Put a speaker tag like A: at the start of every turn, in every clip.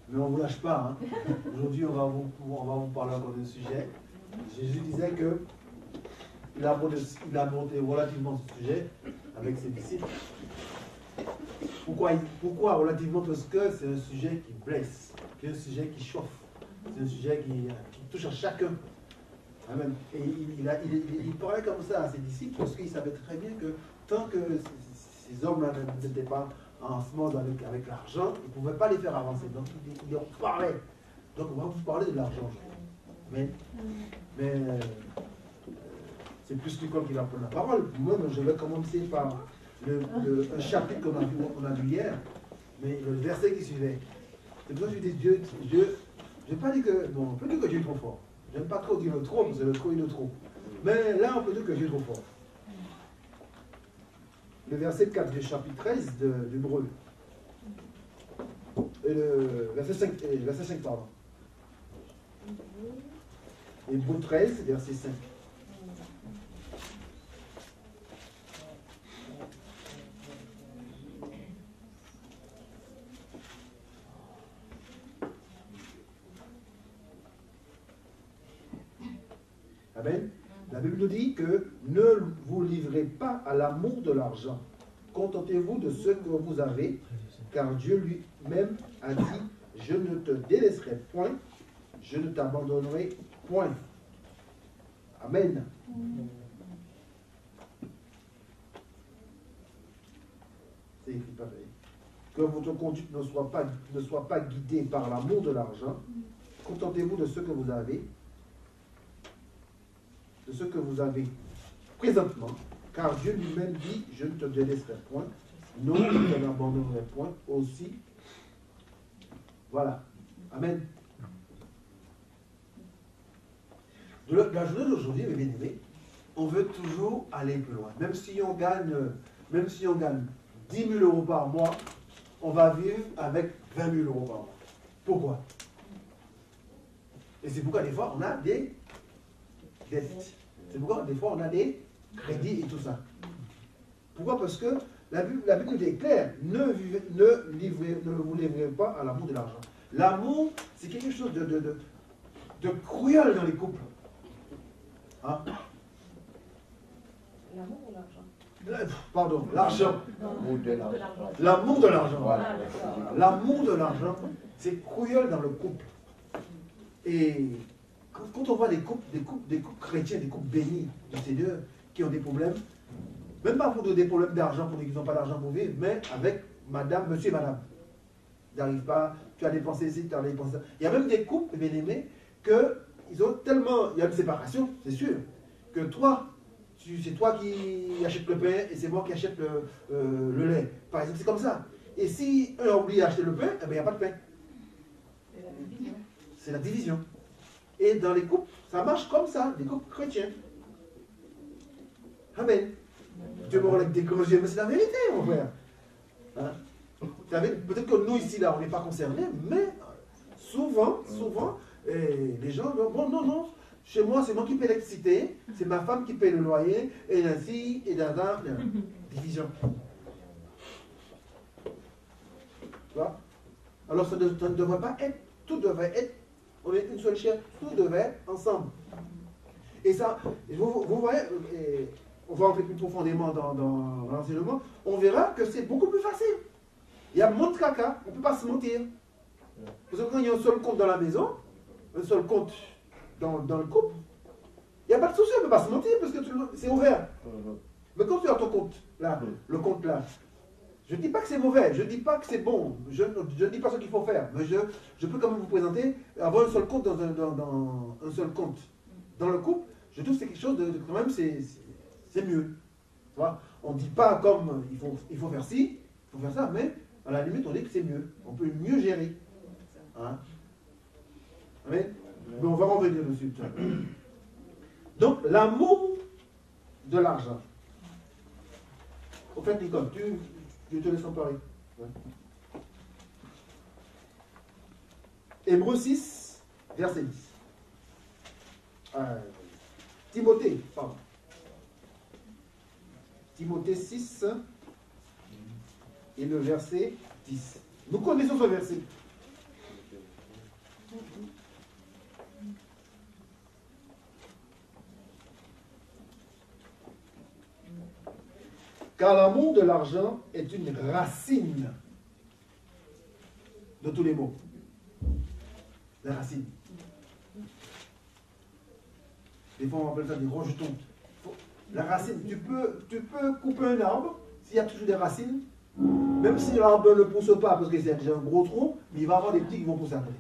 A: Mais on ne vous lâche pas. Hein. Aujourd'hui, on va vous parler encore d'un sujet. Jésus disait que il a abordé relativement ce sujet avec ses disciples. Pourquoi relativement? Parce que c'est un sujet qui blesse, c'est un sujet qui chauffe, c'est un sujet qui touche à chacun. Amen. Et il parlait comme ça à ses disciples parce qu'il savait très bien que tant que ces hommes-là n'étaient pas en ce monde avec l'argent, ils ne pouvaient pas les faire avancer. Donc il en parlait. Donc on va vous parler de l'argent. Mais c'est plus Nicole qui va prendre la parole. Moi, je vais commencer par un chapitre qu'on a vu hier, mais le verset qui suivait. C'est pour ça que je dis Dieu, je n'ai pas dit que. Bon, on peut dire que Dieu est trop fort. Je n'aime pas trop dire le trop, parce que le trop est le trop. Mais là, on peut dire que Dieu est trop fort. Le verset 4 du chapitre 13 d'Hébreux. Le verset 5, pardon. Hébreux 13, verset 5. Amen. La Bible nous dit que ne vous livrez pas à l'amour de l'argent. Contentez-vous de ce que vous avez, car Dieu lui-même a dit, je ne te délaisserai point, je ne t'abandonnerai point. Amen. C'est écrit pareil. Que votre conduite ne soit pas guidée par l'amour de l'argent. Contentez-vous de ce que vous avez, présentement, car Dieu lui-même dit, je ne te délaisserai point, non, je ne t'abandonnerai point aussi. Voilà. Amen. De la journée d'aujourd'hui, mes bien-aimés, on veut toujours aller plus loin. Même si on gagne 10 000 euros par mois, on va vivre avec 20 000 euros par mois. Pourquoi? Et c'est pourquoi des fois on a des dettes. C'est pourquoi des fois on a des crédits et tout ça. Pourquoi? Parce que la Bible est claire. Ne vous livrez pas à l'amour de l'argent. L'amour, c'est quelque chose de cruel dans les couples. Hein?
B: L'amour ou l'argent?
A: Pardon, l'argent.
C: L'amour de l'argent.
A: Voilà. L'amour de l'argent, c'est cruel dans le couple. Et quand on voit des couples chrétiens, des couples bénis du Seigneur, qui ont des problèmes, même pas pour des problèmes d'argent, pour qu'ils n'ont pas d'argent pour vivre, mais avec madame, monsieur et madame. Ils n'arrivent pas, tu as dépensé ici, tu as dépensé ça. Il y a même des couples bien-aimés qu'ils ont tellement, il y a une séparation, c'est sûr, que toi, c'est toi qui achètes le pain et c'est moi qui achète le lait. Par exemple, c'est comme ça. Et si un a oublié d'acheter le pain, eh bien, il n'y a pas de pain. C'est la division. Et dans les couples, ça marche comme ça, des couples chrétiens. Amen. Dieu me relève des grands yeux, mais c'est la vérité, mon frère. Hein? Peut-être que nous, ici, là, on n'est pas concernés, mais souvent, les gens disent, bon, non, chez moi, c'est moi qui paie l'électricité, c'est ma femme qui paie le loyer, et ainsi, et dans division. Tu vois? Alors, ça ne devrait pas être, tout devrait être, on est une seule chair, tout devrait être ensemble. Et ça, vous voyez, on va entrer plus profondément dans l'enseignement, on verra que c'est beaucoup plus facile. Il y a moins de caca, on ne peut pas se mentir. Parce que quand il y a un seul compte dans la maison, un seul compte dans le couple, il n'y a pas de souci, on ne peut pas se mentir parce que c'est ouvert. Mais quand tu as ton compte, là, le compte là, je ne dis pas que c'est mauvais, je ne dis pas que c'est bon, je ne dis pas ce qu'il faut faire, mais je peux quand même vous présenter, avoir un seul compte dans un seul compte. Dans le couple, je trouve que c'est quelque chose de quand même, c'est mieux. Tu vois? On ne dit pas comme il faut faire ci, il faut faire ça, mais à la limite, on dit que c'est mieux. On peut mieux gérer. Hein? Mais on va revenir dessus. Donc, l'amour de l'argent. Au fait, Nicole, je te laisse en parler. Ouais. Hébreux 6, verset 10. Timothée, pardon. Timothée 6 et le verset 10. Nous connaissons ce verset. Car l'amour de l'argent est une racine de tous les maux. La racine. Des fois, on appelle ça des rejetons. La racine, tu peux couper un arbre, s'il y a toujours des racines, même si l'arbre ne pousse pas, parce que c'est déjà un gros tronc, mais il va y avoir des petits qui vont pousser après.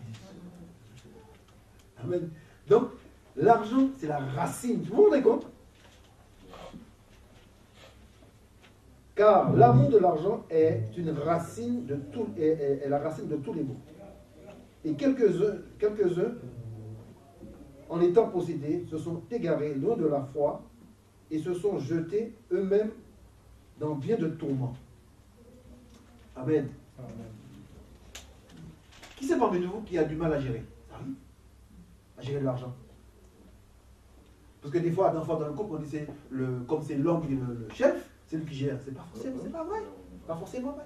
A: Amen. Donc, l'argent, c'est la racine. Vous vous rendez compte? Car l'amour de l'argent est une racine de tout, est la racine de tous les maux. Et quelques-uns, en étant possédés, se sont égarés loin de la foi et se sont jetés eux-mêmes dans bien de tourments. Amen. Amen. Qui c'est parmi nous qui a du mal à gérer? À gérer de l'argent? Parce que des fois, dans le couple, on dit comme c'est l'homme qui est le chef, c'est lui qui gère. C'est pas forcément, c'est pas vrai. Pas forcément vrai.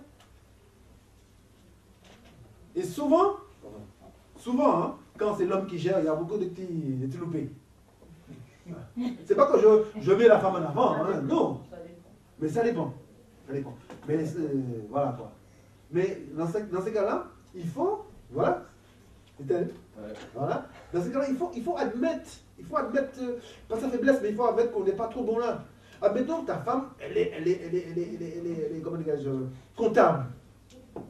A: Et souvent, hein, quand c'est l'homme qui gère, il y a beaucoup de petits loupés. C'est pas que je mets la femme en avant, hein, non. Mais ça dépend. Ça dépend. Mais voilà quoi. Mais dans ces cas-là, il faut, voilà. Voilà. Dans ces cas-là, il faut admettre, pas sa faiblesse, mais il faut admettre qu'on n'est pas trop bon là. Admettons que ta femme, elle est comment dire, comptable.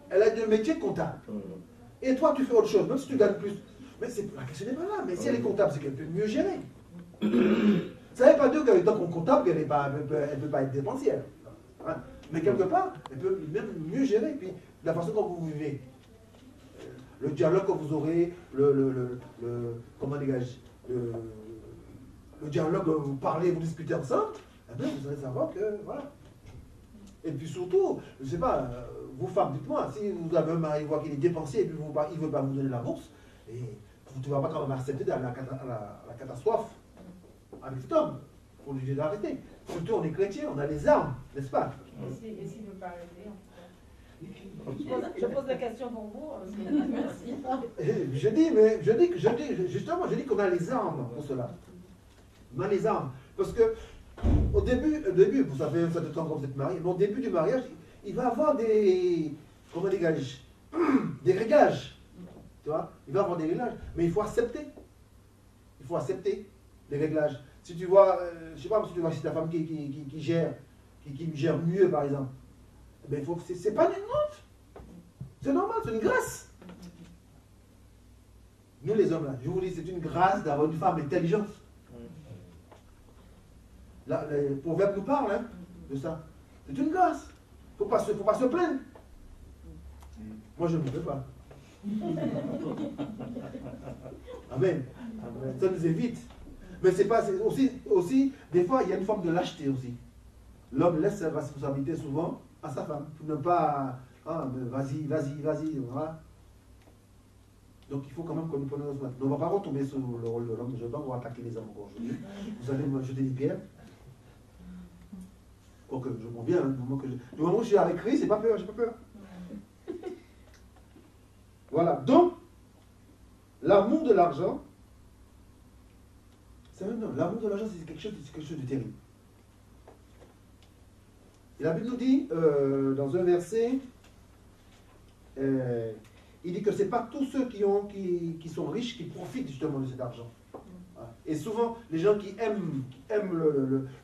A: Elle a un métier comptable. Et toi, tu fais autre chose, même si tu gagnes plus. Mais la question n'est pas là. Mais si elle est comptable, c'est qu'elle peut mieux gérer. Ça ne veut pas dire qu'en étant comptable, elle ne peut pas être dépensière. Hein? Mais quelque part, elle peut même mieux gérer. Puis, la façon dont vous vivez, le dialogue que vous aurez, comment dégage, le dialogue, vous parlez, vous discutez ensemble, eh bien, vous allez savoir que, voilà. Et puis surtout, je ne sais pas, vous femmes, dites-moi, si vous avez un mari qu'il est dépensier et puis il ne veut pas vous donner la bourse, et tu ne vas pas quand même accepter d'aller à la catastrophe avec cet homme, pour lui dire d'arrêter. Surtout, on est chrétien, on a les armes, n'est-ce pas?
B: Et s'il ne veut pas arrêter, je pose la question pour vous. Merci.
A: Je dis qu'on a les armes pour cela. On a les armes. Parce que au début, vous savez, un certain temps quand vous êtes marié, mais au début du mariage, il va y avoir des réglages. Tu vois? Il va y avoir des réglages. Mais il faut accepter. Il faut accepter les réglages. Si tu vois, je sais pas, si tu vois si ta femme qui gère mieux, par exemple, ben c'est pas une honte. C'est normal, c'est une grâce. Nous les hommes là, je vous dis, c'est une grâce d'avoir une femme intelligente. Là, le proverbe nous parle hein, de ça. C'est une grâce. Il ne faut pas se plaindre. Moi, je ne me plains pas. Amen. Ça nous évite. Mais c'est pas aussi, des fois, il y a une forme de lâcheté aussi. L'homme laisse sa responsabilité souvent à sa femme. Pour ne pas, vas-y, voilà. Donc il faut quand même qu'on nous prenne notre place. On ne va pas retomber sur le rôle de l'homme. Je ne vais pas vous attaquer les hommes encore aujourd'hui. Vous allez me jeter des pierres. Quoique, je comprends bien, du moment où je suis avec Christ, j'ai pas peur, j'ai pas peur. Voilà, donc, l'amour de l'argent, l'amour de l'argent, c'est quelque chose de terrible. Et la Bible nous dit, dans un verset, il dit que ce n'est pas tous ceux qui sont riches qui profitent justement de cet argent. Et souvent, les gens qui aiment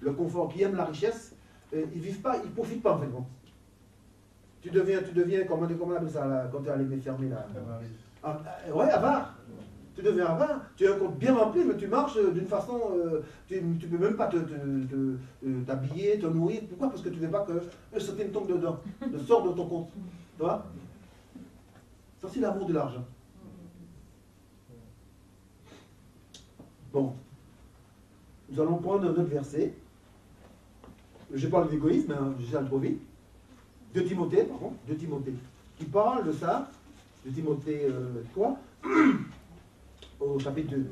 A: le confort, qui aiment la richesse, ils vivent pas, ils ne profitent pas en fait. Bon. Tu deviens comment on appelle ça là, quand tu as les mains fermées là? Ouais, avare. Tu deviens avare. Tu as un compte bien rempli, mais tu marches d'une façon, tu ne peux même pas t'habiller, te nourrir. Pourquoi? Parce que tu ne veux pas que centime tombe dedans, ne sorte de ton compte. Tu vois? Ça c'est l'amour de l'argent. Bon. Nous allons prendre un autre verset. Je parle d'égoïsme, hein, je sais trop vite. 2 Timothée, par contre, 2 Timothée, qui parle de ça, 2 Timothée 3, au chapitre 2.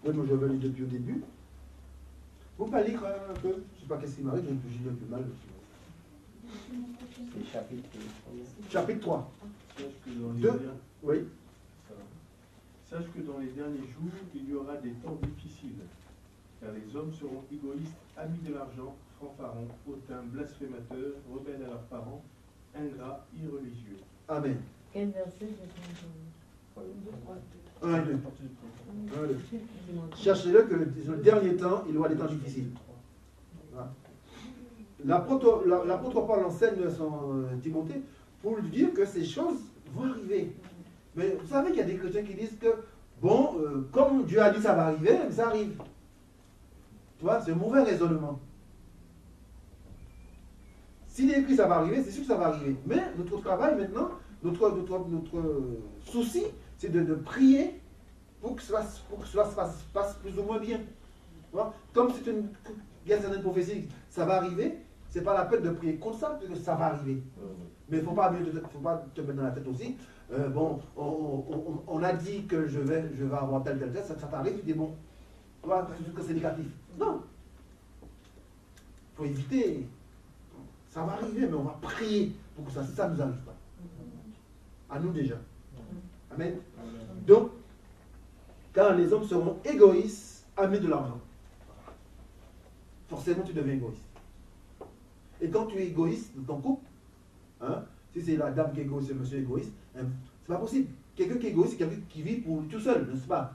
A: Oui, moi je vais lire depuis au début. Vous pouvez lire un peu, je ne sais pas qu'est-ce qui m'arrive, j'ai lu un peu mal.
C: C'est
A: chapitre 3. Oui.
D: Sache que dans les derniers jours, il y aura des temps difficiles, car les hommes seront égoïstes, amis de l'argent, fanfarons, hautains, blasphémateurs, rebelles à leurs parents, ingrats, irreligieux.
A: Amen.
B: Quel verset?
A: 1 et 2. Cherchez-le que le dernier temps, il y aura des temps difficiles. Voilà. L'apôtre Paul enseigne à son Timothée pour lui dire que ces choses vont arriver. Mais vous savez qu'il y a des chrétiens qui disent que, bon, comme Dieu a dit ça va arriver, ça arrive. Tu vois, c'est un mauvais raisonnement. S'il est écrit ça va arriver, c'est sûr que ça va arriver. Mais notre travail maintenant, notre souci, c'est de prier pour que cela se passe plus ou moins bien. Tu vois? Comme c'est il y a certaines prophéties, ça va arriver, c'est pas la peine de prier contre ça, parce que ça va arriver. Mais il ne faut pas te mettre dans la tête aussi. Bon, on a dit que je vais avoir tel, ça t'arrive, tu dis bon, tu vois, que c'est négatif. Non. Il faut éviter. Ça va arriver, mais on va prier pour que ça ne nous arrive pas. À nous déjà. Amen. Donc, car les hommes seront égoïstes, amis de l'argent. Forcément, tu deviens égoïste. Et quand tu es égoïste dans ton couple, hein, si c'est la dame qui est égoïste, c'est le monsieur égoïste, hein, c'est pas possible. Quelqu'un qui est égoïste, c'est quelqu'un qui vit pour tout seul, n'est-ce pas?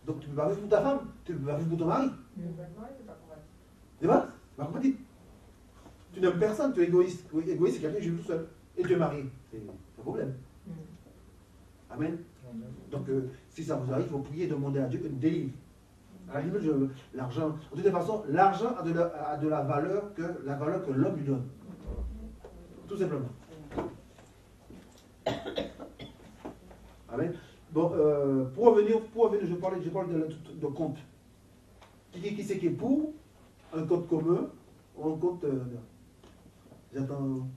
A: Donc tu ne peux pas vivre pour ta femme, tu ne peux pas vivre pour ton mari. C'est pas compatible. Tu n'aimes personne, tu es égoïste. Égoïste, c'est quelqu'un qui vit tout seul. Et tu es marié. C'est un problème. Amen. Donc, si ça vous arrive, il faut prier et demander à Dieu une délivre. À la limite, l'argent, de toute façon, l'argent a de la valeur que l'homme lui donne. Tout simplement. Amen. Bon, pour revenir, je parle de compte. Qui c'est qui est pour un compte commun ou un compte. J'attends.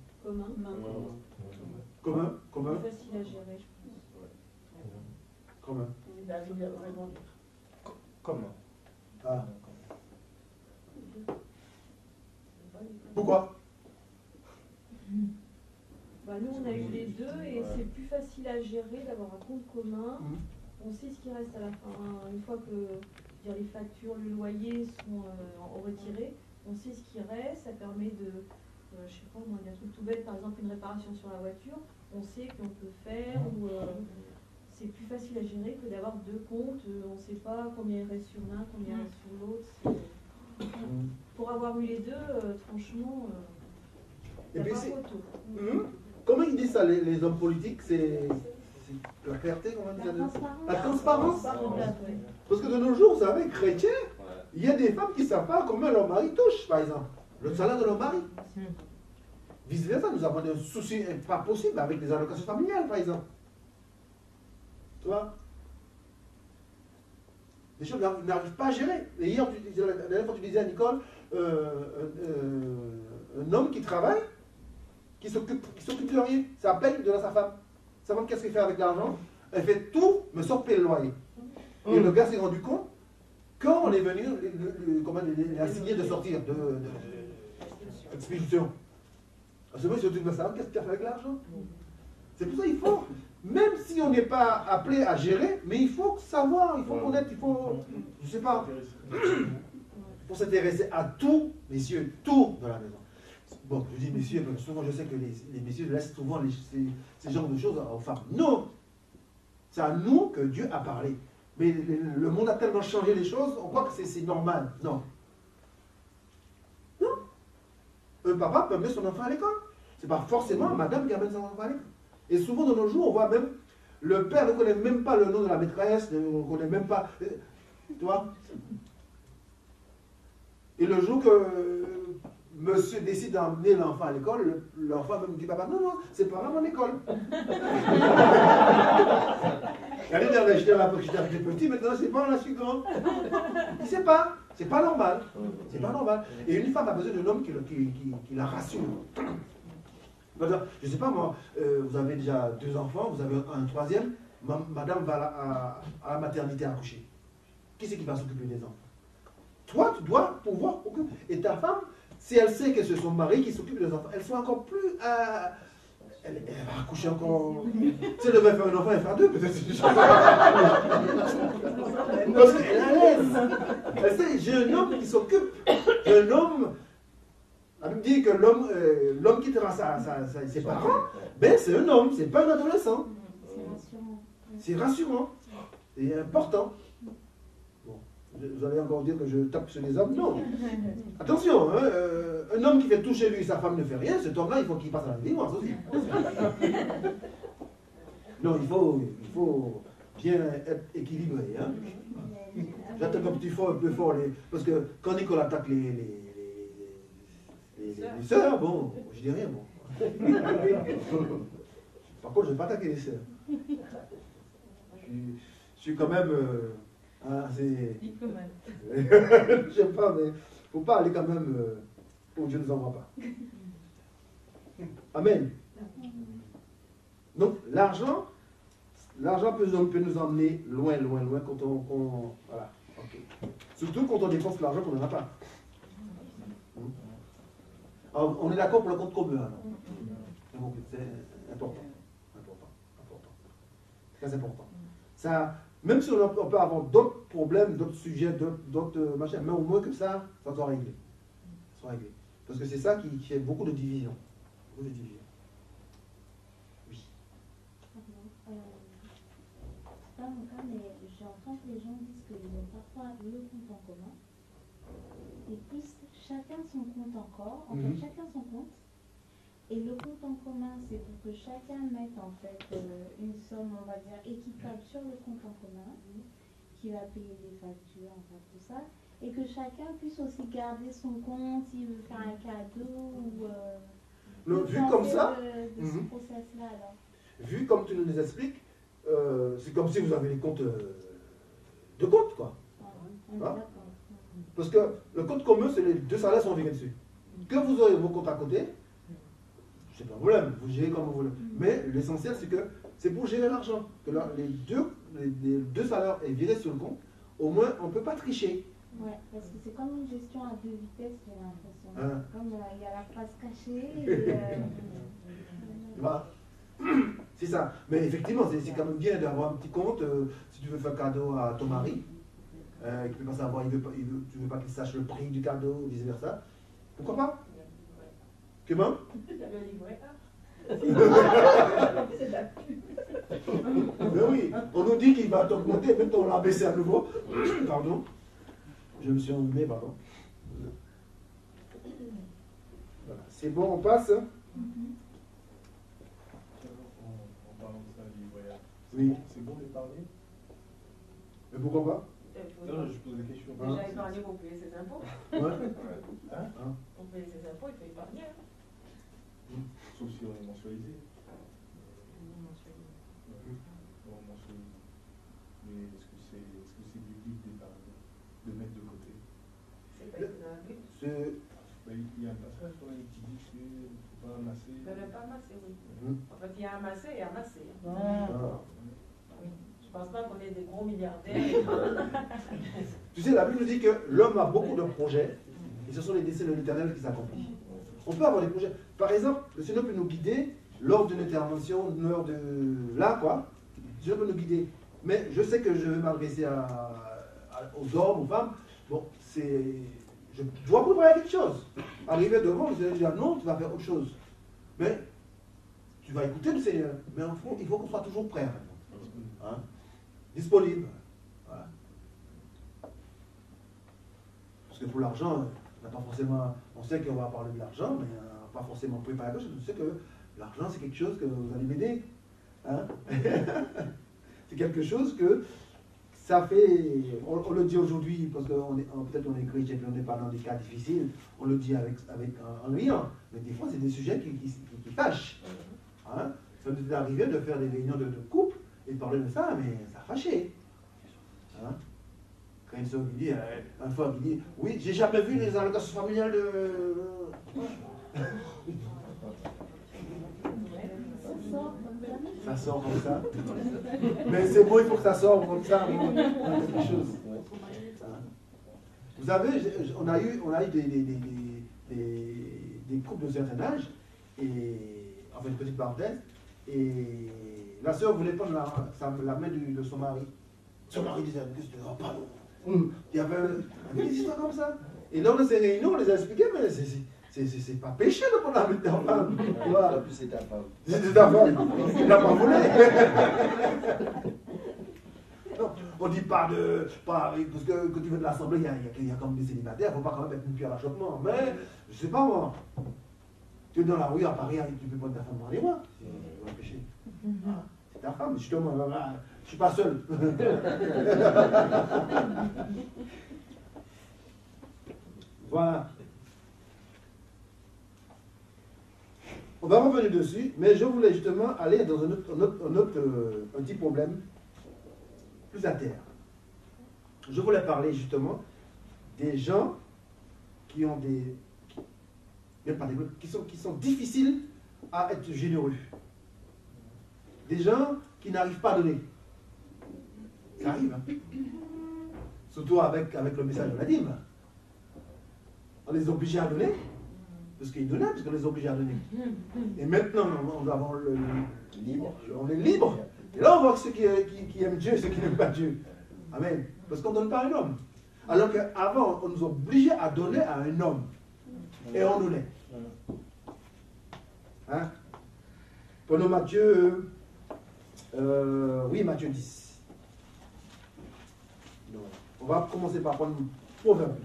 A: Commun.
B: C'est facile à gérer, je pense.
A: Commun.
C: Comment?
A: Ah. Pourquoi?
B: Bah, nous, on a eu les deux et c'est plus facile à gérer d'avoir un compte commun. On sait ce qui reste à la fin. Une fois que les factures, le loyer sont retirés, on sait ce qui reste. Ça permet de, je sais pas, moi, un truc tout bête, par exemple une réparation sur la voiture, on sait qu'on peut faire ou c'est plus facile à gérer que d'avoir deux comptes. On ne sait pas combien il reste sur l'un, combien il reste sur l'autre. Pour avoir eu les deux, franchement, il n'y a pas photo.
A: Comment ils disent ça, les hommes politiques? C'est la clarté, comment ils disent ça? La transparence. Parce que de nos jours, vous savez, chrétiens, il y a des femmes qui ne savent pas combien leur mari touche, par exemple. Le salaire de leur mari. Vice-versa, nous avons des soucis pas possibles avec les allocations familiales, par exemple. Tu vois? Les choses n'arrivent pas à gérer. Et hier, la dernière fois, tu disais à Nicole, un homme qui travaille, qui s'occupe de rien, c'est à peine de sa femme. Sa femme, qu'est-ce qu'elle fait avec l'argent? Elle fait tout, mais sauf payer le loyer. Et le gars s'est rendu compte, quand on est venu, il a signé de sortir de l'expédition. Ce monsieur s'occupe de sa femme, qu'est-ce qu'il a fait avec l'argent? C'est pour ça qu'il faut, même si on n'est pas appelé à gérer, mais il faut savoir, il faut connaître, il faut, je ne sais pas, il faut s'intéresser à tout, messieurs, tout dans la maison. Bon, je dis messieurs, parce que souvent je sais que les messieurs laissent souvent ces genres de choses aux femmes. Non! C'est à nous que Dieu a parlé. Mais le monde a tellement changé les choses, on croit que c'est normal. Non. Non. Un papa peut amener son enfant à l'école. Ce n'est pas forcément madame qui amène son enfant à l'école. Et souvent de nos jours, on voit même, le père ne connaît même pas le nom de la maîtresse, ne connaît même pas. Tu vois? Et le jour que monsieur décide d'emmener l'enfant à l'école, l'enfant même dit, papa, non, c'est pas vraiment l'école. L'année dernière, j'étais avec les petits, maintenant c'est pas, là je suis grand. Il ne sait pas, c'est pas normal. C'est pas normal. Et une femme a besoin d'un homme qui la rassure. Je ne sais pas moi, vous avez déjà 2 enfants, vous avez un troisième, madame va à la maternité accoucher. Qui c'est qui va s'occuper des enfants? Toi, tu dois pouvoir occuper. Et ta femme, si elle sait que c'est son mari qui s'occupe des enfants, elle sera encore plus elle va accoucher encore. Si elle devait faire un enfant, elle va faire deux, peut-être. Parce qu'elle est à l'aise. Elle sait, j'ai un homme qui s'occupe. J'ai un homme. La Bible dit que l'homme quittera ses parents, mais c'est un homme, c'est pas un adolescent. C'est rassurant. C'est important. Bon, vous allez encore dire que je tape sur les hommes? Non. Attention, hein, un homme qui fait tout chez lui, sa femme ne fait rien, cet homme-là, il faut qu'il passe à la délivrance aussi. Non, il faut bien être équilibré. Hein. J'attaque un petit peu fort, parce que quand Nicole attaque les sœurs, bon, je dis rien, bon. Par contre, je ne vais pas attaquer les sœurs. Je suis quand même assez... Je sais pas, mais il ne faut pas aller quand même où Dieu ne nous envoie pas. Amen. Donc, l'argent peut nous emmener loin, loin, loin quand on voilà. Okay. Surtout quand on dépense l'argent qu'on n'en a pas. Alors, on est d'accord pour le compte commun. Donc, c'est important. Très important. Ça, même si on peut avoir d'autres problèmes, d'autres sujets, d'autres machins, mais au moins que ça soit réglé. Parce que c'est ça qui fait beaucoup de divisions. Oui.
E: C'est pas mon cas, mais j'entends que les gens disent qu'ils ont parfois le compte en commun. Et plus chacun son compte encore, en fait chacun son compte. Et le compte en commun, c'est pour que chacun mette en fait une somme, on va dire, équitable sur le compte en commun, qui va payer des factures, enfin tout ça, et que chacun puisse aussi garder son compte, s'il veut faire un cadeau ou...
A: vu comme ça,
E: de ce process-là, alors.
A: Vu comme tu nous les expliques, c'est comme si vous avez les comptes de compte, quoi. Hein? Parce que le compte commun, c'est les deux salaires sont virés dessus. Que vous aurez vos comptes à côté, c'est pas un problème, vous gérez comme vous voulez. Mais l'essentiel, c'est que c'est pour gérer l'argent. Que les deux salaires est viré sur le compte, au moins, on ne peut pas tricher.
E: Ouais, parce que c'est comme une gestion à deux vitesses, j'ai l'impression.
A: Hein?
E: Comme il y a la face cachée et...
A: Voilà. C'est ça. Mais effectivement, c'est quand même bien d'avoir un petit compte. Si tu veux faire un cadeau à ton mari, tu peux pas savoir, tu veux pas qu'il sache le prix du cadeau, ou vice versa. Pourquoi pas? Comment? Mais oui, on nous dit qu'il va t'augmenter, maintenant on l'a baissé à nouveau. Pardon. Je me suis enrhumé, pardon. Voilà. C'est bon, on passe.
D: En parlant de ça, du voyage.
A: Oui.
D: C'est bon de parler?
A: Mais pourquoi pas?
D: Non, je pose des questions.
F: Déjà épargner pour payer ses impôts.
A: Ouais.
D: Hein?
F: Pour payer ses impôts, il faut épargner.
D: Sauf si on est mensualisé.
F: Non, mensualisé.
D: On mensualise. Mais est-ce que c'est biblique d'épargner, de mettre de côté?
F: C'est pas dans la Bible.
D: Il y a un passage quand même qui dit qu'il ne faut pas amasser.
F: Il ne faut pas amasser, oui. En fait, il y a amassé et amassé. Oui. Je ne pense pas qu'on est des gros milliardaires.
A: Tu sais, la Bible nous dit que l'homme a beaucoup de projets et ce sont les desseins de l'Éternel qui s'accomplissent. On peut avoir des projets. Par exemple, le Seigneur peut nous guider lors d'une intervention, lors de là, quoi. Le Seigneur peut nous guider. Mais je sais que je vais m'adresser aux hommes, aux femmes. Bon, je dois préparer quelque chose. Arriver devant, le Seigneur dit ah, non, tu vas faire autre chose. Mais tu vas écouter le Seigneur. Mais en fond, il faut qu'on soit toujours prêt. Hein? Disponible. Voilà. Parce que pour l'argent, on n'a pas forcément. On sait qu'on va parler de l'argent, mais on n'a pas forcément préparé quelque chose. Je sais que l'argent, c'est quelque chose que vous allez m'aider. Hein? C'est quelque chose que ça fait. On le dit aujourd'hui parce que peut-être on est chrétien et on n'est pas dans des cas difficiles. On le dit en riant. Mais des fois, c'est des sujets qui fâchent. Hein? Ça nous est arrivé de faire des réunions de couple et de parler de ça, mais ça a fâché. Hein? Quand une soeur qui dit, un femme qui dit, oui, j'ai jamais vu les allocations familiales de. Ça sort comme ça. Mais c'est bon, il faut que ça sorte comme ça. Quelque chose. Vous savez, on a eu des couples de certain âge, et en enfin une petite parenthèse, et la sœur voulait prendre la main de son mari. Son mari disait, qu'est-ce que tu dis? Pardon. Il y avait des histoires comme ça. Et lors de ces réunions, on les a expliqué, mais c'est pas péché de prendre la main de ta femme.
C: En plus, c'est ta femme.
A: C'est ta femme. Il n'a pas volé. On dit pas parce que quand tu veux de l'assemblée, il y a comme des célibataires, il ne faut pas quand même mettre une pierre à l'achoppement. Mais, je sais pas moi, tu es dans la rue à Paris, tu peux prendre ta femme dans les mains. C'est pas péché. C'est ta femme, justement, je ne suis pas seul. Voilà. On va revenir dessus, mais je voulais justement aller dans un petit problème plus à terre. Je voulais parler justement des gens qui ont qui sont difficiles à être généreux. Des gens qui n'arrivent pas à donner. Ça arrive, hein? Surtout avec le message de la dîme. On les oblige à donner, parce qu'ils donnaient, parce qu'on les oblige à donner. Et maintenant, on doit avoir libre. On est libre. Et là, on voit ceux qui aiment Dieu et ceux qui n'aiment pas Dieu. Amen. Parce qu'on ne donne pas à un homme. Alors qu'avant, on nous obligeait à donner à un homme. Et on donnait. Hein? Prenons Matthieu. Matthieu 10. On va commencer par prendre Proverbe.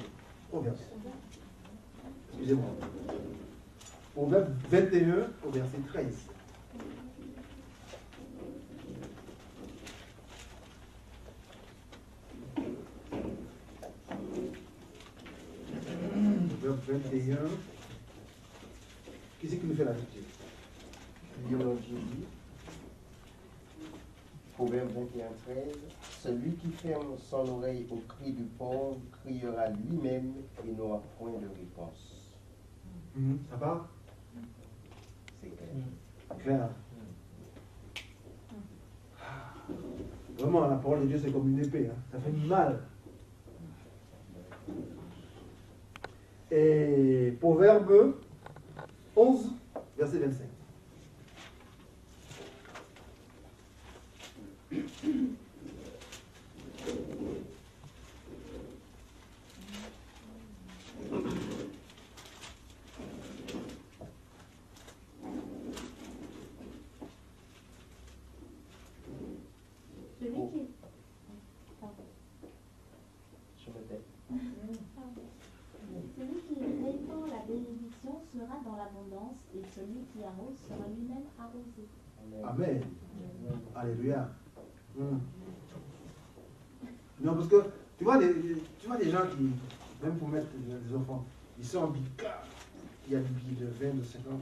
A: Excusez-moi. Proverbe 21 au verset 13. Proverbe 21. Qui c'est qui nous fait la lecture?
C: Proverbe 21, 13. Celui qui ferme son oreille au cri du pauvre criera lui-même et n'aura point de réponse.
A: Ça va?
C: C'est clair.
A: Clair. Vraiment, la parole de Dieu, c'est comme une épée. Hein. Ça fait mal. Et Proverbe 11, verset 25.
E: Celui qui répand la bénédiction sera dans l'abondance et celui qui arrose sera lui-même arrosé.
A: Amen. Alléluia. Non, parce que tu vois des gens qui, même pour mettre des enfants, ils sont en bicard. Il y a des billets de 20, de 50.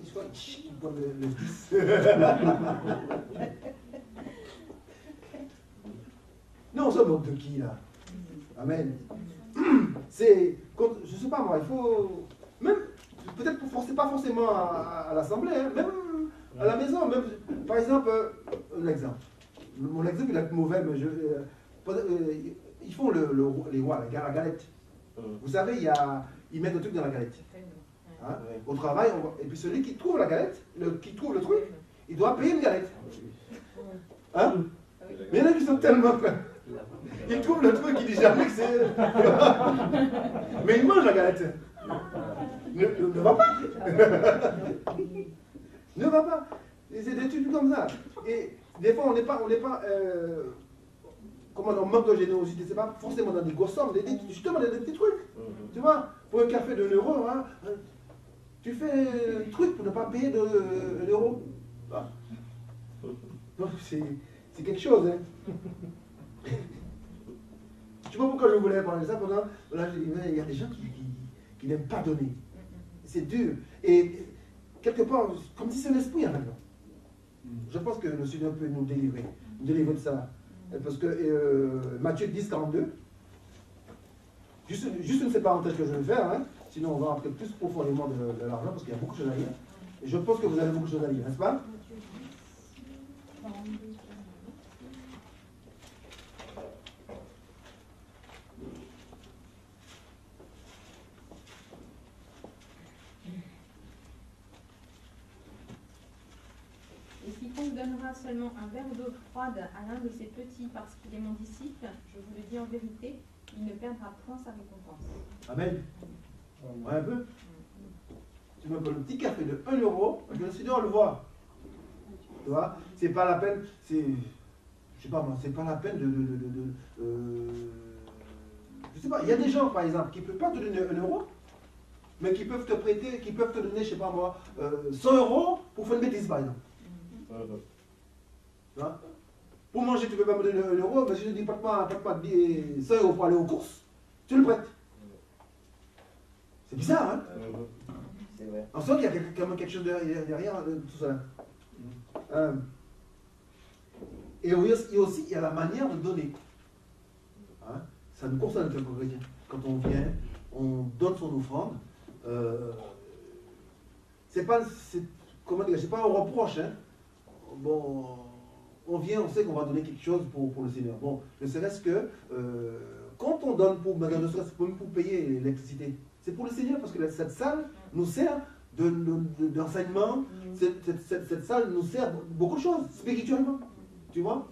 A: Ils prennent le 10. Non, on se moque de qui là? Amen. C'est, je ne sais pas moi, il faut, même, peut-être pas forcément à l'assemblée, hein, même à la maison, même, par exemple, un exemple. Mon exemple il est mauvais, mais ils font les rois, la galette. Vous savez, ils mettent le truc dans la galette. Hein? Au travail, et puis celui qui trouve la galette, qui trouve le truc, il doit payer une galette. Hein? Mais il y en a qui sont tellement... Ils trouvent le truc, ils disent jamais que c'est... Mais ils mangent la galette. Ne va pas. Ne va pas. Et c'est des trucs comme ça. Et des fois, on n'est pas comment on manque de générosité. C'est pas forcément dans des grosses sommes, justement dans des petits trucs. Tu vois, pour un café de 1 euro, hein, tu fais un truc pour ne pas payer de 1 euro. Donc c'est quelque chose, hein. Tu vois pourquoi je voulais parler de ça pendant. Là, je dis, il y a des gens qui n'aiment pas donner. C'est dur. Et quelque part, comme si c'est l'esprit en maintenant. Je pense que le Seigneur peut nous délivrer de ça. Parce que Matthieu 10, 42, juste une parenthèse que je vais faire, hein, sinon on va rentrer plus profondément de l'argent, parce qu'il y a beaucoup de choses à lire. Et je pense que vous avez beaucoup de choses à lire, n'est-ce pas?
G: donnera seulement un verre d'eau froide à l'un de ses petits parce qu'il est mon disciple, je vous le dis en vérité, il ne perdra point sa récompense.
A: Amen. Ouais, un peu. Tu me prends le petit café de 1 euro, je le suis dehors le voir. Tu vois, c'est pas la peine, je sais pas moi, c'est pas la peine je sais pas, il y a des gens par exemple qui ne peuvent pas te donner 1 euro, mais qui peuvent te prêter, qui peuvent te donner, je sais pas moi, 100 euros pour faire une bêtise par exemple. Tu vois? Pour manger, tu ne peux pas me donner 1 euro, mais si je ne dis pas de 100 euros pour aller aux courses, tu le prêtes. C'est bizarre, hein?
C: C'est vrai.
A: On sent qu'il y a quand même quelque chose derrière tout ça. Et aussi, il y a la manière de donner. Hein? Ça nous concerne, le chrétien. Quand on vient, on donne son offrande. C'est pas un reproche. Hein? Bon, on vient, on sait qu'on va donner quelque chose pour le Seigneur. Bon, ne serait-ce que quand on donne ne serait-ce que pour payer l'électricité, c'est pour le Seigneur parce que cette salle nous sert d'enseignement. Cette salle nous sert beaucoup de choses spirituellement. Tu vois?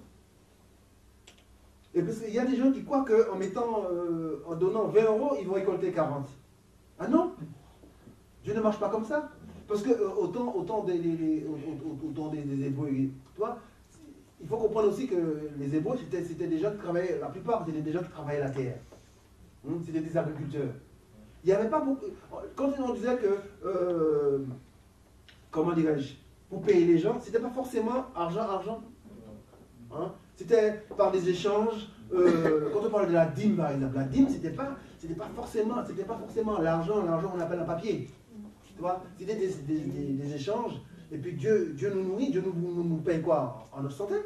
A: Et puis il y a des gens qui croient qu'en en donnant 20 euros, ils vont récolter 40. Ah non! Dieu ne marche pas comme ça. Parce que autant des Hébreux, tu vois, il faut comprendre aussi que les Hébreux, c'était des gens qui travaillaient, la plupart c'était des gens qui travaillaient la terre. C'était des agriculteurs. Il n'y avait pas beaucoup. Quand on disait que, comment dirais-je, pour payer les gens, c'était pas forcément argent. Hein? C'était par des échanges. Quand on parle de la dîme, par exemple, la dîme, c'était pas forcément l'argent on appelle un papier. Tu vois, c'était des échanges. Et puis Dieu nous nourrit, Dieu nous paye quoi? En notre santé.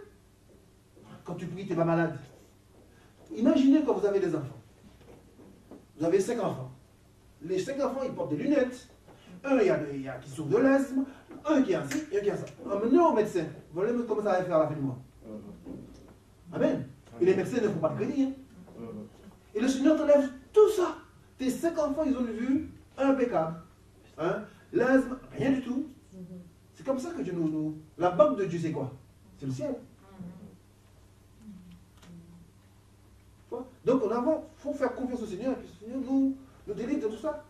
A: Quand tu pries, tu n'es pas malade. Imaginez quand vous avez des enfants. Vous avez 5 enfants. Les 5 enfants, ils portent des lunettes. Un, il y a qui souffre de l'asthme. Un qui a ci, et un qui a ça. Maintenant, au médecin, vous voyez comment ça va faire à la fin du mois. Amen. Et les médecins ne font pas de crédit. Hein. Et le Seigneur t'enlève tout ça. Tes 5 enfants, ils ont une vue impeccable. Hein? L'asthme, rien du tout. C'est comme ça que Dieu nous... La banque de Dieu, c'est quoi? C'est le ciel. Donc, il faut faire confiance au Seigneur et puis le Seigneur nous délivre de tout ça.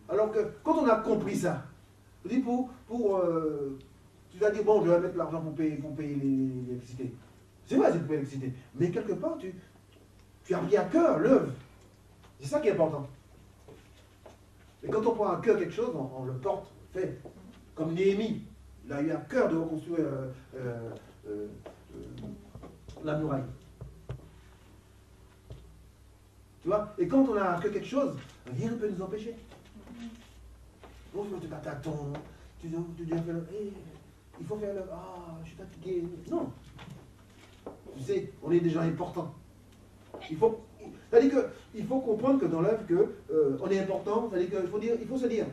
A: Alors que, quand on a compris ça, je dis tu vas dire, bon, je vais mettre l'argent pour payer l'électricité. C'est vrai, c'est pour payer l'électricité. Mais quelque part, tu as pris à cœur l'œuvre. C'est ça qui est important. Et quand on prend à cœur quelque chose, on le porte, fait. Comme Néhémie, il a eu à cœur de reconstruire la muraille. Tu vois? Et quand on a à cœur quelque chose, rien ne peut nous empêcher. Bon, tu vas te tâton, tu dois faire il faut faire je suis fatigué. Non. Tu sais, on est des gens importants. C'est-à-dire qu'il faut comprendre que dans l'œuvre, on est important, c'est-à-dire qu'il faut se dire,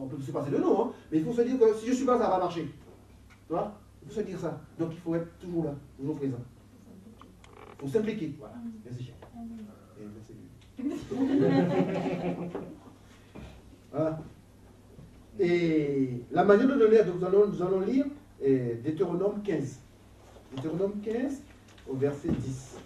A: on peut se passer de nom, hein, mais il faut se dire que si je ne suis pas, ça va marcher. Tu vois? Il faut se dire ça. Donc il faut être toujours là, toujours présent. Il faut s'impliquer. Voilà. Merci, cher. Et merci. Voilà. Et la manière de donner, donc nous allons lire Deutéronome 15. Deutéronome 15 au verset 10.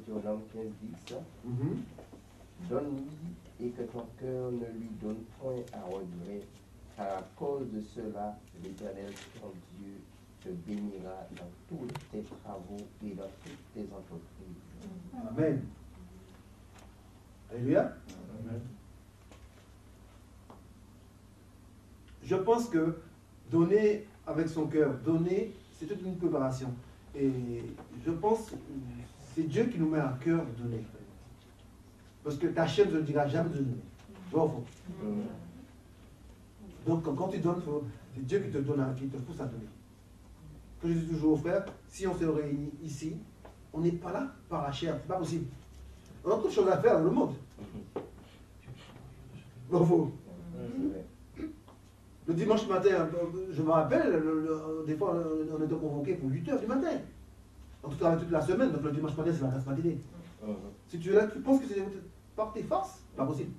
C: Deutéronome 15, 10. Donne-lui et que ton cœur ne lui donne point à regret, car à cause de cela, l'Éternel ton Dieu te bénira dans tous tes travaux et dans toutes tes entreprises.
A: Amen. Alléluia.
D: Amen.
A: Je pense que donner avec son cœur, donner, c'est toute une préparation. Et je pense que c'est Dieu qui nous met à cœur de donner. Parce que ta chaîne ne te dira jamais de donner. Tu vois au fond. Donc quand tu donnes, c'est Dieu qui te donne, qui te pousse à donner. que je dis toujours aux frères, si on se réunit ici, on n'est pas là par la chair, c'est pas possible. On a autre chose à faire dans le monde. Bon, le dimanche matin, je me rappelle, des fois on était convoqués pour 8 h du matin. On travaille toute la semaine, donc le dimanche matin c'est la classe matinée. Si tu es là, tu penses que c'est par tes forces, pas possible.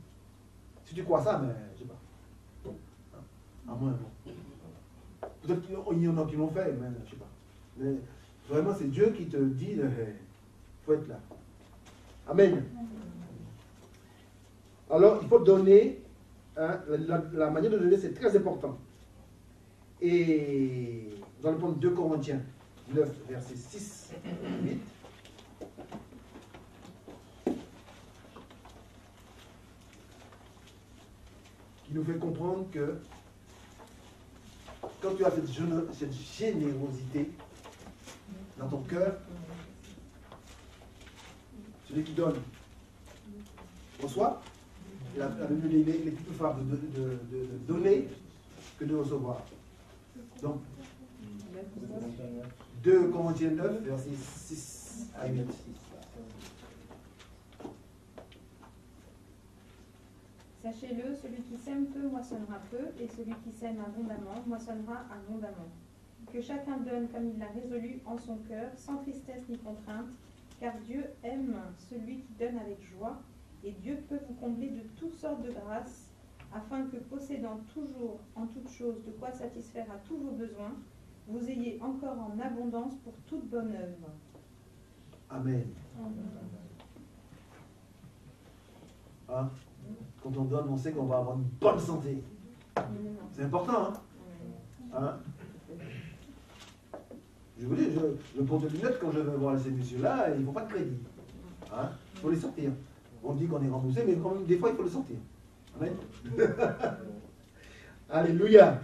A: Si tu crois ça, mais je sais pas. À moins, bon. Peut-être qu'il y en a qui l'ont fait, mais je sais pas. Mais vraiment, c'est Dieu qui te dit, il faut être là. Amen. Alors, il faut donner, hein, la manière de donner, c'est très important. Et nous allons prendre 2 Corinthiens 9, versets 6 et 8. Qui nous fait comprendre que quand tu as cette générosité dans ton cœur, celui qui donne reçoit. La Bible dit qu'il est plus favorable de donner que de recevoir. Donc, 2 Corinthiens 9, versets 6 à 8.
G: Sachez-le, celui qui sème peu moissonnera peu, et celui qui sème abondamment moissonnera abondamment. Que chacun donne comme il l'a résolu en son cœur, sans tristesse ni contrainte, car Dieu aime celui qui donne avec joie, et Dieu peut vous combler de toutes sortes de grâces, afin que, possédant toujours en toutes choses de quoi satisfaire à tous vos besoins, vous ayez encore en abondance pour toute bonne œuvre.
A: Amen. Hein? Quand on donne, on sait qu'on va avoir une bonne santé. C'est important, hein? Je vous dis, je porte des lunettes quand je vais voir ces messieurs-là, ils ne font pas de crédit. Hein? Il faut les sortir. On dit qu'on est remboursé, mais quand même, des fois, il faut les sortir. Amen. Alléluia.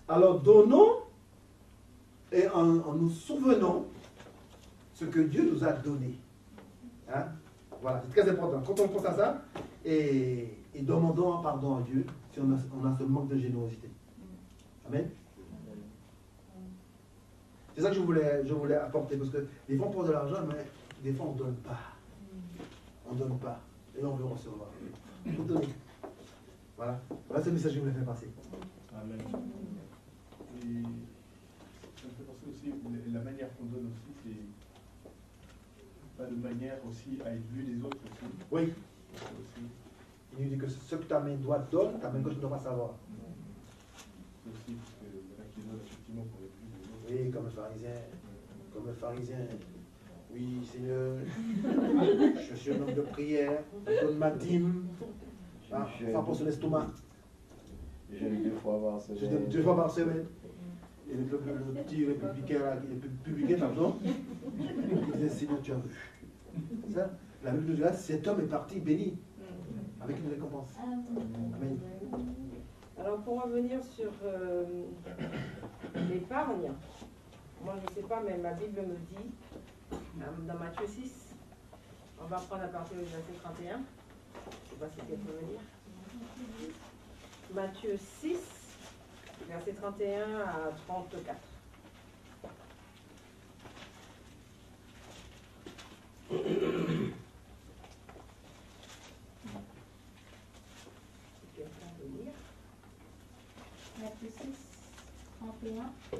A: Alors, donnons et en nous souvenant ce que Dieu nous a donné. Hein? Voilà, c'est très important. Quand on pense à ça, et demandons pardon à Dieu si on a ce manque de générosité. Amen. C'est ça que je voulais apporter, parce que des fois on prend de l'argent, mais des fois on ne donne pas. On ne donne pas. Et on veut recevoir. Il faut donner. Voilà. Voilà, c'est le message que je voulais faire passer.
D: Amen. Et ça me fait penser aussi, la manière qu'on donne aussi, c'est pas de manière aussi à être vu des autres aussi.
A: Oui. Il nous dit que ce que ta main droite donne, ta main gauche ne doit pas savoir.
D: C'est aussi parce qu'il y en a qui donnent effectivement pour être vu des autres.
A: Oui, comme le pharisien. Comme le pharisien. Oui, Seigneur, je suis un homme de prière, je donne ma dîme. Pas pour son estomac.
C: Je jeûne 2 fois par semaine.
A: Je donne 2 fois par semaine. Et le petit républicain, là, le publicain, pardon, il disait, Seigneur, tu as vu. Ça, la Bible nous dit là, cet homme est parti béni, avec une récompense. Amen.
F: Alors pour revenir sur l'épargne, moi je ne sais pas, mais ma Bible me dit, dans Matthieu 6, on va prendre à partir du verset 31, je ne sais pas si quelqu'un peut me dire. Matthieu 6, verset 31 à 34.
E: Matthieu 6, 31.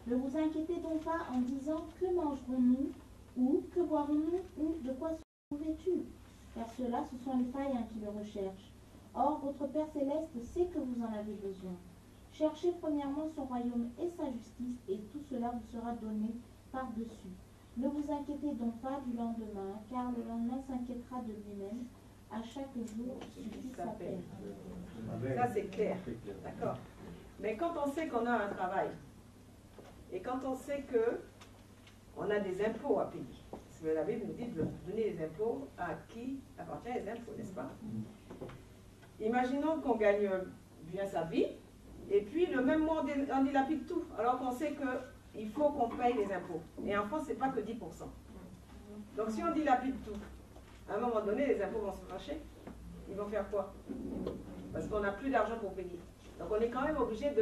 E: Ne vous inquiétez donc pas en disant que mangerons-nous, ou que boirons-nous, ou de quoi serons-nous vêtus, car cela, ce sont les païens qui le recherchent. Or, votre Père Céleste sait que vous en avez besoin. Cherchez premièrement son royaume et sa justice, et tout cela vous sera donné par-dessus. Ne vous inquiétez donc pas du lendemain, car le lendemain s'inquiétera de lui-même. À chaque jour suffit sa peine.
F: Ça, c'est clair. D'accord. Mais quand on sait qu'on a un travail, et quand on sait qu'on a des impôts à payer, parce que la Bible nous dit de donner les impôts à qui appartient les impôts, n'est-ce pas? Imaginons qu'on gagne bien sa vie, et puis le même mois, on dilapide tout, alors qu'on sait qu'il faut qu'on paye les impôts. Et en France, ce n'est pas que 10%. Donc si on dilapide tout, à un moment donné, les impôts vont se fâcher. Ils vont faire quoi? Parce qu'on n'a plus d'argent pour payer. Donc on est quand même obligé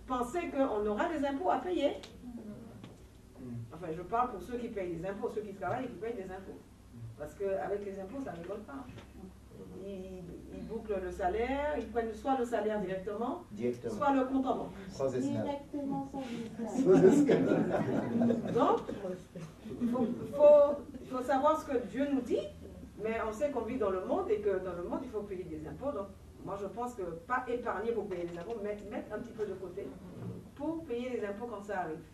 F: penser qu'on aura des impôts à payer. Enfin, je parle pour ceux qui payent des impôts, ceux qui travaillent et qui payent des impôts. Parce qu'avec les impôts, ça ne rigole pas. Ils bouclent le salaire, ils prennent soit le salaire directement. Soit le compte en banque.
C: Sans esclave.
E: Directement sans esclave.
F: Donc, il faut savoir ce que Dieu nous dit, mais on sait qu'on vit dans le monde et que dans le monde, il faut payer des impôts. Donc, moi, je pense que pas épargner pour payer les impôts, mais mettre un petit peu de côté pour payer les impôts quand ça arrive.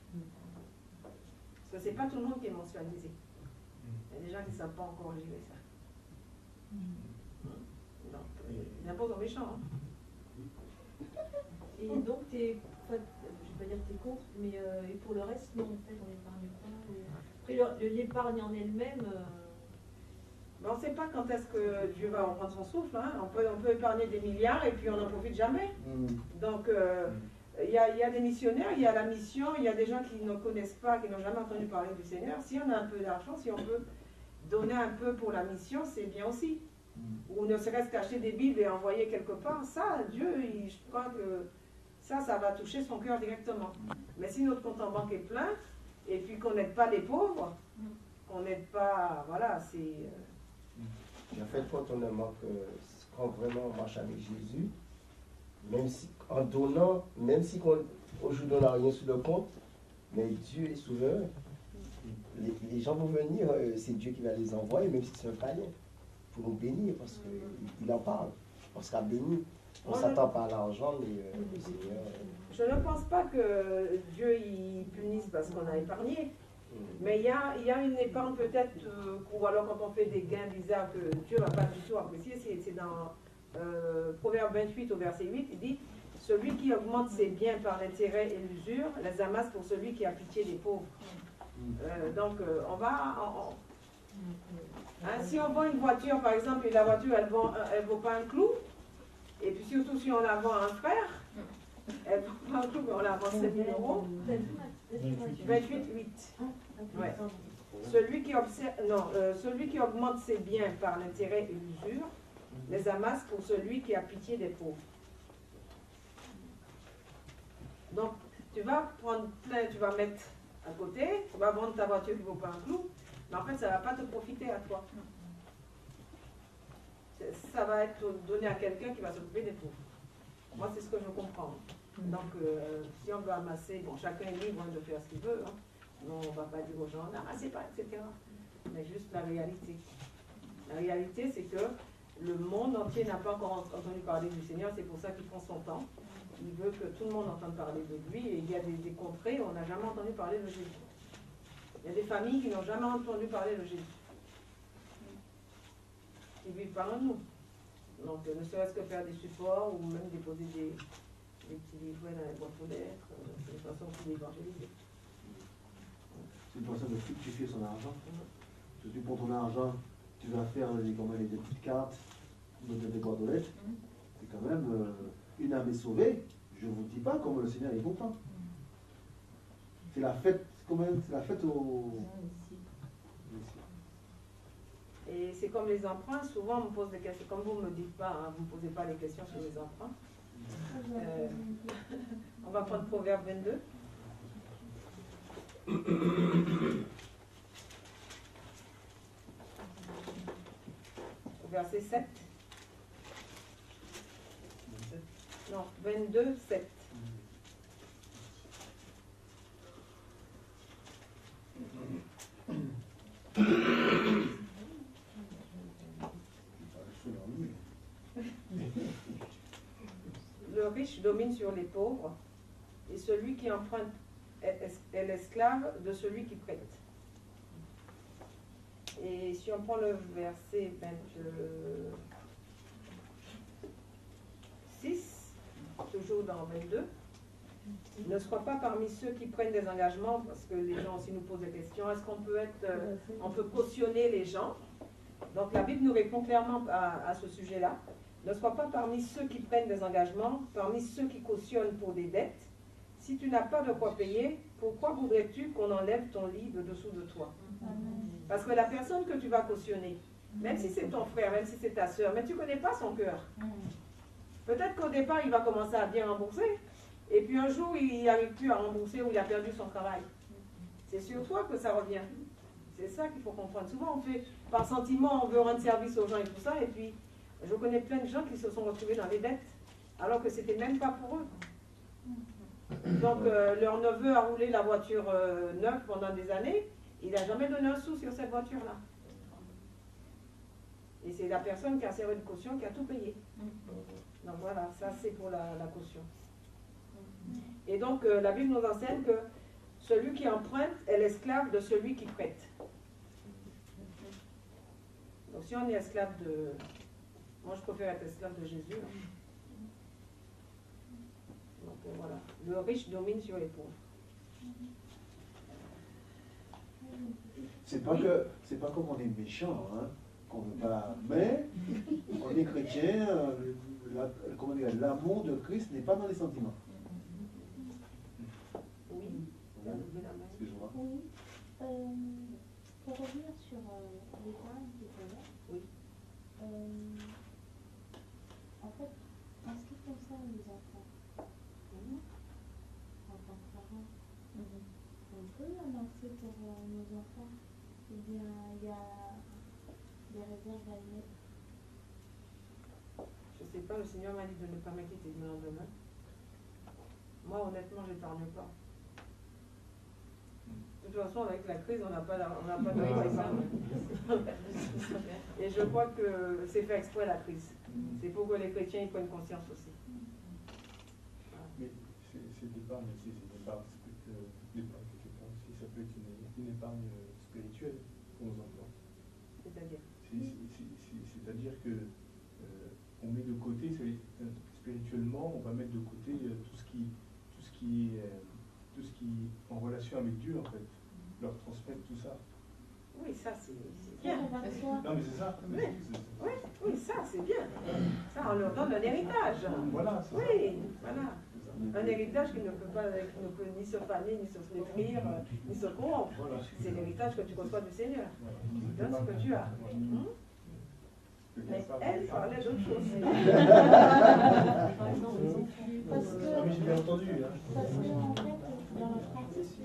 F: Parce que ce n'est pas tout le monde qui est mensualisé. Il y a des gens qui ne savent pas encore gérer ça. Donc, les impôts sont méchants. Hein.
B: Et donc, je ne vais pas dire que tu es contre, mais et pour le reste, non, en fait, on n'épargne pas. Après, l'épargne en elle-même.
F: On ne sait pas quand est-ce que Dieu va reprendre son souffle. Hein. On peut épargner des milliards et puis on n'en profite jamais. Donc, il y a des missionnaires, il y a la mission, il y a des gens qui ne connaissent pas, qui n'ont jamais entendu parler du Seigneur. Si on a un peu d'argent, si on peut donner un peu pour la mission, c'est bien aussi. Ou ne serait-ce qu'acheter des Bibles et envoyer quelque part, ça, Dieu, je crois que ça va toucher son cœur directement. Mais si notre compte en banque est plein, et puis qu'on n'aide pas les pauvres, qu'on n'aide pas, voilà, c'est...
C: En fait, quand quand vraiment on marche avec Jésus, même si en donnant, même si aujourd'hui on n'a rien sur le compte, mais Dieu est souverain. Les gens vont venir, c'est Dieu qui va les envoyer, même si c'est un païen, pour nous bénir, parce qu'il en parle. On sera béni. On ne s'attend pas à l'argent, mais le Seigneur...
F: Je ne pense pas que Dieu il punisse parce qu'on a épargné. Mais il y a une épargne peut-être, ou alors quand on fait des gains bizarres que Dieu ne va pas du tout apprécier, c'est dans Proverbe 28 au verset 8, il dit « Celui qui augmente ses biens par l'intérêt et l'usure, les amasse pour celui qui a pitié des pauvres. » Donc on va... si on vend une voiture par exemple, et la voiture elle vaut pas un clou, et puis surtout si on la vend à un frère, elle vaut pas un clou, mais on la vend 7 000 euros. 28,8. Ouais. Celui qui augmente ses biens par l'intérêt et l'usure, les amasse pour celui qui a pitié des pauvres. Donc, tu vas prendre plein, tu vas mettre à côté, tu vas vendre ta voiture qui ne vaut pas un clou, mais en fait, ça ne va pas te profiter à toi. Ça va être donné à quelqu'un qui va s'occuper des pauvres. Moi, c'est ce que je comprends. Donc, si on veut amasser, bon, chacun est libre de faire ce qu'il veut. Hein. Non, on ne va pas dire aux gens, n'amassez pas, etc. Mais juste la réalité. La réalité, c'est que le monde entier n'a pas encore entendu parler du Seigneur, c'est pour ça qu'il prend son temps. Il veut que tout le monde entende parler de lui, et il y a des contrées où on n'a jamais entendu parler de Jésus. Il y a des familles qui n'ont jamais entendu parler de Jésus. Qui vivent par nous. Donc, ne serait-ce que faire des supports ou même déposer des petits livrets dans les boîtes aux lettres, c'est une façon d'évangéliser.
A: C'est une façon de fructifier son argent. Si tu prends ton argent, tu vas faire des petites cartes, des boîtes aux lettres, c'est quand même une âme est sauvée. Je ne vous dis pas comment le Seigneur est content. C'est la fête, c'est la fête au...
F: Et c'est comme les emprunts, souvent on me pose des questions, comme vous ne me dites pas, hein, vous ne posez pas les questions sur les emprunts. On va prendre Proverbe 22. Verset 7. Non, 22, 7. Le riche domine sur les pauvres, et celui qui emprunte est l'esclave de celui qui prête. Et si on prend le verset 26, toujours dans 22, ne sois pas parmi ceux qui prennent des engagements, parce que les gens aussi nous posent des questions, est-ce qu'on peut on peut cautionner les gens? Donc la Bible nous répond clairement à ce sujet-là. Ne sois pas parmi ceux qui prennent des engagements, parmi ceux qui cautionnent pour des dettes. Si tu n'as pas de quoi payer, pourquoi voudrais-tu qu'on enlève ton lit de dessous de toi? Parce que la personne que tu vas cautionner, même si c'est ton frère, même si c'est ta soeur, mais tu ne connais pas son cœur. Peut-être qu'au départ, il va commencer à bien rembourser, Et puis un jour, il n'y arrive plus à rembourser ou il a perdu son travail. C'est sur toi que ça revient. C'est ça qu'il faut comprendre. Souvent, on fait par sentiment, on veut rendre service aux gens et tout ça. Et puis, je connais plein de gens qui se sont retrouvés dans les dettes, alors que c'était même pas pour eux. Donc, leur neveu a roulé la voiture neuve pendant des années. Il n'a jamais donné un sou sur cette voiture-là. Et c'est la personne qui a servi de caution qui a tout payé. Donc voilà, ça c'est pour la caution. Et donc, la Bible nous enseigne que celui qui emprunte est l'esclave de celui qui prête. Donc si on est esclave de... Moi je préfère être esclave de Jésus. Donc voilà, le riche domine sur les pauvres.
A: C'est pas comme on est méchant, hein, qu'on veut pas. Mais on est chrétien, comment dire, l'amour de Christ n'est pas dans les sentiments.
F: Oui.
A: Excuse-moi.
E: Oui. Pour revenir sur l'épargne tout à l'heure,
F: Oui.
E: En fait, en ce qui concerne les enfants, en tant que parents, on peut avancer pour nos enfants. Ou bien il y a des réserves à émettre.
F: Je sais pas, le Seigneur m'a dit de ne pas m'inquiéter du lendemain. Moi honnêtement, je n'épargne pas. De toute façon, avec la crise, on n'a pas d'argent. Et je crois que c'est fait exprès la crise. C'est pour que les chrétiens ils prennent conscience aussi.
D: Mais c'est l'épargne aussi, c'est une épargne quelque part aussi. Ça peut être une épargne spirituelle pour nos enfants.
F: C'est-à-dire
D: C'est-à-dire que on met de côté, spirituellement, on va mettre de côté tout ce qui est en relation avec Dieu en fait. Leur transmettre tout ça.
F: Oui, ça c'est bien.
D: Non mais c'est ça.
F: Oui, ça c'est bien. Ça, on leur donne un héritage.
D: Voilà, c'est ça.
F: Oui, voilà. Un héritage qui ne peut ni se faner, ni se flétrir, ni se corrompre. C'est l'héritage que tu reçois du Seigneur. Tu donnes ce que tu as. Mais elle parlait d'autre chose.
E: Parce que,
D: Ah, mais j'ai bien entendu.
E: parce que en fait, dans la pratique,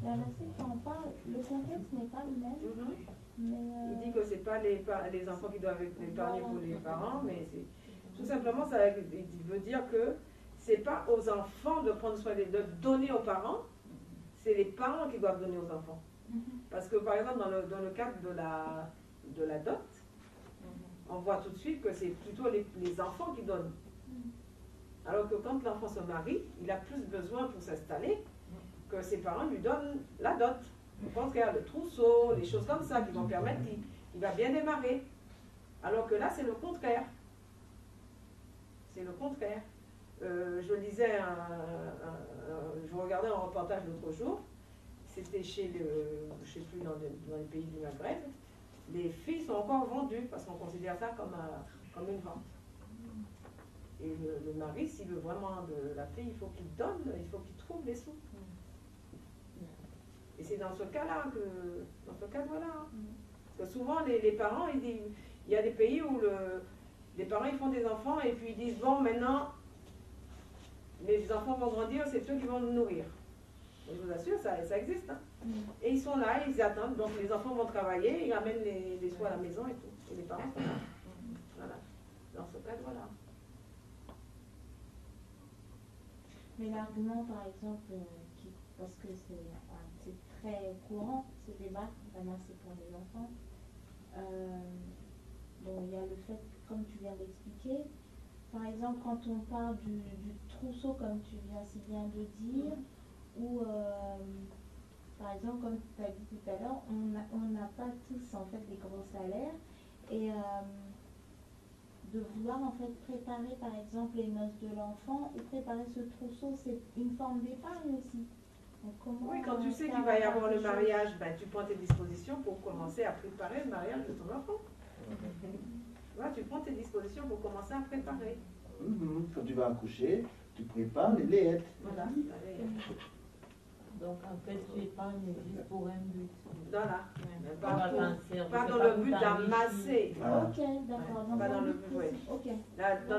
E: la nation, quand on parle, le contexte n'est pas le même. Mais,
F: Il dit que ce n'est pas les enfants qui doivent épargner pour les parents, mais c'est tout simplement, ça veut dire que ce n'est pas aux enfants de prendre soin de donner aux parents, c'est les parents qui doivent donner aux enfants. Parce que par exemple, dans le cadre de la dot, on voit tout de suite que c'est plutôt les enfants qui donnent. Alors que quand l'enfant se marie, il a plus besoin pour s'installer que ses parents lui donnent la dot. Je pense qu'il y a le trousseau, les choses comme ça qui vont permettre qu'il va bien démarrer. Alors que là, c'est le contraire. C'est le contraire. Je lisais je regardais un reportage l'autre jour. C'était je ne sais plus, dans les pays du Maghreb. Les filles sont encore vendues parce qu'on considère ça comme une vente. Et le mari, s'il veut vraiment de la fille, il faut qu'il donne, il faut qu'il trouve les sous. Et c'est dans ce cas-là voilà. Parce que souvent, les parents, il y a des pays où les parents ils font des enfants et puis ils disent, bon, maintenant, les enfants vont grandir, c'est eux qui vont nous nourrir. Et je vous assure, ça existe. Hein. Et ils sont là, ils attendent. Donc les enfants vont travailler, ils ramènent les sous à la maison et tout. Et les parents sont là. Voilà. Dans ce cadre-là.
E: mais l'argument, par exemple, parce que c'est très courant, ce débat, vraiment c'est pour les enfants. Bon, il y a le fait, comme tu viens d'expliquer, par exemple, quand on parle du trousseau, comme tu viens si bien de dire, ou par exemple, comme tu as dit tout à l'heure, on n'a pas tous en fait des gros salaires, et de vouloir en fait préparer par exemple les noces de l'enfant ou préparer ce trousseau, c'est une forme d'épargne aussi. Donc,
F: oui, quand tu sais qu'il va y avoir le mariage, ben, tu prends tes dispositions pour commencer à préparer le mariage de ton enfant. Ouais, tu prends tes dispositions pour commencer à préparer.
A: Quand tu vas accoucher, tu prépares les layettes.
F: Voilà.
H: Donc en fait, tu épargnes juste pour un but.
F: Voilà.
H: Pas
F: Pas dans le but d'amasser.
E: Ok, d'accord.
F: Pas dans le but, oui.
E: Ok.
F: Pas dans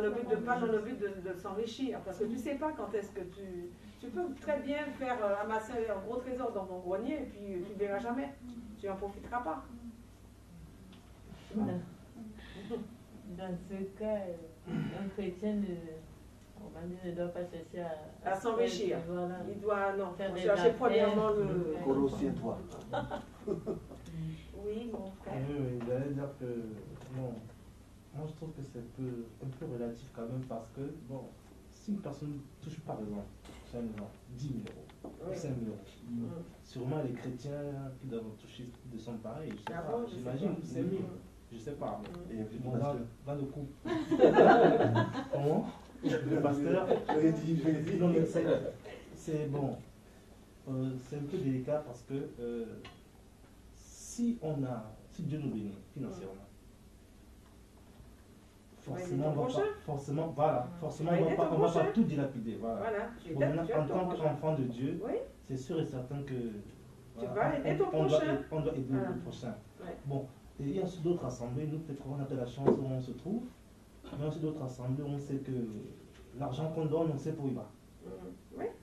F: le but de s'enrichir. Parce que tu ne sais pas quand est-ce que tu peux très bien faire amasser un gros trésor dans ton grenier et puis tu ne verras jamais. Tu n'en profiteras pas.
H: Dans ce cas, un chrétien ne doit pas chercher
F: à s'enrichir.
H: Voilà.
F: Il doit
H: faire des
F: chercher premièrement le.
A: Colossiens 3.
F: Oui, mon frère.
I: Oui, j'allais dire que bon, moi je trouve que c'est un peu relatif quand même parce que bon, si une personne touche par exemple, 10 000 euros, ou 5 000 euros, sûrement les chrétiens qui doivent toucher de son pareil, je sais pas, j'imagine, 5 000. Je sais pas. Et bon, dans le coup. Comment? Le pasteur.
A: Je l'ai dit.
I: Non, mais c'est bon. C'est un peu délicat parce que si Dieu nous bénit financièrement, forcément, on va pas tout dilapider. Voilà. En tant qu'enfant de Dieu, c'est sûr et certain que
F: tu vas aider ton prochain.
I: On doit aider le prochain. Bon. Et il y a aussi d'autres assemblées, nous peut-être qu'on a de la chance où on se trouve, mais il y a aussi d'autres assemblées où on sait que l'argent qu'on donne, on sait pour y va.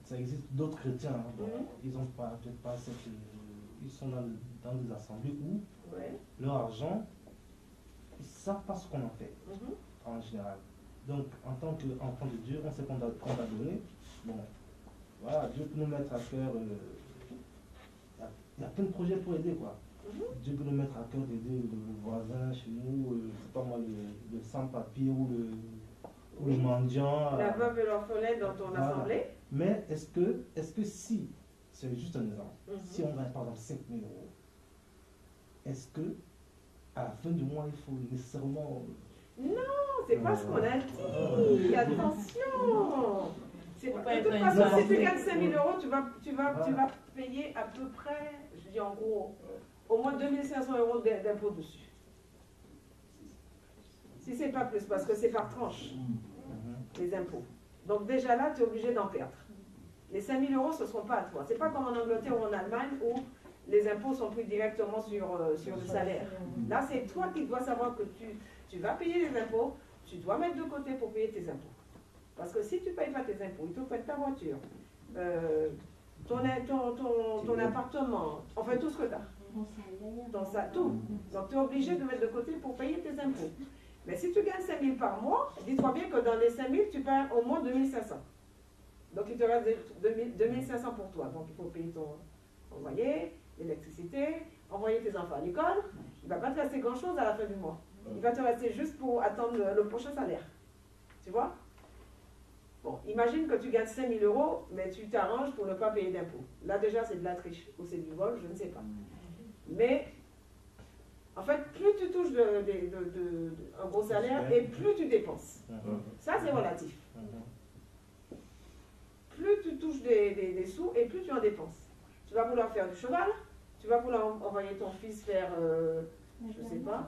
I: Ça existe d'autres chrétiens, hein, bon, ils ont peut-être pas cette. Ils sont dans des assemblées où leur argent, ils ne savent pas ce qu'on en fait, en général. Donc, en tant qu'enfant de Dieu, on sait qu'on doit donner. Bon, voilà, Dieu peut nous mettre à cœur. Il y a plein de projets pour aider, quoi. Dieu peut nous mettre à cœur d'aider le voisin chez nous, c'est pas moi, le sans-papier ou le mendiant.
F: La veuve et l'orphelin dans ton assemblée.
I: Mais est-ce que si, c'est juste un exemple, si on gagne par exemple 5 000 euros, est-ce que à la fin du mois, il faut nécessairement.
F: Non, c'est pas ce qu'on a dit. Attention. De toute façon, si tu gagnes 5 000 euros, tu vas payer à peu près, je dis en gros, au moins 2 500 euros d'impôts dessus. Si c'est pas plus, parce que c'est par tranche, les impôts. Donc déjà là, tu es obligé d'en perdre. Les 5 000 euros, ce ne seront pas à toi. C'est pas comme en Angleterre ou en Allemagne où les impôts sont pris directement sur le salaire. Là, c'est toi qui dois savoir que tu vas payer les impôts, tu dois mettre de côté pour payer tes impôts. Parce que si tu ne payes pas tes impôts, ils te prêtent ta voiture, ton appartement, enfin tout ce que tu as. Tout. Donc tu es obligé de mettre de côté pour payer tes impôts. Mais si tu gagnes 5 000 par mois, dis-toi bien que dans les 5 000, tu payes au moins 2 500. Donc il te reste 2 500 pour toi. Donc il faut payer ton loyer, l'électricité, envoyer tes enfants à l'école. Il ne va pas te rester grand-chose à la fin du mois. Il va te rester juste pour attendre le prochain salaire. Tu vois? Bon, imagine que tu gagnes 5 000 euros, mais tu t'arranges pour ne pas payer d'impôts. Là déjà, c'est de la triche ou c'est du vol, je ne sais pas. Mais, en fait, plus tu touches un gros salaire et plus tu dépenses. Ça, c'est relatif. Plus tu touches des sous et plus tu en dépenses. Tu vas vouloir faire du cheval, tu vas vouloir envoyer ton fils faire, je ne sais pas.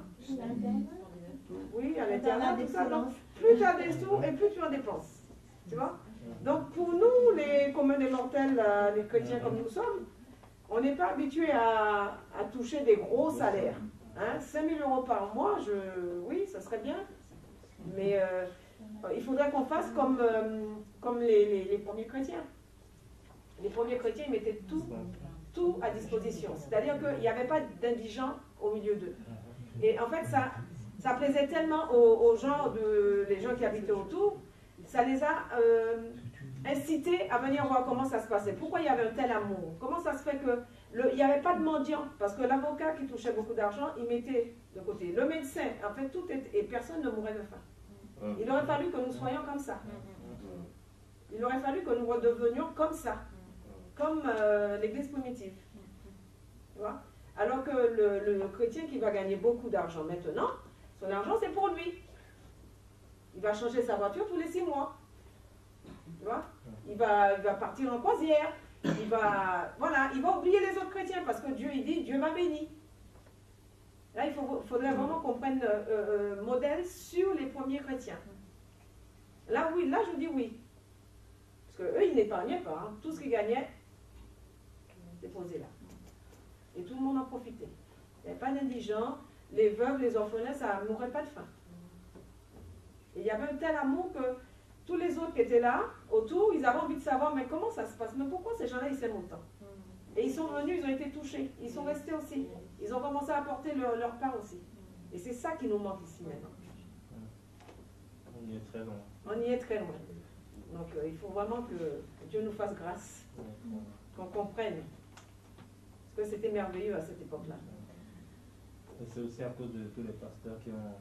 F: Oui, à l'internat, tout ça. Donc, plus tu as des sous et plus tu en dépenses. Tu vois? Donc, pour nous, les communs des mortels, les chrétiens comme nous sommes, on n'est pas habitué à toucher des gros salaires. Hein? 5 000 euros par mois, oui, ça serait bien. Mais il faudrait qu'on fasse comme les premiers chrétiens. Les premiers chrétiens, ils mettaient tout à disposition. C'est-à-dire qu'il n'y avait pas d'indigents au milieu d'eux. Et en fait, ça plaisait tellement aux gens, les gens qui habitaient autour, ça les a incités à venir voir comment ça se passait. Pourquoi il y avait un tel amour? Comment ça se fait qu'il n'y avait pas de mendiant? Parce que l'avocat qui touchait beaucoup d'argent, il mettait de côté. Le médecin, en fait, et personne ne mourait de faim. Il aurait fallu que nous soyons comme ça. Il aurait fallu que nous redevenions comme ça. Comme l'église primitive. Tu vois? Alors que le chrétien qui va gagner beaucoup d'argent maintenant, son argent c'est pour lui. Il va changer sa voiture tous les 6 mois. Tu vois? Il va partir en croisière. Il va oublier les autres chrétiens parce que Dieu, il dit, Dieu m'a béni. Là, il faudrait vraiment qu'on prenne modèle sur les premiers chrétiens. Là, oui, là, je dis oui. Parce qu'eux, ils n'épargnaient pas. Hein. Tout ce qu'ils gagnaient, déposé là. Et tout le monde en profitait. Il n'y avait pas d'indigents, les veuves, les orphelins, ça ne mourrait pas de faim. Et il y avait un tel amour que tous les autres qui étaient là, autour, ils avaient envie de savoir, mais comment ça se passe? Mais pourquoi ces gens-là, ils s'aiment autant? Et ils sont venus, ils ont été touchés, ils sont restés aussi. Ils ont commencé à apporter leur part aussi. Et c'est ça qui nous manque ici maintenant.
I: On y est très loin.
F: On y est très loin. Donc il faut vraiment que Dieu nous fasse grâce, qu'on comprenne. Parce que c'était merveilleux à cette époque-là.
I: Et c'est aussi à cause de tous les pasteurs qui ont...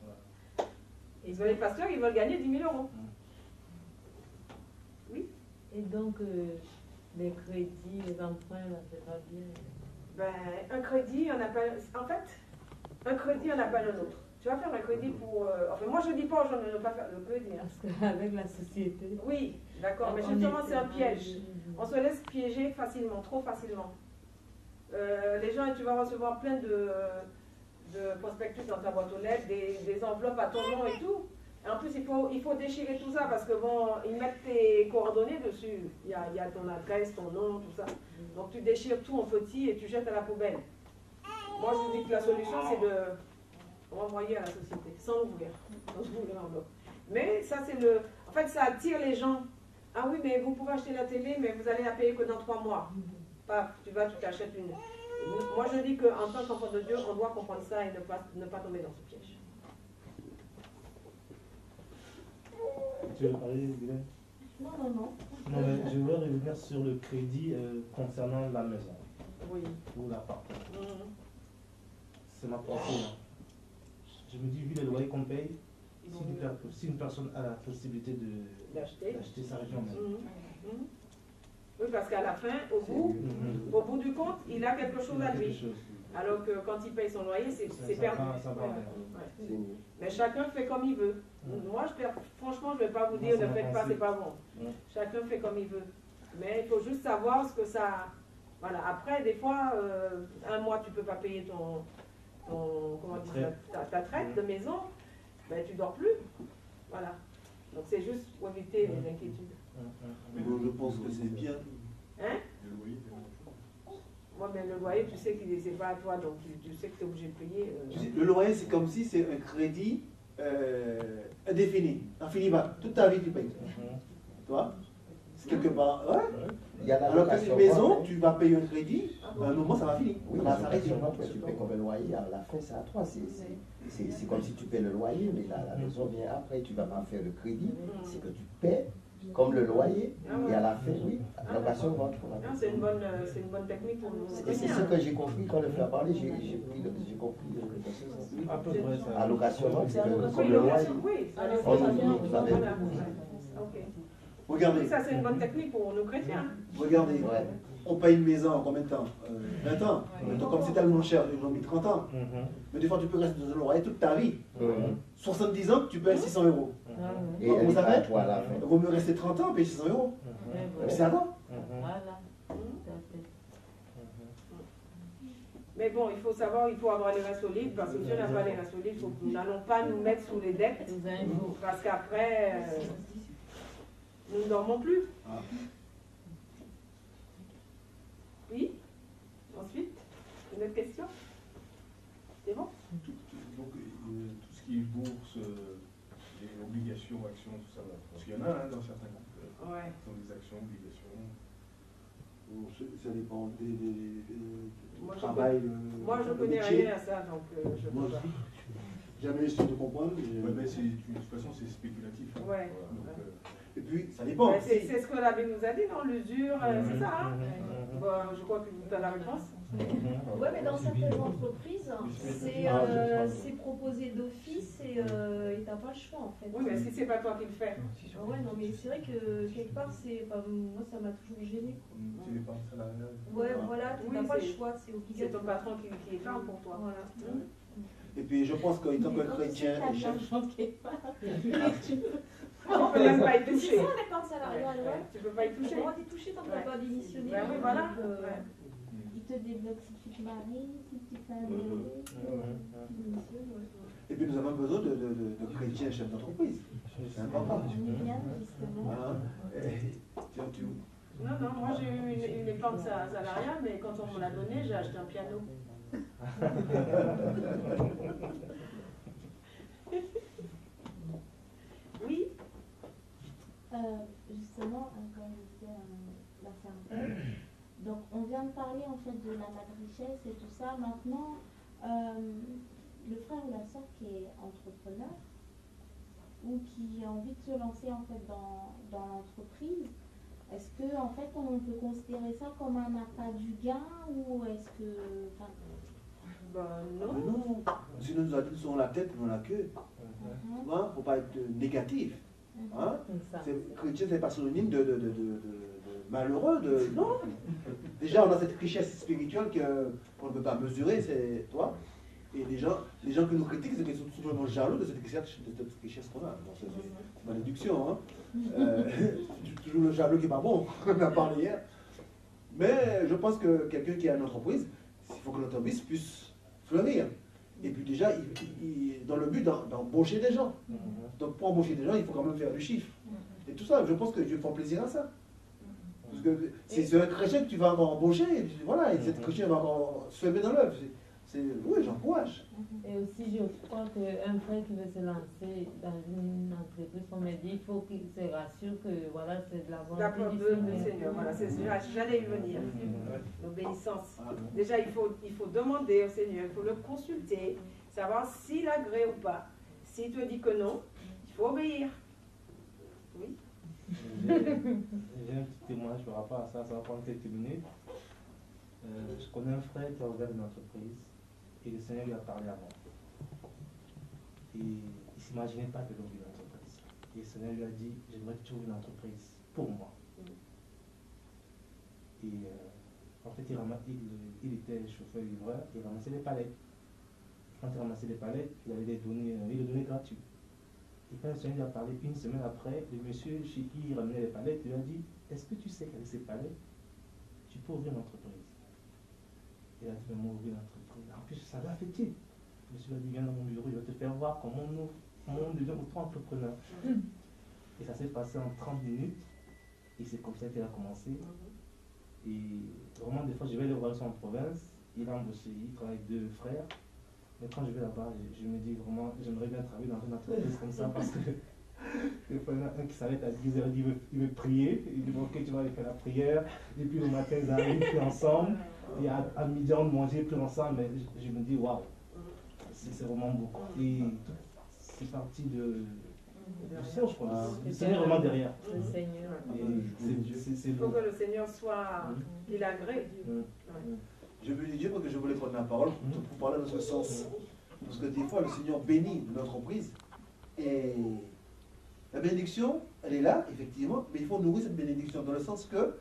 I: Voilà.
F: Ils ont les pasteurs, ils veulent gagner 10 000 euros. Oui.
H: Et donc, les crédits, les emprunts, là, c'est pas bien.
F: Ben, un crédit, on appelle... En fait, un crédit, on appelle un autre. Tu vas faire un crédit pour... Enfin, moi, je ne dis pas aux gens de ne pas faire le crédit. Hein.
H: Parce qu'avec la société...
F: Oui, d'accord, mais justement, c'est un piège. On se laisse piéger facilement, trop facilement. Les gens, tu vas recevoir plein de prospectus dans ta boîte aux lettres, des enveloppes à ton nom et tout. Et en plus, il faut déchirer tout ça parce que bon, ils mettent tes coordonnées dessus. Il y a ton adresse, ton nom, tout ça. Donc tu déchires tout en petit et tu jettes à la poubelle. Moi, je vous dis que la solution, c'est de renvoyer à la société, sans ouvrir l'enveloppe. Mais ça, c'est le... En fait, ça attire les gens. Ah oui, mais vous pouvez acheter la télé, mais vous allez la payer que dans 3 mois. Paf, tu t'achètes une. Moi, je dis qu'en tant qu'enfant de Dieu, on doit comprendre ça et ne pas tomber dans ce piège.
I: Tu veux parler, Guylaine?
B: Non.
I: Non, mais je veux revenir sur le crédit concernant la maison.
F: Oui.
I: Ou l'appartement. C'est ma pensée. Je me dis, vu les loyers qu'on paye, si une personne a la possibilité d'acheter sa région même.
F: Oui, parce qu'à la fin, au bout du compte, il a quelque chose à lui. Alors que quand il paye son loyer, c'est perdu. Mais chacun fait comme il veut. Moi, franchement, je ne vais pas vous dire ne faites pas, c'est pas bon. Chacun fait comme il veut. Mais il faut juste savoir ce que ça... Voilà. Après, des fois, un mois, tu ne peux pas payer ta traite de maison, ben, tu ne dors plus. Voilà. Donc c'est juste pour éviter les inquiétudes.
A: Mais je pense que c'est bien.
F: Hein? Moi, mais le loyer, tu sais qu'il n'est pas à toi, donc tu sais que tu es obligé de payer.
A: Tu sais, le loyer, c'est comme si c'est un crédit indéfini, infini bas. Toute ta vie, tu payes. Tu vois? C'est quelque part. Ouais.
C: Il y a la
A: alors que
C: location
A: une maison,
C: vente.
A: tu vas payer un crédit, à un moment, ça va finir.
C: Oui,
A: Ça
C: la
A: s'arrête.
C: location vente, tu payes comme un loyer, à la fin, c'est à toi. C'est comme si tu paies le loyer, mais la maison vient après, tu ne vas pas faire le crédit. C'est que tu paies comme le loyer, et à la fin, oui, location vente.
F: C'est une bonne technique pour nous.
C: Et c'est ce que j'ai compris quand le frère parlait, j'ai compris.
I: À peu près ça.
C: À location vente, c'est comme
F: Oui,
C: le loyer.
F: oui,
C: On nous dit, tu vas mettre.
F: voilà. Ok.
A: Regardez.
F: Oui, ça, c'est une bonne technique pour nos chrétiens.
A: Regardez.
C: Ouais.
A: On paye une maison en combien de temps 20 ans. Donc, comme c'est tellement cher, ils ont mis 30 ans. Mais des fois, tu peux rester dans un loyer toute ta vie. 70 ans, tu payes 600 euros.
C: Et elle
A: vous
C: est pas à
A: savez,
C: toi à la fin.
A: il vaut mieux rester 30 ans et payer 600 euros. C'est à toi.
H: Voilà.
F: Mais bon, il faut savoir, il faut avoir les reins solides, parce que si on n'a pas les reins solides, nous n'allons pas nous mettre sous les dettes, parce qu'après, nous ne dormons plus. Oui? Ensuite, une autre question? C'est bon?
D: Donc, tout ce qui est bourse, les obligations, actions, tout ça, parce qu'il y en a dans certains groupes.
F: Ouais.
D: Ce sont des actions, obligations.
A: Ça dépend du
F: Moi,
A: travail.
F: Moi, je connais rien à ça, donc je ne
A: Moi
F: peux pas.
A: aussi. Jamais essayé de comprendre.
D: Ouais, mais de toute façon, c'est spéculatif. Hein.
F: Ouais.
D: Donc,
A: et puis, ça dépend.
F: Ben, c'est ce que la Bible nous a dit, non? L'usure, c'est ça, hein? Bon, je crois que tu as la réponse.
B: Ouais, mais dans certaines entreprises, c'est proposé d'office et t'as pas le choix en fait.
F: Oui, mais si c'est pas toi qui le fais.
B: Ouais, non, mais c'est vrai que quelque part, moi ça m'a toujours gêné.
D: c'est les parts salariales.
B: Ouais, voilà,
F: Oui,
B: t'as pas le
F: c'est-
B: choix, c'est
F: C'est
B: obligatoire.
F: ton patron qui est ferme pour toi.
B: Voilà.
A: Et puis, je pense qu'en tant que chrétien, et chef,
F: On peut même pas y
B: C'est
F: toucher.
B: ça l'épargne salariale, ouais.
F: Tu peux pas y
B: Tu
F: toucher.
B: peux pas y toucher tant que t'as pas démissionné.
F: Ben oui, voilà.
B: Donc,
F: Ouais.
E: Il te débloque si tu te maries, si tu fais un bébé, tu démissionnes, ouais.
A: et puis nous avons besoin de chrétiens chefs d'entreprise. C'est important.
E: On y vient justement.
A: Hein?
F: Non, non, moi j'ai eu une épargne salariale, mais quand on me l'a donné, j'ai acheté un piano. Oui.
E: Justement, comme je disais la synthèse, donc on vient de parler en fait de la richesse et tout ça. Maintenant, le frère ou la soeur qui est entrepreneur ou qui a envie de se lancer en fait dans l'entreprise, est-ce que en fait on peut considérer ça comme un appât du gain ou est-ce que
F: non.
A: Non, sinon nous adultes sont la tête, non la queue. Il ne faut pas être négatif. Hein? Chrétien, c'est pas synonyme de malheureux. Non. Déjà, on a cette richesse spirituelle qu'on ne peut pas mesurer, c'est toi. Et les gens qui nous critiquent, c'est qu'ils sont tout simplement jaloux de cette richesse qu'on a. C'est une malédiction. Hein? Toujours le jaloux qui n'est pas bon, on en a parlé hier. Mais je pense que quelqu'un qui a une entreprise, il faut que l'entreprise puisse fleurir. Et puis déjà, dans le but d'embaucher des gens. Donc pour embaucher des gens, il faut quand même faire du chiffre. Et tout ça, je pense que Dieu prend plaisir à ça. Parce que c'est un chrétien que tu vas encore embaucher, et puis voilà, et cette chrétien va encore se lever dans l'œuvre. Oui, j'encourage.
H: Et aussi, je crois qu'un frère qui veut se lancer dans une entreprise, comme elle dit, il faut qu'il se rassure que voilà, c'est de la volonté
F: du Seigneur. Voilà, j'allais y venir. L'obéissance. Déjà, il faut demander au Seigneur, il faut le consulter, savoir s'il agrée ou pas. S'il te dit que non, il faut obéir. Oui.
I: J'ai un petit témoignage par rapport à ça, ça va prendre quelques minutes. Je connais un frère qui a ouvert une entreprise et le Seigneur lui a parlé avant. Et il ne s'imaginait pas qu'il ouvre une entreprise. Et le Seigneur lui a dit, j'aimerais que tu ouvres une entreprise pour moi. Et en fait, il était chauffeur-livreur, il ramassait des palettes. Quand il ramassait des palettes, il avait les données gratuites. Et quand le Seigneur lui a parlé une semaine après, le monsieur chez qui il ramenait les palettes lui a dit, est-ce que tu sais qu'avec ces palettes, tu peux ouvrir une entreprise? Il a dit, mais moi, ouvrir une entreprise. En plus, ça l'a affecté. Le monsieur a dit, viens dans mon bureau, je vais te faire voir comment on devient auto-entrepreneur. Et ça s'est passé en 30 minutes. Et c'est comme ça qu'il a commencé. Et vraiment, des fois, je vais le voir en province. Il a embauché, il travaille avec 2 frères. Mais quand je vais là-bas, je me dis vraiment, j'aimerais bien travailler dans une entreprise comme ça parce que des fois, il y en a un qui s'arrête à 10h, il veut prier. Il dit, ok, tu vas aller faire la prière. Et puis le matin, ils arrivent plus ensemble. Et à midi, on mangeait plus ensemble. Mais je me dis, waouh, c'est vraiment beau. Et c'est parti de Seigneur, je crois. Le Seigneur est vraiment derrière.
H: Le Seigneur.
F: Il faut que le Seigneur soit, il agrée.
A: Je veux dire Dieu parce que je voulais prendre la parole pour parler dans ce sens. Parce que des fois, le Seigneur bénit l'entreprise. Et la bénédiction, elle est là, effectivement, mais il faut nourrir cette bénédiction dans le sens que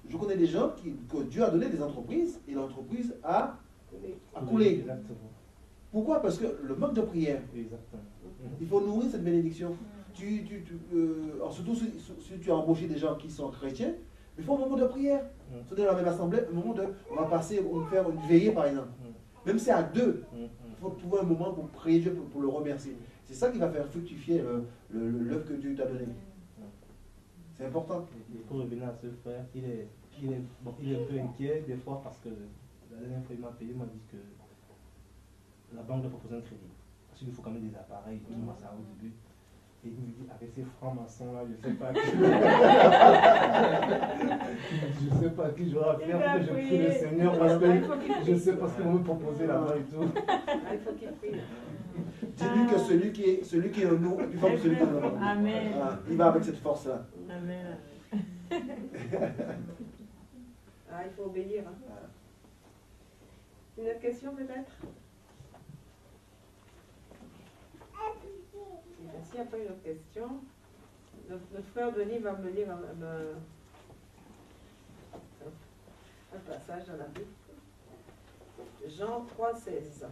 A: je connais des gens que Dieu a donné des entreprises et l'entreprise a coulé. Pourquoi? Parce que le manque de prière.
I: Exactement.
A: Il faut nourrir cette bénédiction. Surtout si tu as embauché des gens qui sont chrétiens, il faut un moment de prière. C'est dans la même assemblée, un moment on va passer, on va faire une veillée par exemple. Même si c'est à 2, il faut trouver un moment pour prier Dieu, pour le remercier. C'est ça qui va faire fructifier l'œuvre que Dieu t'a donnée. C'est important.
I: Et pour revenir à ce frère, il est un peu inquiet des fois parce que la dernière fois il m'a payé, il m'a dit que la banque doit proposer un crédit. Parce qu'il faut quand même des appareils, tout moi ça au début. Et il me dit, avec ces francs-maçons là, je ne sais pas je sais pas à qui j'aurai affaire pour que je prie le Seigneur parce que je sais parce qu'ils vont me proposer là-bas et tout.
F: Il faut qu'il prie.
A: Dis-lui que celui qui est en nous est plus fort que celui qui est en nous.
H: Amen.
A: Il va avec cette force-là.
H: Amen.
F: Il faut obéir. Une autre question peut-être? S'il n'y a pas une autre question, notre frère Denis va me lire un passage dans la Bible. Jean 3,16.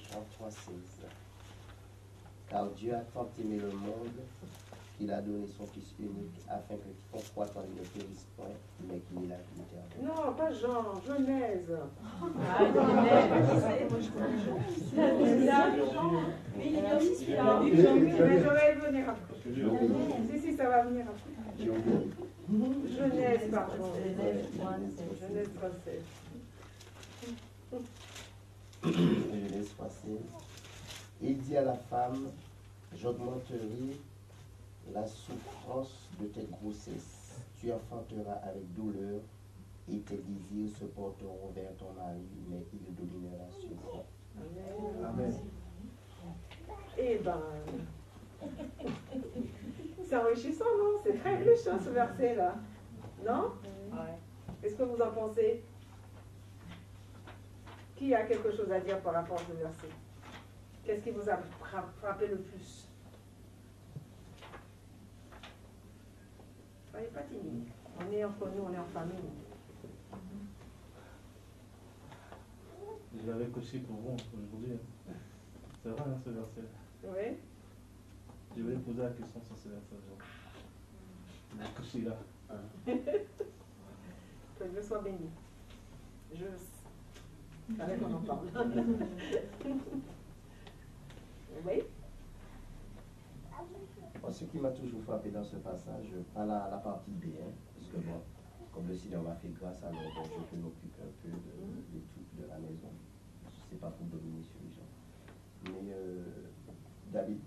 C: Jean 3,16. Car Dieu a tant aimé le monde qu'il a donné son Fils unique, afin que quiconque croit en lui ne périsse point, mais qu'il ait la vie éternelle.
F: Non, pas Jean, Genèse. Mais j'aurais venir après. Si, ça va venir après. Genèse, pardon. Genèse 3:16.
C: Genèse 3:16. Il dit à la femme, j'augmenterai la souffrance de tes grossesses. Tu enfanteras avec douleur et tes désirs se porteront vers ton mari, mais il dominera sur toi.
A: Amen.
F: Eh ben, c'est enrichissant, non? C'est très riche, hein, ce verset-là. Non? Ouais. Qu'est-ce que vous en pensez? Qui a quelque chose à dire par rapport à ce verset? Qu'est-ce qui vous a frappé le plus? Soyez pas timide. On est entre nous, on est en famille.
I: Je l'avais coché pour vous aujourd'hui. C'est vrai, hein, ce verset.
F: Oui.
I: Je voulais poser la question sur ce verset aujourd'hui. Je l'ai coché là.
F: Que Dieu soit béni. Je savais qu'on en parle. Oui.
C: Ce qui m'a toujours frappé dans ce passage, pas la partie B, hein, parce que bon, comme le Seigneur m'a fait grâce, alors bon, je peux m'occuper un peu de tout de la maison. C'est pas pour dominer sur les gens. Mais David,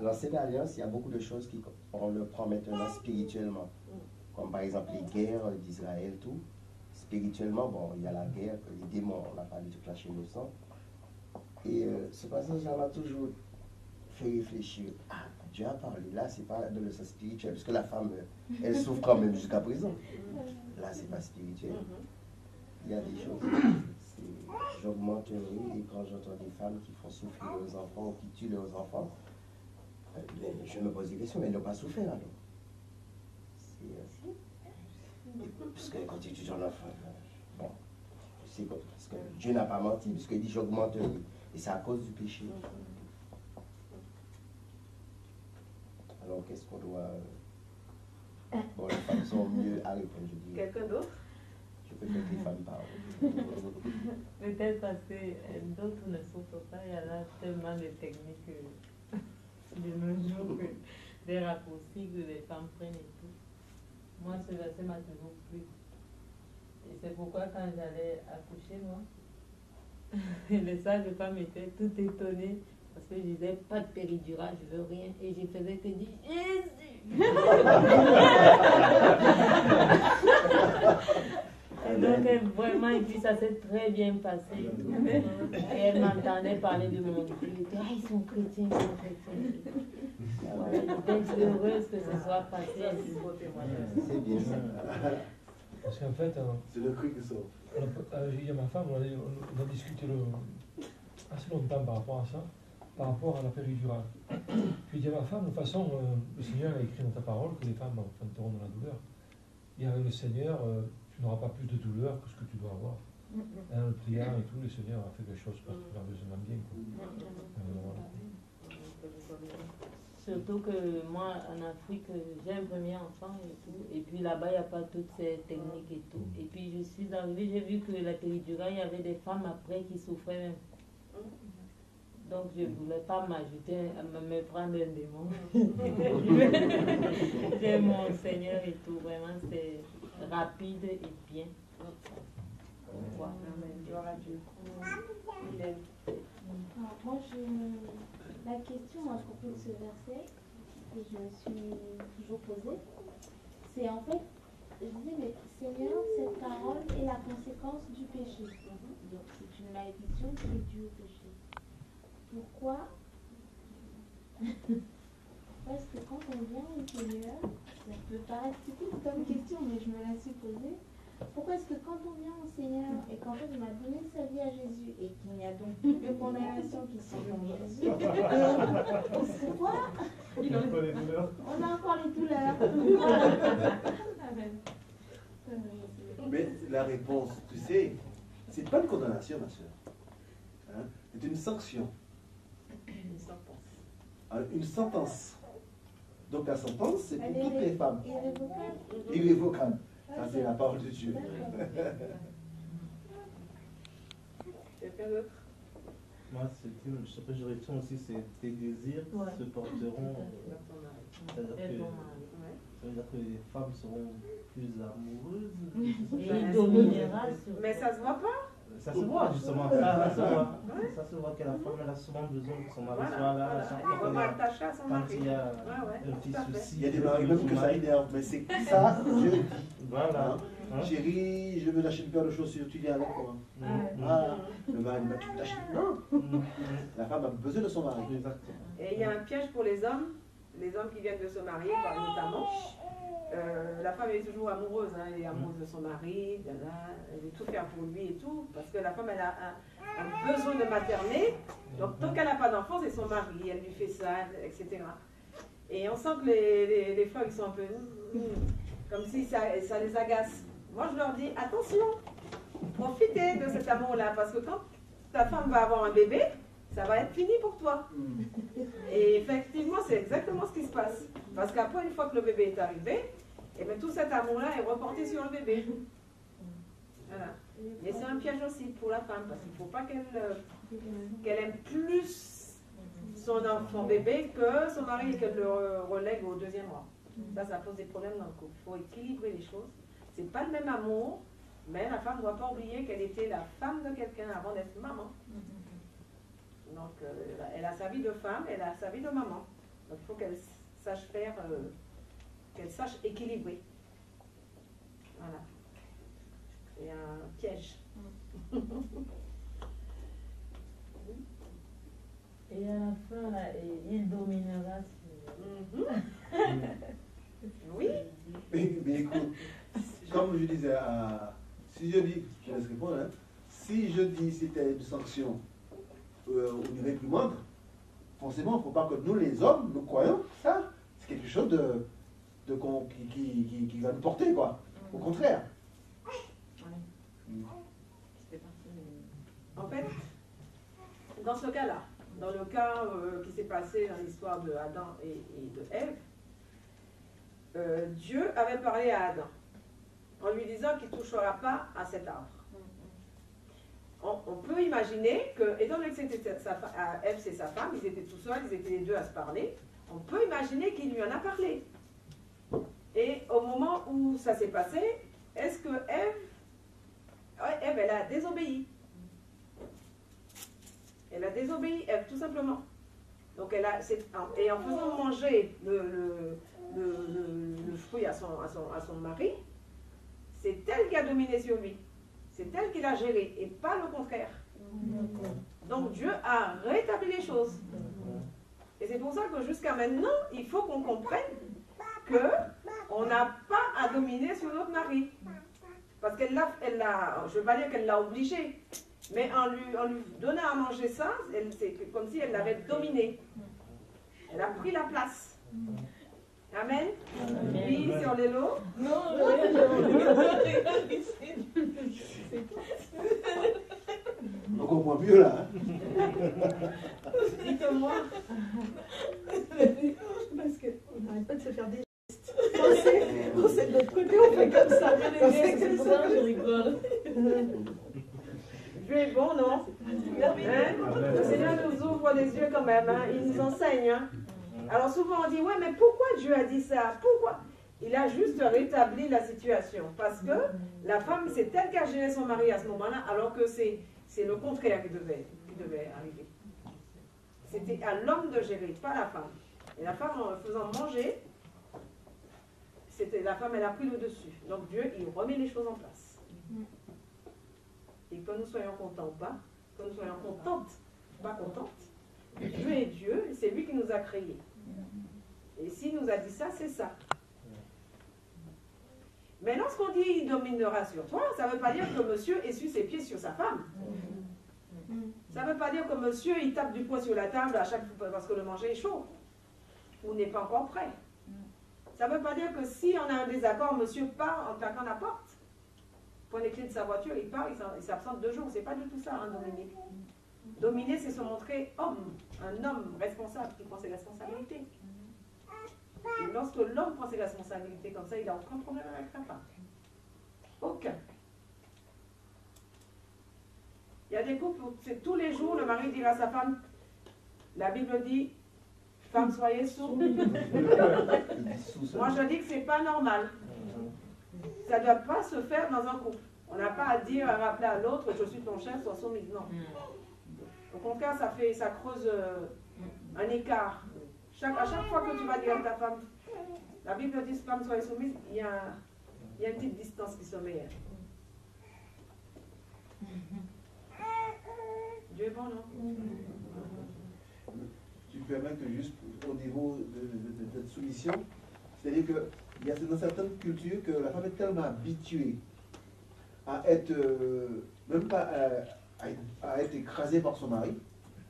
C: l'ancienne alliance, il y a beaucoup de choses qu'on le prend maintenant spirituellement. Comme par exemple les guerres d'Israël, tout. Spirituellement, bon, il y a la guerre, les démons, on n'a pas du tout clasher le sang. Et ce passage-là m'a toujours fait réfléchir. Ah, Dieu a parlé. Là, c'est pas dans le sens spirituel, parce que la femme, elle souffre quand même jusqu'à présent. Là, c'est pas spirituel. Il y a des choses. J'augmenterai, et quand j'entends des femmes qui font souffrir leurs enfants ou qui tuent leurs enfants, je me pose des questions, mais elles n'ont pas souffert alors. Parce que quand tu tues ton enfant, bon, c'est parce que Dieu n'a pas menti, puisqu'il dit j'augmenterai. Et c'est à cause du péché. Alors qu'est-ce qu'on doit... Bon, les femmes sont mieux à répondre, je dirais.
F: Quelqu'un d'autre?
C: Je peux faire que les femmes parlent.
H: Peut-être parce que d'autres ne souffrent pas, il y a là tellement de techniques de nos jours, que des raccourcis que les femmes prennent et tout. Moi, ce verset m'a toujours plu. Et c'est pourquoi quand j'allais accoucher, moi, les sages-femmes étaient toutes étonnées parce que je disais pas de péridurale, je veux rien. Et je faisais que dire Jésus. Et donc vraiment, et puis ça s'est très bien passé. Et elle m'entendait parler de mon Dieu. Elle était, ah, ils sont chrétiens, ils sont chrétiens. J'étais heureuse que ce soit passé ainsi.
C: C'est bien ça.
J: Parce qu'en fait,
A: c'est le cri qui sort.
J: J'ai dit à ma femme, on a discuté assez longtemps par rapport à ça, par rapport à la péridurale. Je lui ai dit à ma femme, de toute façon, le Seigneur a écrit dans ta parole que les femmes enfanteront dans la douleur. Et avec le Seigneur, tu n'auras pas plus de douleur que ce que tu dois avoir. Dans le prière et tout, le Seigneur a fait quelque chose merveilleusement bien.
H: Surtout que moi, en Afrique, j'ai un premier enfant et tout. Et puis là-bas, il n'y a pas toutes ces techniques et tout. Et puis je suis arrivée, j'ai vu que la péridurale, il y avait des femmes après qui souffraient même. Donc je ne voulais pas m'ajouter, me prendre un démon. J'ai mon Seigneur et tout. Vraiment, c'est rapide et bien.
F: Voilà. Gloire à Dieu.
E: Moi, la question à propos de ce verset que je me suis toujours posée, c'est en fait, je disais, mais Seigneur, cette parole est la conséquence du péché. Donc c'est une malédiction qui est due au péché. Pourquoi Parce que quand on vient au Seigneur, ça peut paraître stupide comme question, mais je me la suis posée. Pourquoi est-ce que quand on vient au Seigneur et qu'en fait on a donné sa vie à Jésus et qu'il n'y a donc plus de condamnation qui sont en Jésus, pourquoi on a encore les douleurs?
A: Mais la réponse, tu sais, c'est pas une condamnation, ma soeur. Hein? C'est une sanction. Une sentence. Donc la sentence, c'est pour toutes les femmes.
E: Irrévocable.
A: Irrévocable. Ça, c'est la parole de Dieu.
F: Quelqu'un d'autre?
I: Moi, ce que je retiens aussi, c'est tes désirs se porteront. C'est-à-dire que les femmes seront plus amoureuses.
H: Il dominera sur.
F: Mais ça se voit pas?
I: Ça se voit justement, ça se voit. Ça se voit que la femme elle a souvent besoin que son mari soit là. Quand il y a un petit souci.
A: Il y a des maris même que ça énerve, mais c'est ça, Dieu dit.
I: Voilà.
A: Chérie, je veux lâcher une paire de chaussures, tu viens avec moi. Voilà. Le mari dit, tu t'achètes. Non. La femme a besoin de son mari.
F: Et il y a un piège pour les hommes qui viennent de se marier, notamment. La femme est toujours amoureuse, hein, elle est amoureuse de son mari, elle veut tout faire pour lui et tout, parce que la femme elle a un besoin de materner, donc tant qu'elle n'a pas d'enfant, c'est son mari, elle lui fait ça, etc. Et on sent que les femmes ils sont un peu comme si ça les agace. Moi je leur dis attention, profitez de cet amour-là, parce que quand ta femme va avoir un bébé, ça va être fini pour toi. Et effectivement, c'est exactement ce qui se passe. Parce qu'après, une fois que le bébé est arrivé, et bien, tout cet amour-là est reporté sur le bébé. Voilà. Et c'est un piège aussi pour la femme, parce qu'il ne faut pas qu'elle aime plus son bébé que son mari et qu'elle le relègue au deuxième rang. Ça pose des problèmes dans le couple. Il faut équilibrer les choses. Ce n'est pas le même amour, mais la femme ne doit pas oublier qu'elle était la femme de quelqu'un avant d'être maman. Donc, elle a sa vie de femme, elle a sa vie de maman. Donc, il faut qu'elle sache faire, qu'elle sache équilibrer. Voilà. C'est un piège.
H: Et à la fin, là, il dominera sur...
F: Oui.
A: Mais écoute, comme je disais, si je dis, je laisse répondre, hein, si je dis c'était une sanction, une réprimande, forcément, il ne faut pas que nous, les hommes, nous croyons que ça, c'est quelque chose qui va nous porter, quoi. Au contraire.
F: En fait, dans ce cas-là, dans le cas qui s'est passé dans l'histoire de Adam et de Ève, Dieu avait parlé à Adam en lui disant qu'il ne touchera pas à cet arbre. On peut imaginer que, étant donné que c'était Ève, c'est sa femme, ils étaient tout seuls, ils étaient les deux à se parler, on peut imaginer qu'il lui en a parlé. Et au moment où ça s'est passé, est-ce que Ève, elle a désobéi. Elle a désobéi, Ève, tout simplement. Donc et en faisant manger le fruit à son mari, c'est elle qui a dominé sur lui. C'est elle qui l'a géré et pas le contraire. Donc Dieu a rétabli les choses. Et c'est pour ça que jusqu'à maintenant, il faut qu'on comprenne qu'on n'a pas à dominer sur notre mari. Parce je ne veux pas dire qu'elle l'a obligé, mais en lui donnant à manger ça, c'est comme si elle l'avait dominé. Elle a pris la place. Amen. Oui, sur les lots.
H: Non,
A: On comprend mieux là. Hein?
F: Dites-moi.
B: Parce qu'on n'arrête pas de se faire des gestes. On sait de l'autre côté, on fait comme ça.
H: C'est pour ça que je rigole.
F: Dieu est bon, non? Hein? Le Seigneur nous ouvre les yeux quand même, hein? Il nous enseigne. Hein? Alors souvent on dit, ouais, mais pourquoi Dieu a dit ça? Pourquoi? Il a juste rétabli la situation. Parce que la femme, c'est elle qui a géré son mari à ce moment-là, alors que c'est le contraire qui devait arriver. C'était à l'homme de gérer, pas la femme. Et la femme, en faisant manger, la femme, elle a pris le dessus. Donc Dieu, il remet les choses en place. Et que nous soyons contents ou pas, que nous soyons contentes, pas contentes, Dieu est Dieu, c'est lui qui nous a créés. Et s'il nous a dit ça, c'est ça. Mais lorsqu'on dit il dominera sur toi, ça ne veut pas dire que monsieur essuie ses pieds sur sa femme. Ça ne veut pas dire que monsieur il tape du poing sur la table à chaque fois parce que le manger est chaud ou n'est pas encore prêt. Ça ne veut pas dire que si on a un désaccord, monsieur part en claquant la porte, prend les clés de sa voiture, il part, il s'absente 2 jours. C'est pas du tout ça, hein, dominer. Dominer, c'est se montrer homme, un homme responsable qui prend ses responsabilités. Et lorsque l'homme prend ses responsabilités comme ça, il n'a aucun problème avec sa femme. Aucun. Il y a des couples où c'est tous les jours, le mari dira à sa femme, la Bible dit, femme, soyez soumise. Moi, je dis que ce n'est pas normal. Ça ne doit pas se faire dans un couple. On n'a pas à dire, à rappeler à l'autre, je suis ton chef, sois soumise. Non. Au contraire, ça creuse un écart. À chaque fois que tu vas dire à ta femme, la Bible dit, femme, soyez soumise, il y a une petite distance qui se met. Dieu est bon, non?
A: Tu permets que juste au niveau de cette soumission, c'est-à-dire qu'il y a dans certaines cultures que la femme est tellement habituée à être, même pas à être écrasée par son mari,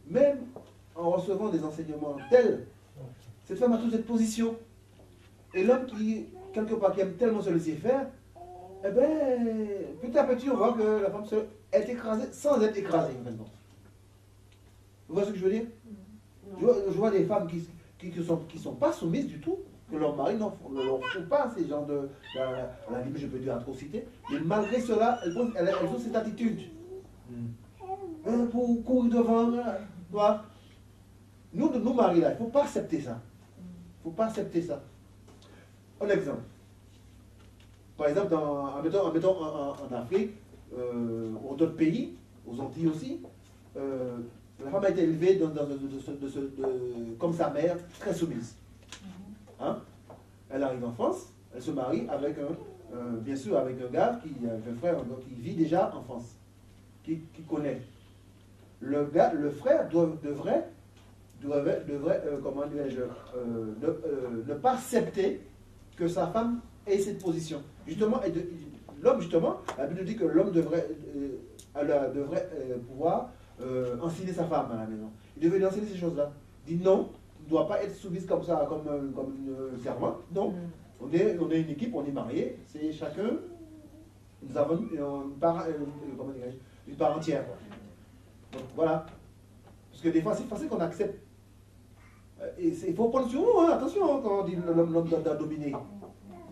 A: même en recevant des enseignements tels, cette femme a toute cette position. Et l'homme qui, quelque part, qui aime tellement se laisser faire, eh bien, petit à petit, on voit que la femme est écrasée sans être écrasée, maintenant. Vous voyez ce que je veux dire? Je vois des femmes qui sont pas soumises du tout, que leur mari ne leur font pas ces genres de, à la limite je peux dire atrocité, mais malgré cela, elles ont cette attitude. Pour courir devant, tu vois. Nous maris là, il ne faut pas accepter ça. Il ne faut pas accepter ça. Un exemple. Par exemple, en Afrique, ou d'autres pays, aux Antilles aussi, la femme a été élevée comme sa mère, très soumise. Hein? Elle arrive en France, elle se marie avec bien sûr avec un gars un frère qui vit déjà en France, qui connaît. Le frère devrait comment dirais-je, ne pas accepter que sa femme ait cette position. Justement, l'homme, justement, la Bible dit que l'homme devrait pouvoir enseigner sa femme à la maison. Il devait lui enseigner ces choses-là. Il dit non, il ne doit pas être soumise comme ça, comme une servante. Non, on est une équipe, on est mariés, c'est chacun, nous avons une part entière. Donc voilà. Parce que des fois, c'est facile qu'on accepte. Il faut prendre sur nous, hein, attention, quand on dit l'homme doit dominer.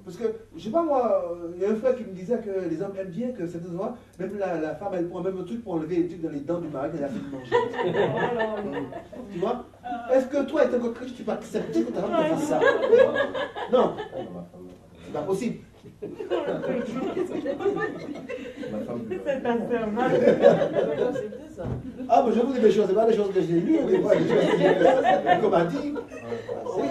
A: Parce que, je sais pas moi, il y a un frère qui me disait que les hommes aiment bien que certaines fois, même la femme, elle prend même un truc pour enlever les trucs dans les dents du mari qu'elle a fait de manger. Tu vois? Est-ce que toi, étant que Christ, tu peux accepter que ta femme te fasse ça? Non, c'est pas possible. Ah, mais je vous dis des choses, c'est pas des choses que j'ai lues, mais pas des choses qu'on m'a dit. Oui,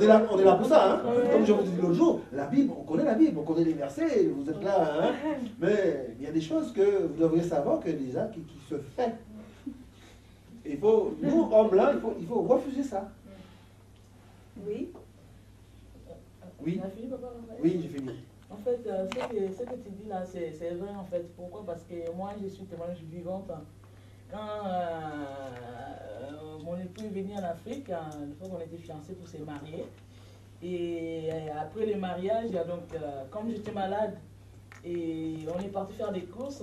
A: parce qu'on est là pour ça, hein. Comme je vous dis l'autre jour, la Bible, on connaît la Bible, on connaît les versets, vous êtes là, hein. Mais il y a des choses que vous devriez savoir que déjà qui se fait. Il faut, nous, hommes blancs, il faut refuser ça.
F: Oui.
A: Oui. Oui, j'ai fini.
K: En fait, ce que tu dis là, c'est vrai en fait. Pourquoi? Parce que moi, je suis témoignage vivante. Quand mon époux est venu en Afrique, une fois qu'on était fiancés pour se marier, et après le mariage, donc, comme j'étais malade, et on est parti faire des courses,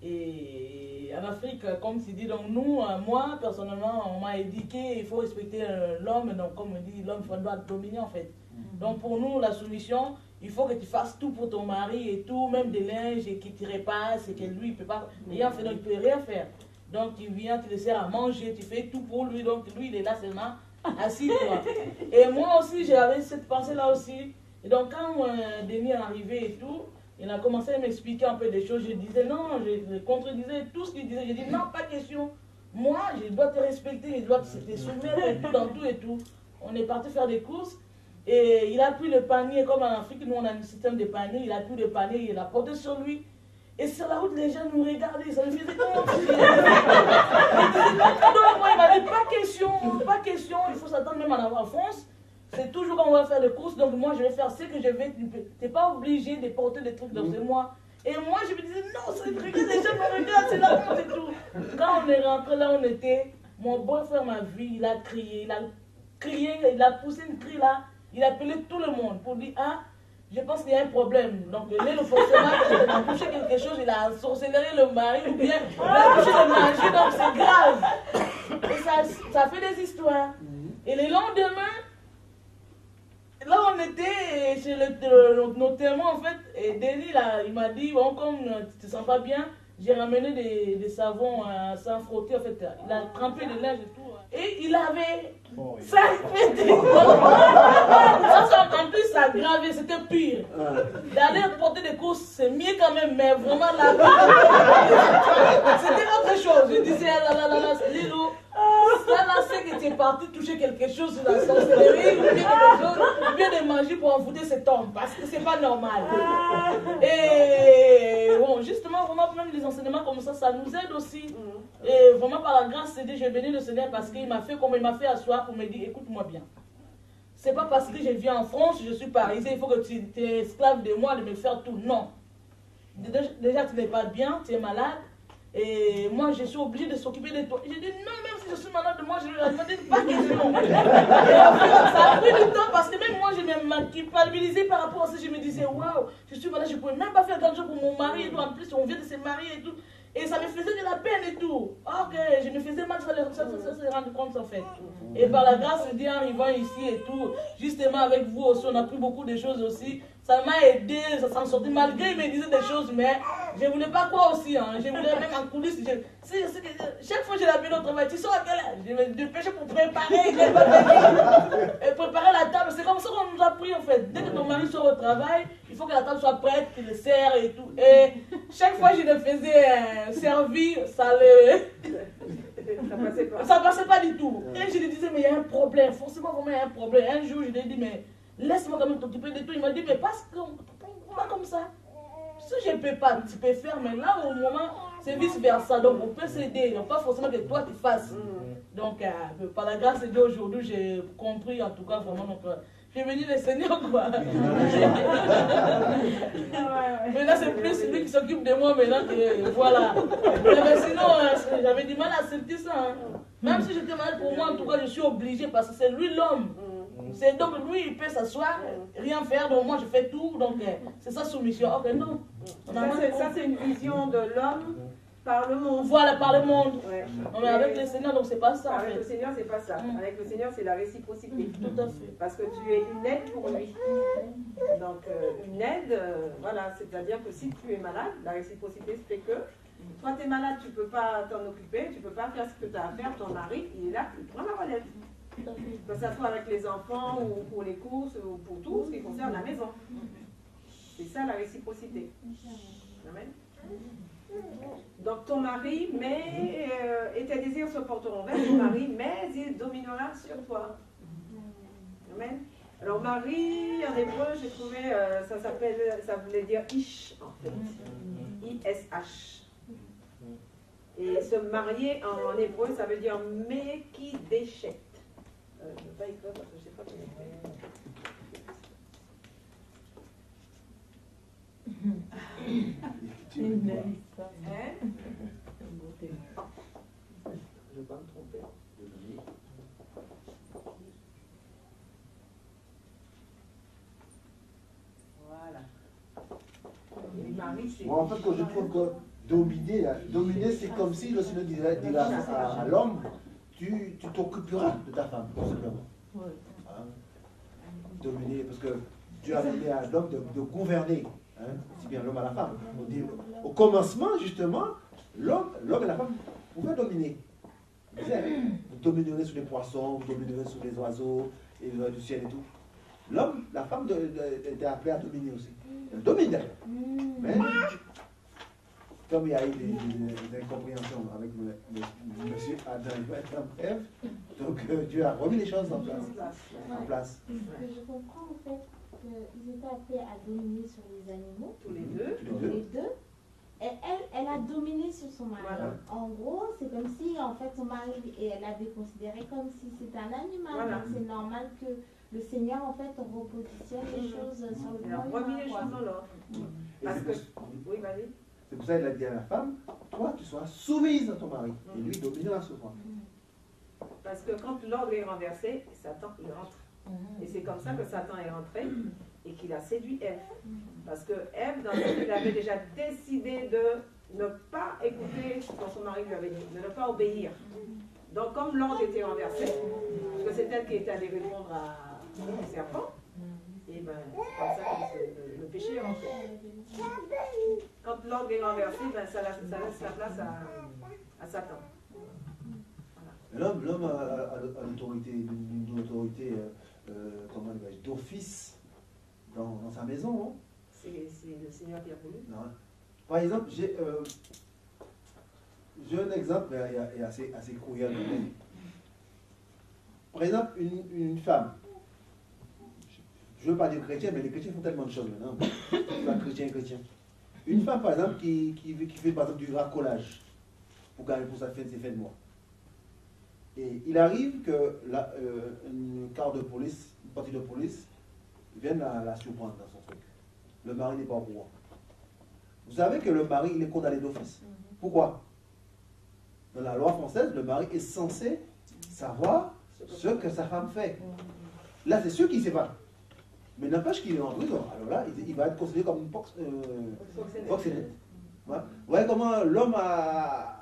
K: et en Afrique, comme tu dis, donc nous, moi, personnellement, on m'a éduqué, il faut respecter l'homme, donc comme on dit, l'homme doit dominer en fait. Donc pour nous, la soumission, il faut que tu fasses tout pour ton mari et tout, même des linges et qu'il te repasse et que lui, il ne peut pas rien faire, donc il ne peut rien faire. Donc tu viens, tu le sers à manger, tu fais tout pour lui, donc lui, il est là seulement assis toi. Et moi aussi, j'avais cette pensée-là aussi. Et donc quand Denis est arrivé et tout, il a commencé à m'expliquer un peu des choses, je disais non, je contredisais tout ce qu'il disait, je dis non, pas question. Moi, je dois te respecter, je dois te soumettre et tout, dans tout et tout. On est parti faire des courses. Et il a pris le panier, comme en Afrique, nous on a un système de panier, il a pris le panier, il l'a porté sur lui. Et sur la route, les gens nous regardaient, ça me faisait honte. Donc moi, il m'a dit, pas question, il faut s'attendre même en France. C'est toujours quand on va faire les courses, donc moi je vais faire ce que je vais. Tu n'es pas obligé de porter des trucs dans moi. Et moi je me disais, non, c'est regarde, les gens me regardent, c'est la honte et tout. Quand on est rentré là, on était, mon beau-frère m'a vu, il a crié, il a poussé une cri là. Il a appelé tout le monde pour dire, ah, je pense qu'il y a un problème. Donc, le fonctionnaire, il a touché quelque chose, il a sorcellerie le mari, ou bien il a touché le manger, donc c'est grave. Et ça fait des histoires. Et le lendemain, là, on était chez nos témoins, en fait, et Denis, là, il m'a dit, bon, comme tu te sens pas bien, j'ai ramené des savons sans frotter, en fait. Il a trempé le linge et tout. Et il avait 5 pétés. Ça, en plus, ça aggravé, c'était pire. D'aller porter des courses, c'est mieux quand même, mais vraiment là, c'était autre chose. Je disais, ah là là là, Lilo, ça là, c'est que tu es parti toucher quelque chose sur la sorcellerie, ou bien quelque chose, ou bien de manger pour envoûter cet homme, parce que c'est pas normal. Et bon, justement, vraiment, même les enseignements comme ça nous aide aussi. Et vraiment, par la grâce de Dieu, j'ai béni le Seigneur parce qu'il m'a fait comme il m'a fait asseoir pour me dire, écoute-moi bien. C'est pas parce que je viens en France, je suis parisien, il faut que tu es esclave de moi, de me faire tout. Non. Déjà, tu n'es pas bien, tu es malade. Et moi, je suis obligée de s'occuper de toi. J'ai dit, non, même si je suis malade, moi, je ne lui ai demandé pas question. Ça a pris du temps parce que même moi, je me culpabilisais par rapport à ça. Je me disais, waouh, je suis malade, je ne pouvais même pas faire grand chose pour mon mari et tout. En plus, on vient de se marier et tout. Et ça me faisait de la peine et tout. Ok, je me faisais mal, ça se rendre compte en fait. Et par la grâce de Dieu, en arrivant ici et tout, justement avec vous aussi, on a pris beaucoup de choses aussi. Ça m'a aidé, ça s'en sortait malgré il me disait des choses, mais je ne voulais pas quoi aussi. Hein. Je voulais même en coulisses. Chaque fois que j'ai l'appelé au travail, tu sors à quelle heure? Je me dépêchais pour préparer. Et préparer la table, c'est comme ça qu'on nous a pris en fait. Dès que ton mari sort au travail, il faut que la table soit prête, qu'il le sert et tout. Et chaque fois que je le faisais servir, ça passait pas du tout. Et je lui disais, mais il y a un problème, forcément, vraiment, il y a un problème. Un jour, je lui ai dit, mais laisse-moi quand même t'occuper de tout. Il m'a dit, mais parce que, pas comme ça. Si je ne peux pas, tu peux faire, mais là, au moment, c'est vice-versa. Donc, on peut s'aider. Donc, pas forcément que toi, tu fasses. Donc, par la grâce de Dieu, aujourd'hui, j'ai compris, en tout cas, vraiment, donc, j'ai béni le Seigneur, quoi. Maintenant, c'est plus lui qui s'occupe de moi, maintenant, que, voilà. Mais sinon, j'avais du mal à accepter ça. Hein. Même si j'étais malade pour moi, en tout cas, je suis obligée, parce que c'est lui l'homme. C'est donc lui, il peut s'asseoir, rien faire, donc moi je fais tout, donc c'est sa soumission. Ok, non.
F: Ça, c'est une vision de l'homme par le monde.
K: Voilà, par le monde. Ouais. Non, mais avec le Seigneur, donc c'est pas ça.
F: Avec le Seigneur, c'est pas ça. Avec le Seigneur, c'est la réciprocité.
K: Tout à fait.
F: Parce que tu es une aide pour lui. Donc, une aide, voilà, c'est-à-dire que si tu es malade, la réciprocité fait que toi, tu es malade, tu ne peux pas t'en occuper, tu ne peux pas faire ce que tu as à faire, ton mari, il est là, il prend la relève. Que ce soit avec les enfants ou pour les courses ou pour tout ce qui concerne la maison. C'est ça la réciprocité. Amen. Donc ton mari, et tes désirs se porteront vers ton mari, mais il dominera sur toi. Amen. Alors mari, en hébreu, j'ai trouvé, ça voulait dire ish en fait. I-S-H. Et se marier en hébreu, ça veut dire Mekideshet. Je ne vais pas écrire parce que je ne sais pas comment
H: Une belle histoire.
F: Je ne vais pas me tromper. Voilà. Les maris, c'est...
A: En fait, quand je trouve que dominer, c'est comme si le Seigneur dirait à l'homme, tu t'occuperas de ta femme, tout simplement. Hein? Dominer, parce que Dieu a demandé à l'homme de gouverner, hein? C'est bien l'homme à la femme. Au commencement, justement, l'homme et la femme pouvaient dominer. Vous dominerez sur les poissons, vous dominerez sur les oiseaux, et les oiseaux du ciel et tout. L'homme, la femme était appelée à dominer aussi. Elle domine d'ailleurs. Mais comme il y a eu des incompréhensions avec monsieur Adam et Ève, donc Dieu a remis les choses en place.
E: Je comprends en fait qu'ils étaient appelés à dominer sur les animaux.
F: Tous les deux.
E: Et elle a dominé sur son mari. Voilà. En gros, c'est comme si en fait son mari, elle avait considéré comme si c'était un animal. Voilà. Donc c'est normal que le Seigneur en fait repositionne les choses sur le plan humain.
F: Remis les choses dans l'ordre. Parce que oui, vas-y.
A: C'est pour ça qu'il a dit à la femme, toi tu sois soumise à ton mari. Et lui dominera sur toi.
F: Parce que quand l'ordre est renversé, Satan il rentre. Et c'est comme ça que Satan est rentré et qu'il a séduit Ève. Parce que Ève, il avait déjà décidé de ne pas écouter ce que son mari lui avait dit, de ne pas obéir. Donc comme l'ordre était renversé, parce que c'est elle qui est allée répondre au serpent, Et ben, c'est comme ça que le péché est rentré. Quand l'ordre est renversé, ben, ça laisse la place à Satan.
A: L'homme a l'autorité, une autorité comment d'office dans sa maison. Hein.
F: C'est le Seigneur qui a voulu.
A: Non. Par exemple, j'ai un exemple, mais il est assez cruel. Par exemple, une femme. Je ne veux pas dire chrétien, mais les chrétiens font tellement de choses maintenant. Pas chrétien. Une femme, par exemple, qui fait par exemple du racolage pour sa fin de mois. Et il arrive que une partie de police vienne la surprendre dans son truc. Le mari n'est pas au courant. Vous savez que le mari, il est condamné d'office. Pourquoi? Dans la loi française, le mari est censé savoir ce que sa femme fait. Là, c'est sûr qu'il ne sait pas. Mais n'empêche qu'il est en prison. Alors là, il va être considéré comme une proxénète. Vous voyez comment l'homme a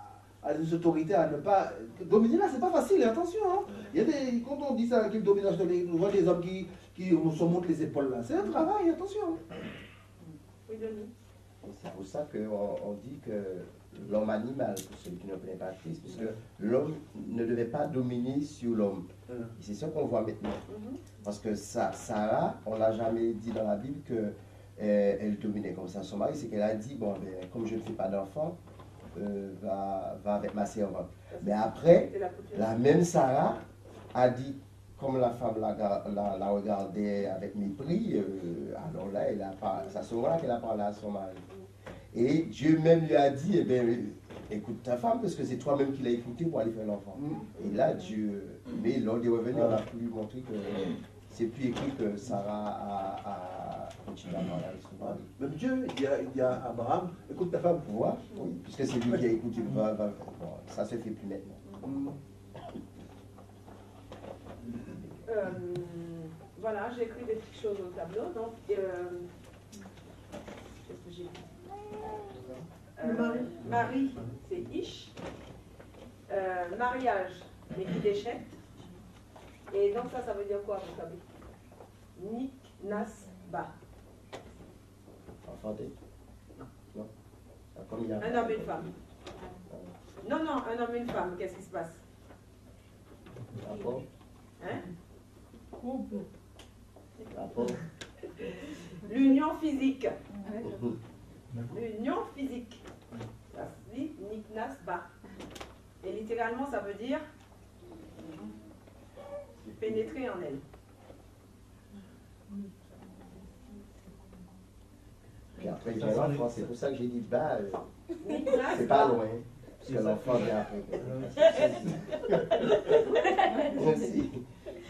A: des autorités à ne pas dominer. Là, c'est pas facile, attention. Hein. Il y a quand on dit ça, qu'il domine, on voit des hommes qui se montrent les épaules là. C'est un travail, attention.
C: C'est pour ça qu'on dit que l'homme animal, pour celui qui ne connaît pas Christ, puisque l'homme ne devait pas dominer sur l'homme. Et c'est ce qu'on voit maintenant. Parce que Sarah, on ne l'a jamais dit dans la Bible qu'elle dominait comme ça son mari, c'est qu'elle a dit, bon, ben, comme je ne fais pas d'enfant, va avec ma servante. Mais après, la même Sarah a dit, comme la femme la regardait avec mépris, alors là, c'est à ce moment-là qu'elle a parlé à son mari. Et Dieu même lui a dit, eh bien, écoute ta femme, parce que c'est toi-même qui l'as écouté pour aller faire l'enfant. Et là, Dieu, mais lors des revenus, on a pu lui montrer que c'est plus écrit que Sarah a continué à parler avec son mari.
A: Même Dieu, il dit à Abraham, écoute ta femme.
C: Oui, puisque c'est lui qui a écouté. Bon, ça se fait plus maintenant.
F: Voilà, j'ai écrit des petites choses au tableau. Donc, qu'est-ce que j'ai dit? Marie, c'est Ish. Mariage, Mékidéchet. Et donc ça veut dire quoi, vous savez? Nik, Nas, Ba.
C: Enfanté?
F: Non.
C: Un
F: homme et une femme. Non, un homme et une femme, qu'est-ce qui se passe?
C: Rapport.
F: Hein?
B: Couple.
C: Rapport.
F: L'union physique. L'union physique. Ça se dit Niknas Ba. Et littéralement, ça veut dire pénétrer en elle.
C: Puis après, il y a l'enfant, c'est pour ça que j'ai dit Ba. C'est pas loin. Parce que l'enfant vient après. Merci.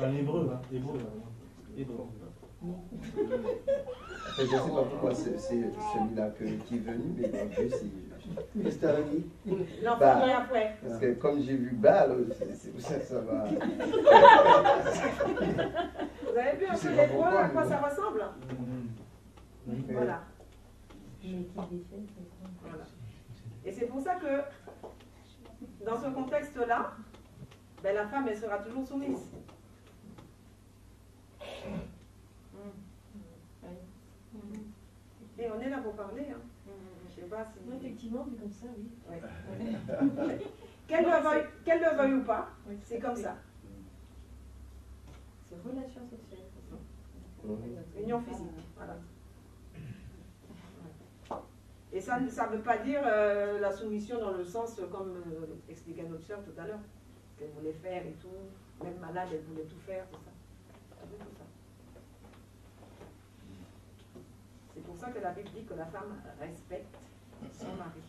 I: En hébreu, hein. Hébreu.
C: Je ne sais pas pourquoi c'est celui-là qui est venu, mais dans Dieu, c'est.
A: Qu'est-ce que tu as dit?
F: L'enfant vient après.
C: Parce que comme j'ai vu Ba, c'est pour ça que ça va.
F: Vous avez vu un peu l'hébreu, à quoi ça ressemble? Voilà. Voilà. Et c'est pour ça que, dans ce contexte-là, ben, la femme, elle sera toujours soumise. Et on est là pour parler. Hein. Je sais pas si...
B: Effectivement, vu comme ça, oui.
F: Ouais. Qu'elle le veuille ou pas, oui, c'est comme ça.
B: C'est relation sexuelle.
F: Union physique. Voilà. Et ça ne veut pas dire la soumission dans le sens, comme expliquait notre soeur tout à l'heure, qu'elle voulait faire et tout, même malade, elle voulait tout faire, tout ça. Tout ça. C'est pour ça que la Bible dit que la femme respecte son mari.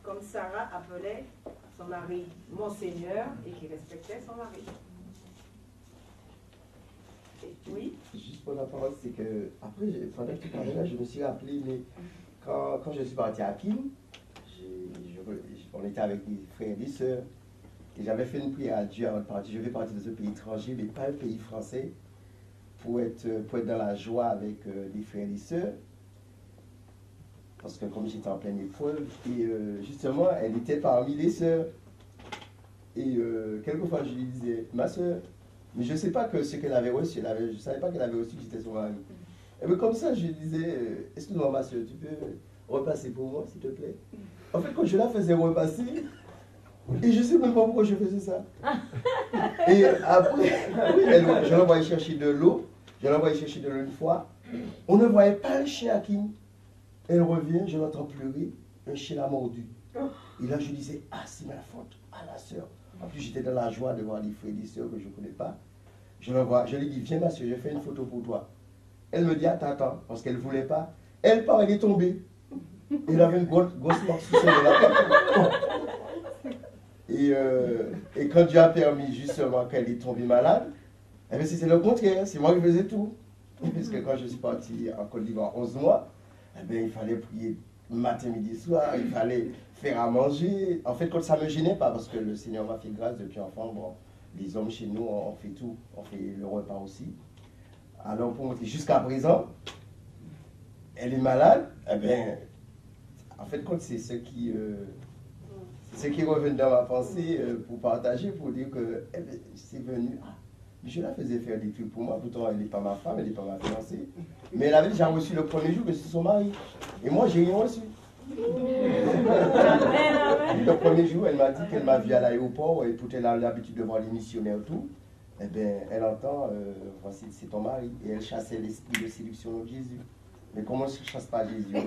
F: Comme Sarah appelait son mari mon Seigneur et qui respectait son mari. Et oui.
C: Juste pour la parole, c'est que, après, pendant que tu parlais là, je me suis rappelé, mais quand je suis parti à Kim, on était avec des frères et des sœurs, et j'avais fait une prière à Dieu avant de partir. Je vais partir dans un pays étranger, mais pas un pays français, pour être dans la joie avec les frères et les sœurs. Parce que comme j'étais en pleine épreuve, et justement, elle était parmi les sœurs. Et quelquefois, je lui disais, ma sœur, Mais je ne sais pas que ce qu'elle avait reçu, je ne savais pas qu'elle avait reçu que j'étais son mari. Et bien comme ça, je disais, excuse-moi ma soeur, tu peux repasser pour moi, s'il te plaît? En fait, quand je la faisais repasser, et je ne sais même pas pourquoi je faisais ça. Et après, je l'envoyais chercher de l'eau, une fois. On ne voyait pas un chien à qui. Elle revient, je l'entends pleurer, un chien l'a mordu. Et là, je disais, ah, c'est ma faute, ah, la soeur. En plus, j'étais dans la joie de voir des frères et des soeurs que je ne connais pas. Je lui dis, viens ma soeur, j'ai fait une photo pour toi. Elle me dit, attends, parce qu'elle ne voulait pas. Elle part, elle est tombée. Elle avait une grosse marque sur la tête. Et quand Dieu a permis justement qu'elle est tombée malade, eh bien, c'était le contraire, c'est moi qui faisais tout. Parce que quand je suis parti en Côte d'Ivoire 11 mois, eh bien, il fallait prier matin, midi, soir, il fallait faire à manger. En fait, quand ça ne me gênait pas, parce que le Seigneur m'a fait grâce depuis enfant, bon, les hommes chez nous, on fait tout, on fait le repas aussi. Alors, pour montrer jusqu'à présent, elle est malade, eh bien, en fait, quand c'est ce qui revient dans ma pensée pour partager, pour dire que eh bien, c'est venu. Je la faisais faire des trucs pour moi, pourtant elle n'est pas ma femme, elle n'est pas ma fiancée. Mais elle avait déjà reçu le premier jour que c'est son mari. Et moi, j'ai rien reçu. Le premier jour, elle m'a dit qu'elle m'a vu à l'aéroport, et pour elle a l'habitude de voir les missionnaires et tout. Eh bien, elle entend, voici, c'est ton mari. Et elle chassait l'esprit de séduction de Jésus. Mais comment je ne chasse pas Jésus? C'était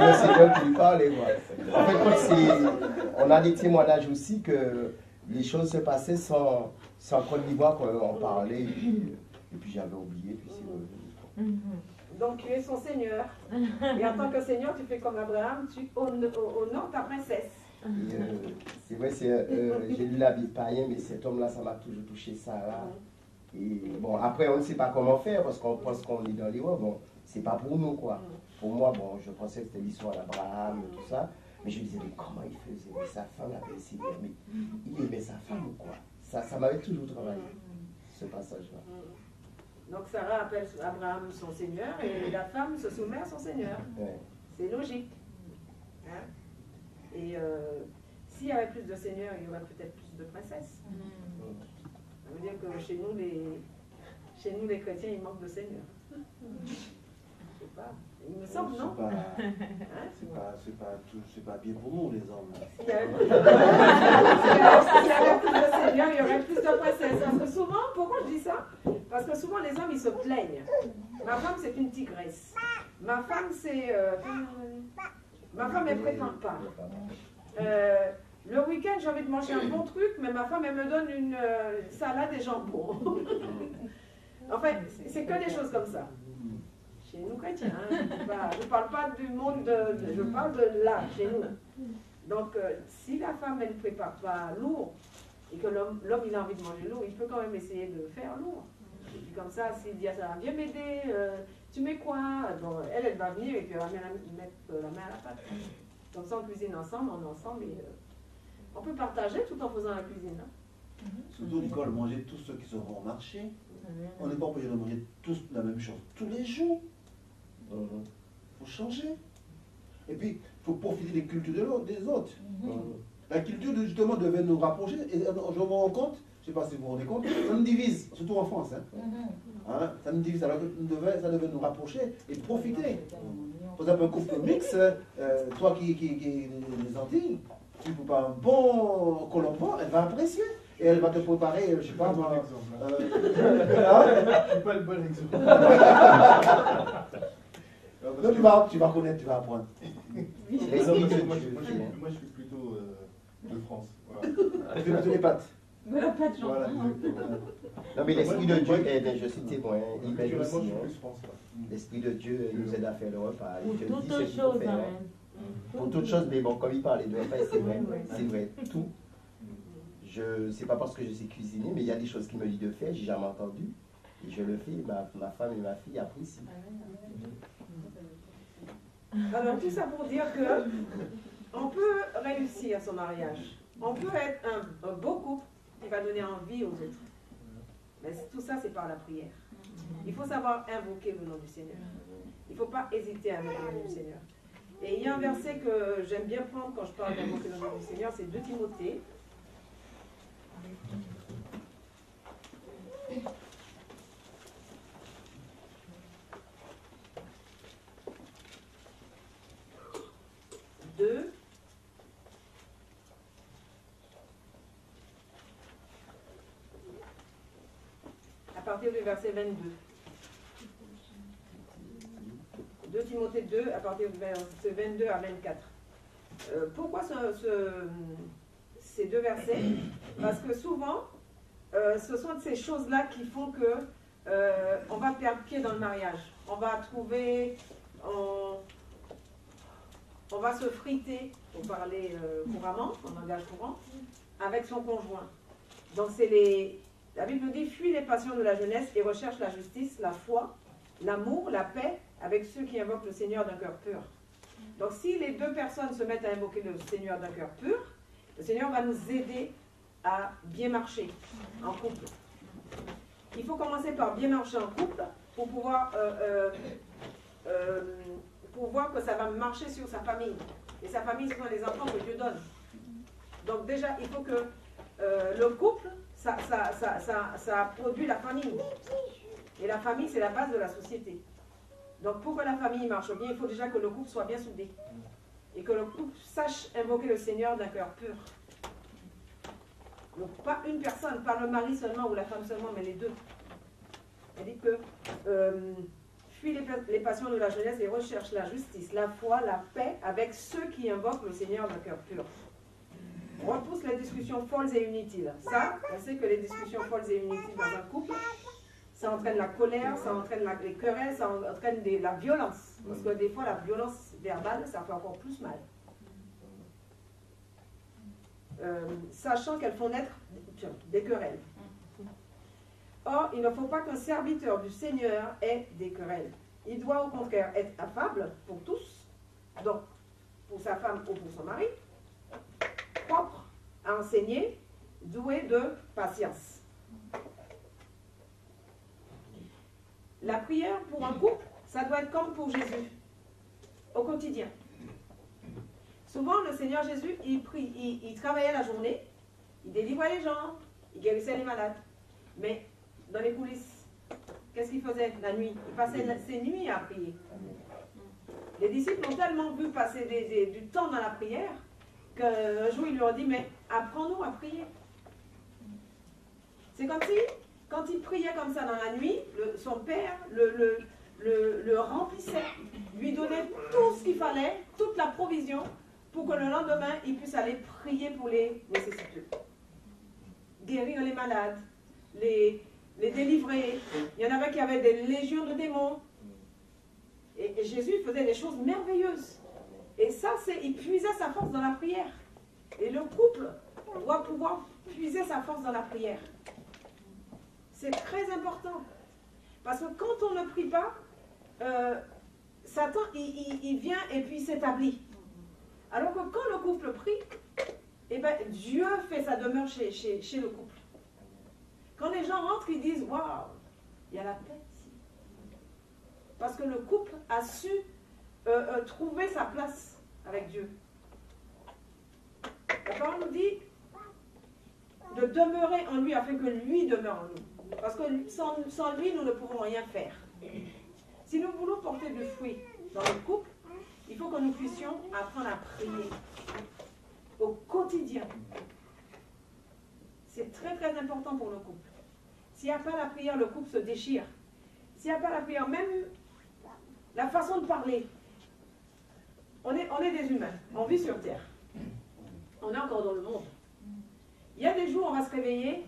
C: le Seigneur qui lui parlait. En fait, on a des témoignages aussi que les choses se passaient sans Côte d'Ivoire quand on parlait. Et puis j'avais oublié, puis c'est revenu.
F: Donc tu es son Seigneur. Et en tant que Seigneur, tu fais comme Abraham, tu honores ta princesse.
C: C'est vrai, j'ai lu la Bible païen, mais cet homme-là, ça m'a toujours touché, Sarah. Et bon, après, on ne sait pas comment faire, parce qu'on pense qu'on est dans les hauts. Bon, c'est pas pour nous, quoi. Pour moi, bon, je pensais que c'était l'histoire d'Abraham et tout ça. Mais je me disais, mais comment il faisait? Mais sa femme avait essayé, mais il aimait sa femme ou quoi? Ça m'avait toujours travaillé, ce passage-là.
F: Donc Sarah appelle Abraham son Seigneur et la femme se soumet à son Seigneur. Ouais. C'est logique. Hein? Et s'il y avait plus de seigneurs, il y aurait peut-être plus de princesses. Ça veut dire que chez nous les chrétiens, il manque de seigneurs. Je sais pas. Il me semble, non?
A: C'est pas bien pour nous, les hommes.
F: S'il y avait plus de seigneurs, il y aurait plus de princesses. Parce que souvent, pourquoi je dis ça? Parce que souvent, les hommes, ils se plaignent. Ma femme, c'est une tigresse. Ma femme, c'est... ma femme, elle ne prépare pas. Le week-end, j'ai envie de manger un bon truc, mais ma femme, elle me donne une salade et jambon. Enfin, c'est que des choses comme ça. Chez nous chrétiens, hein. Je ne parle pas du monde, je parle de là, chez nous. Donc, si la femme, elle ne prépare pas lourd, et que l'homme, il a envie de manger lourd, il peut quand même essayer de faire lourd. Et puis comme ça, s'il dit à ça, viens m'aider, tu mets quoi? Bon, elle va venir et puis elle va mettre la main à la pâte. Comme ça, on cuisine ensemble, on est ensemble et on peut partager tout en faisant la cuisine. Hein.
A: Surtout, Nicole, manger tous ceux qui seront au marché. On n'est pas obligé de manger tous la même chose tous les jours. Il faut changer. Et puis, il faut profiter des cultures des autres. La culture, justement, devait nous rapprocher. Et je me rends compte, je ne sais pas si vous vous rendez compte, ça nous divise, surtout en France. Hein, ça nous divise, alors que ça devait nous rapprocher et profiter. Par exemple, un couple mix, toi qui es des Antilles, tu ne peux pas un bon colombo, elle va apprécier. Et elle va te préparer, je ne sais pas moi.
D: Je suis pas le bon exemple.
A: Non, tu vas connaître, tu vas apprendre.
D: Moi, je suis plutôt de France. Voilà.
A: Tu fais plutôt les pâtes.
G: Voilà, pas de gens.
D: Voilà,
C: non, mais l'Esprit de Dieu, je suis témoin, il m'aide aussi. L'Esprit de Dieu nous aide à faire le repas.
H: Pour toutes choses,
C: pour toutes choses, mais bon, comme il parlait de repas, c'est vrai, tout. C'est pas parce que je sais cuisiner, mais il y a des choses qu'il me dit de faire, j'ai jamais entendu. Et je le fais, ma femme et ma fille apprécient.
F: Alors tout ça pour dire que on peut réussir son mariage. On peut être un beau couple qui va donner envie aux autres. Mais tout ça, c'est par la prière. Il faut savoir invoquer le nom du Seigneur. Il ne faut pas hésiter à invoquer le nom du Seigneur. Et il y a un verset que j'aime bien prendre quand je parle d'invoquer le nom du Seigneur, c'est 2 Timothée. 2. À partir du verset 22. 2 Timothée 2, à partir du verset 22 à 24. Pourquoi ces deux versets? Parce que souvent, ce sont ces choses-là qui font que on va perdre pied dans le mariage. On va trouver, on va se friter, pour parler couramment, en langage courant, avec son conjoint. Donc la Bible nous dit, fuis les passions de la jeunesse et recherche la justice, la foi, l'amour, la paix, avec ceux qui invoquent le Seigneur d'un cœur pur. Donc si les deux personnes se mettent à invoquer le Seigneur d'un cœur pur, le Seigneur va nous aider à bien marcher en couple. Il faut commencer par bien marcher en couple pour pouvoir voir que ça va marcher sur sa famille. Et sa famille, ce sont les enfants que Dieu donne. Donc déjà, il faut que le couple, ça produit la famille. Et la famille, c'est la base de la société. Donc pour que la famille marche bien, il faut déjà que le couple soit bien soudé. Et que le couple sache invoquer le Seigneur d'un cœur pur. Donc pas une personne, pas le mari seulement ou la femme seulement, mais les deux. Elle dit que fuis les passions de la jeunesse et recherche la justice, la foi, la paix avec ceux qui invoquent le Seigneur d'un cœur pur. On repousse les discussions folles et inutiles. Ça, on sait que les discussions folles et inutiles dans un couple, ça entraîne la colère, ça entraîne les querelles, ça entraîne la violence. Parce que des fois, la violence verbale, ça fait encore plus mal. Sachant qu'elles font naître des querelles. Or, il ne faut pas qu'un serviteur du Seigneur ait des querelles. Il doit au contraire être affable pour tous, donc pour sa femme ou pour son mari, propre à enseigner, doué de patience. La prière pour un couple, ça doit être comme pour Jésus, au quotidien. Souvent, le Seigneur Jésus, il travaillait la journée, il délivrait les gens, il guérissait les malades. Mais dans les coulisses, qu'est-ce qu'il faisait la nuit? Il passait ses nuits à prier. Les disciples ont tellement vu passer du temps dans la prière qu'un jour, ils lui ont dit, mais apprends-nous à prier. C'est comme si, quand il priait comme ça dans la nuit, son père le remplissait, lui donnait tout ce qu'il fallait, toute la provision, pour que le lendemain, il puisse aller prier pour les nécessiteux. Guérir les malades, les délivrer. Il y en avait qui avaient des légions de démons. Et Jésus faisait des choses merveilleuses. Et ça, il puisait sa force dans la prière. Et le couple doit pouvoir puiser sa force dans la prière. C'est très important. Parce que quand on ne prie pas, Satan, il vient et puis il s'établit. Alors que quand le couple prie, eh ben, Dieu fait sa demeure chez le couple. Quand les gens rentrent, ils disent « Waouh, il y a la paix ici. » Parce que le couple a su trouver sa place avec Dieu. La parole nous dit de demeurer en lui afin que lui demeure en nous. Parce que sans lui, nous ne pouvons rien faire. Si nous voulons porter du fruit dans le couple, il faut que nous puissions apprendre à prier au quotidien. C'est très très important pour le couple. S'il n'y a pas la prière, le couple se déchire. S'il n'y a pas la prière, même la façon de parler. On est des humains, on vit sur Terre. On est encore dans le monde. Il y a des jours, on va se réveiller.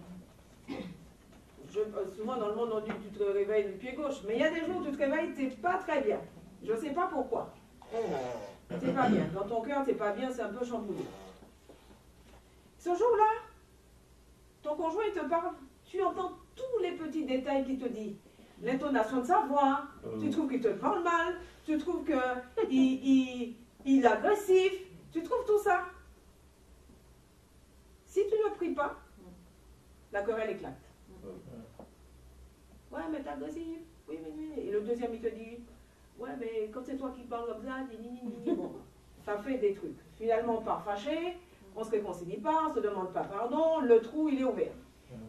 F: Souvent dans le monde, on dit tu te réveilles du pied gauche. Mais il y a des jours où tu te réveilles, tu n'es pas très bien. Je ne sais pas pourquoi. Tu n'es pas bien. Dans ton cœur, tu n'es pas bien, c'est un peu chamboulé. Ce jour-là, ton conjoint, il te parle, tu entends tous les petits détails qu'il te dit. L'intonation de sa voix, tu trouves qu'il te parle mal, tu trouves qu'il est agressif, tu trouves tout ça. Si tu ne pries pas, la querelle éclate. Ouais, mais t'es agressif. Oui, mais oui. Et le deuxième, il te dit, ouais, mais quand c'est toi qui parles comme ça, bon, ça fait des trucs. Finalement, on part fâché, On ne se réconcilie pas, on ne se demande pas pardon, le trou il est ouvert.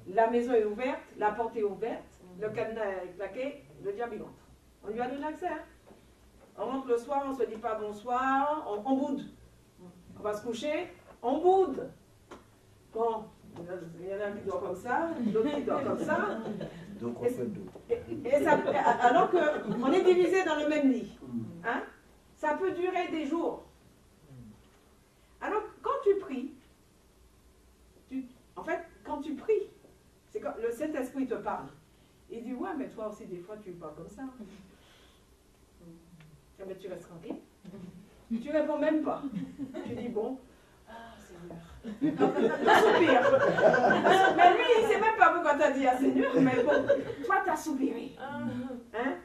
F: La maison est ouverte, la porte est ouverte, le cadenas est claqué, le diable il entre. On lui a donné accès. Hein? On rentre le soir, on ne se dit pas bonsoir, on boude. On va se coucher, on boude. Bon, il y en a un qui dort comme ça, l'autre qui dort comme ça.
C: Donc on fait deux.
F: Et ça, alors qu'on est divisé dans le même lit. Hein? Ça peut durer des jours. Alors, quand tu pries, en fait, quand tu pries, c'est quand le Saint-Esprit te parle. Il dit, ouais, mais toi aussi, des fois, tu parles comme ça. Mais tu restes tranquille. Tu ne réponds même pas. Tu dis, bon, ah, Seigneur. Tu soupires. Mais lui, il ne sait même pas pourquoi tu as dit, ah, Seigneur, mais bon, toi, tu as soupiré. Hein?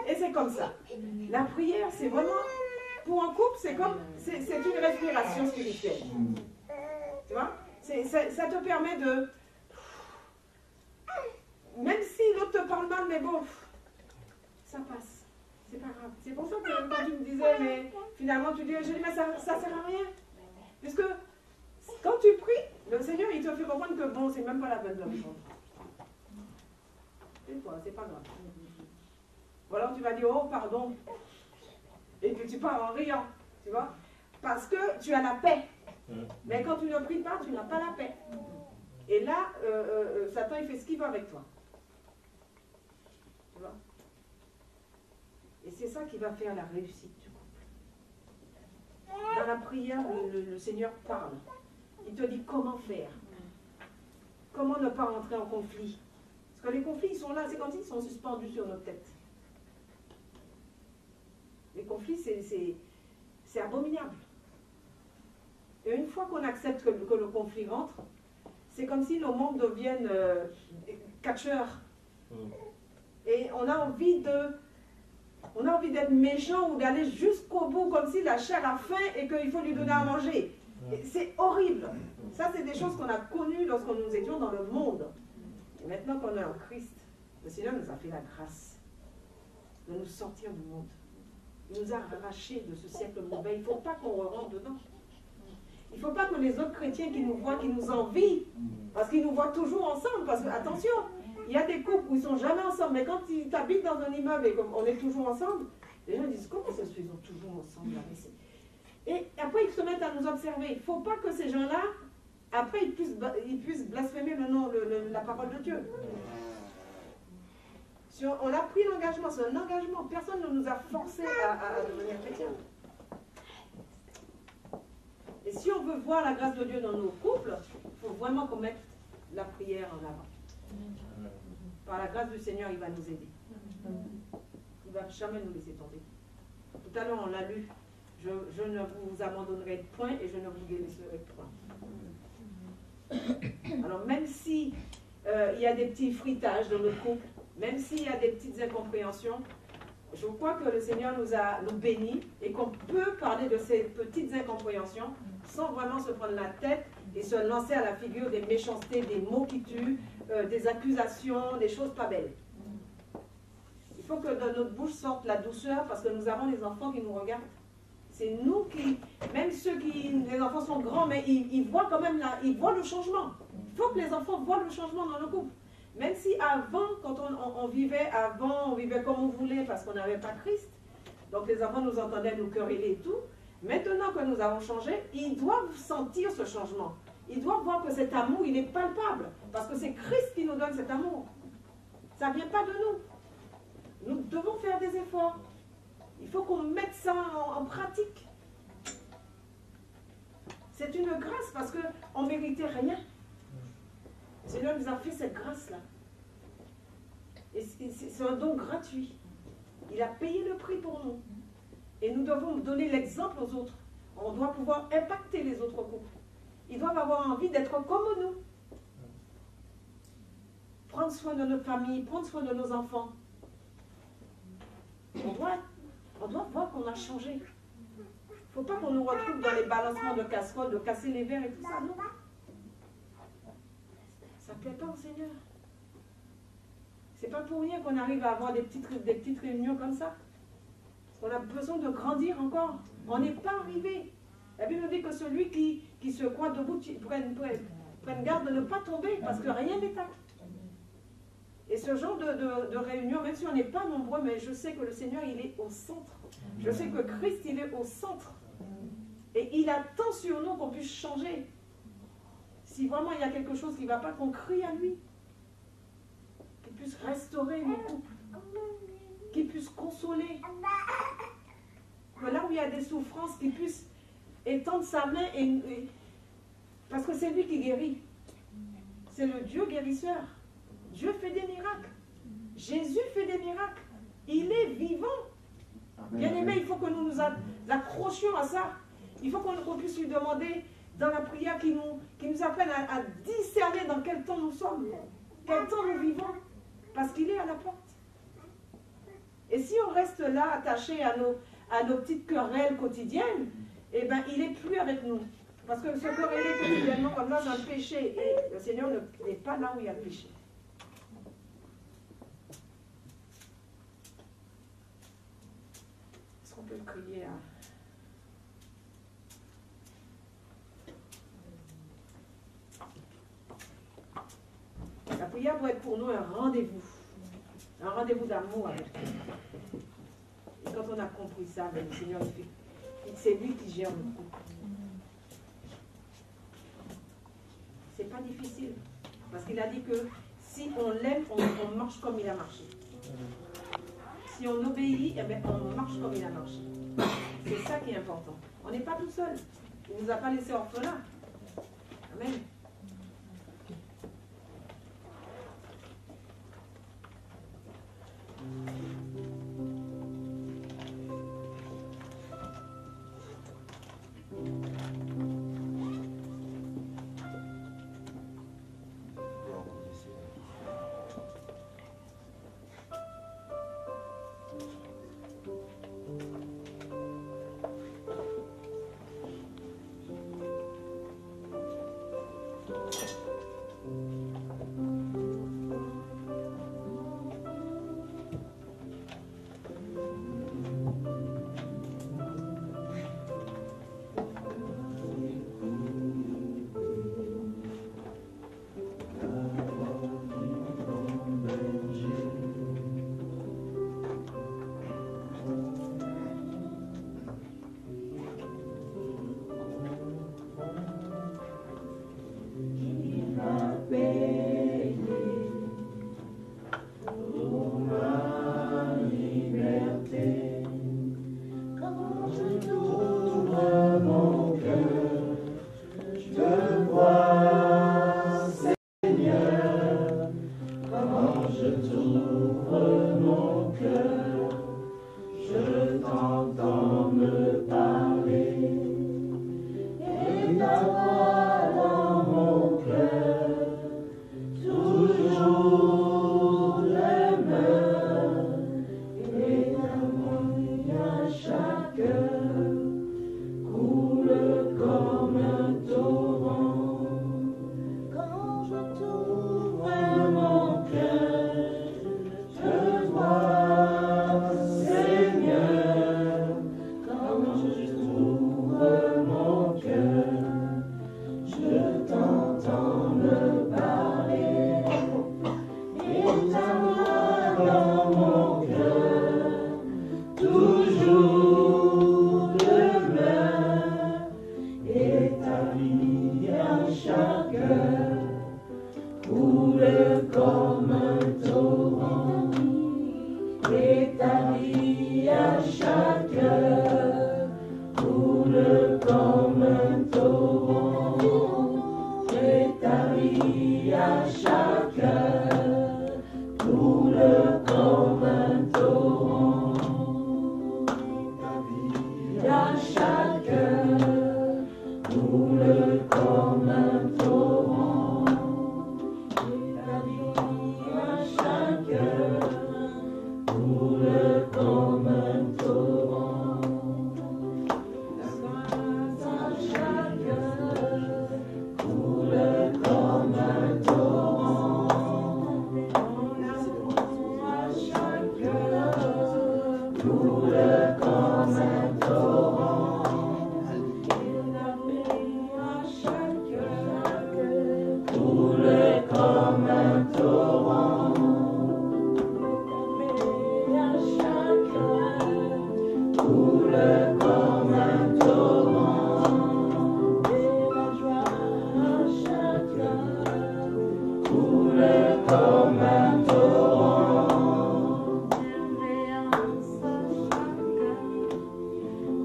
F: Et c'est comme ça. La prière, c'est vraiment, pour un couple, c'est comme, c'est une respiration spirituelle. Tu vois? Ça te permet de, même si l'autre te parle mal, mais bon, ça passe. C'est pas grave. C'est pour ça que quand tu me disais, mais finalement tu dis, je dis, mais ça sert à rien. Puisque quand tu pries, le Seigneur, il te fait comprendre que bon, c'est même pas la peine de répondre. C'est pas grave. Ou alors tu vas dire, oh, pardon. Et puis tu pars en riant, tu vois. Parce que tu as la paix. Mais quand tu ne pries pas, tu n'as pas la paix. Et là, Satan, il fait ce qu'il veut avec toi. Tu vois. Et c'est ça qui va faire la réussite du couple. Dans la prière, le Seigneur parle. Il te dit comment faire. Comment ne pas rentrer en conflit. Parce que les conflits, ils sont là, c'est comme s'ils sont suspendus sur notre tête. Les conflits, c'est abominable. Et une fois qu'on accepte que le conflit rentre, c'est comme si nos membres deviennent catcheurs. Et on a envie d'être méchant ou d'aller jusqu'au bout, comme si la chair a faim et qu'il faut lui donner à manger. C'est horrible. Ça, c'est des choses qu'on a connues lorsque nous étions dans le monde. Et maintenant qu'on est en Christ, le Seigneur nous a fait la grâce de nous sortir du monde. Il nous a arrachés de ce siècle mauvais. Il ne faut pas qu'on rentre dedans. Il ne faut pas que les autres chrétiens qui nous voient, qui nous envient, parce qu'ils nous voient toujours ensemble. Parce que, attention, il y a des couples où ils ne sont jamais ensemble, mais quand ils habitent dans un immeuble et qu'on est toujours ensemble, les gens disent, comment ça se fait, ils sont toujours ensemble là? Et après, ils se mettent à nous observer. Il ne faut pas que ces gens-là, après, ils puissent blasphémer le nom, la parole de Dieu. Si on a pris l'engagement, c'est un engagement. Personne ne nous a forcé à devenir chrétiens. Et si on veut voir la grâce de Dieu dans nos couples, il faut vraiment qu'on mette la prière en avant. Par la grâce du Seigneur, il va nous aider. Il ne va jamais nous laisser tomber. Tout à l'heure, on l'a lu. Je ne vous abandonnerai point et je ne vous délaisserai point. Alors, même si il y a des petits fritages dans notre couple, même s'il y a des petites incompréhensions, je crois que le Seigneur nous bénit et qu'on peut parler de ces petites incompréhensions sans vraiment se prendre la tête et se lancer à la figure des méchancetés, des mots qui tuent, des accusations, des choses pas belles. Il faut que de notre bouche sorte la douceur parce que nous avons des enfants qui nous regardent. C'est nous qui, même les enfants sont grands, mais ils voient quand même ils voient le changement. Il faut que les enfants voient le changement dans le couple. Même si avant, quand on vivait comme on voulait parce qu'on n'avait pas Christ, donc les enfants nous entendaient nous quereller et tout, maintenant que nous avons changé, ils doivent sentir ce changement. Ils doivent voir que cet amour, il est palpable, parce que c'est Christ qui nous donne cet amour. Ça ne vient pas de nous. Nous devons faire des efforts. Il faut qu'on mette ça en pratique. C'est une grâce parce qu'on ne méritait rien. Le Seigneur nous a fait cette grâce-là. Et c'est un don gratuit. Il a payé le prix pour nous. Et nous devons donner l'exemple aux autres. On doit pouvoir impacter les autres couples. Ils doivent avoir envie d'être comme nous. Prendre soin de notre famille, prendre soin de nos enfants. On doit voir qu'on a changé. Il ne faut pas qu'on nous retrouve dans les balancements de casseroles, de casser les verres et tout ça, non. Ça ne plaît pas au Seigneur. C'est pas pour rien qu'on arrive à avoir des petites réunions comme ça. On a besoin de grandir encore. On n'est pas arrivé. La Bible nous dit que celui qui se croit debout prenne garde de ne pas tomber, parce que rien n'est à. Et ce genre de réunion, même si on n'est pas nombreux, mais je sais que le Seigneur, il est au centre. Je sais que Christ, il est au centre. Et il attend sur nous qu'on puisse changer. Si vraiment il y a quelque chose qui ne va pas, qu'on crie à lui. Qu'il puisse restaurer nos couples. Qu'il puisse consoler. Que là où il y a des souffrances, qu'il puisse étendre sa main. Parce que c'est lui qui guérit. C'est le Dieu guérisseur. Dieu fait des miracles. Jésus fait des miracles. Il est vivant. Bien aimé, il faut que nous nous accrochions à ça. Il faut qu'on puisse lui demander dans la prière qu'il nous apprenne à discerner dans quel temps nous sommes, quel temps nous vivons, parce qu'il est à la porte. Et si on reste là, attaché à nos petites querelles quotidiennes, eh bien, il n'est plus avec nous. Parce que se quereller quotidiennement comme ça, c'est un péché. Et le Seigneur n'est pas là où il y a le péché. Est-ce qu'on peut crier à... La prière doit être pour nous un rendez-vous d'amour avec Dieu. Et quand on a compris ça, ben, le Seigneur, c'est lui qui gère le couple. C'est pas difficile, parce qu'il a dit que si on l'aime, on marche comme il a marché. Si on obéit, eh bien, on marche comme il a marché. C'est ça qui est important. On n'est pas tout seul. Il ne nous a pas laissé orphelins. Amen.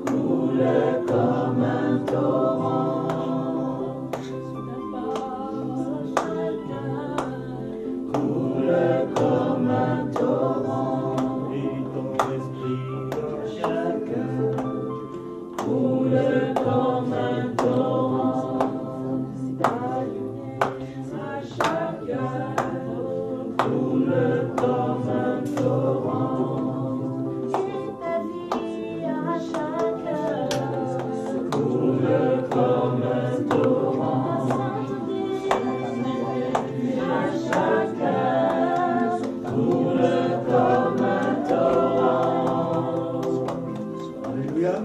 L: coule comme un torrent. Coule comme un torrent. Et ton esprit dans chacun coule comme un torrent. Ta lumière à chacun coule comme un torrent. Et ta vie à chacun coule comme un torrent. À chacun coule comme un torrent.
A: Alléluia.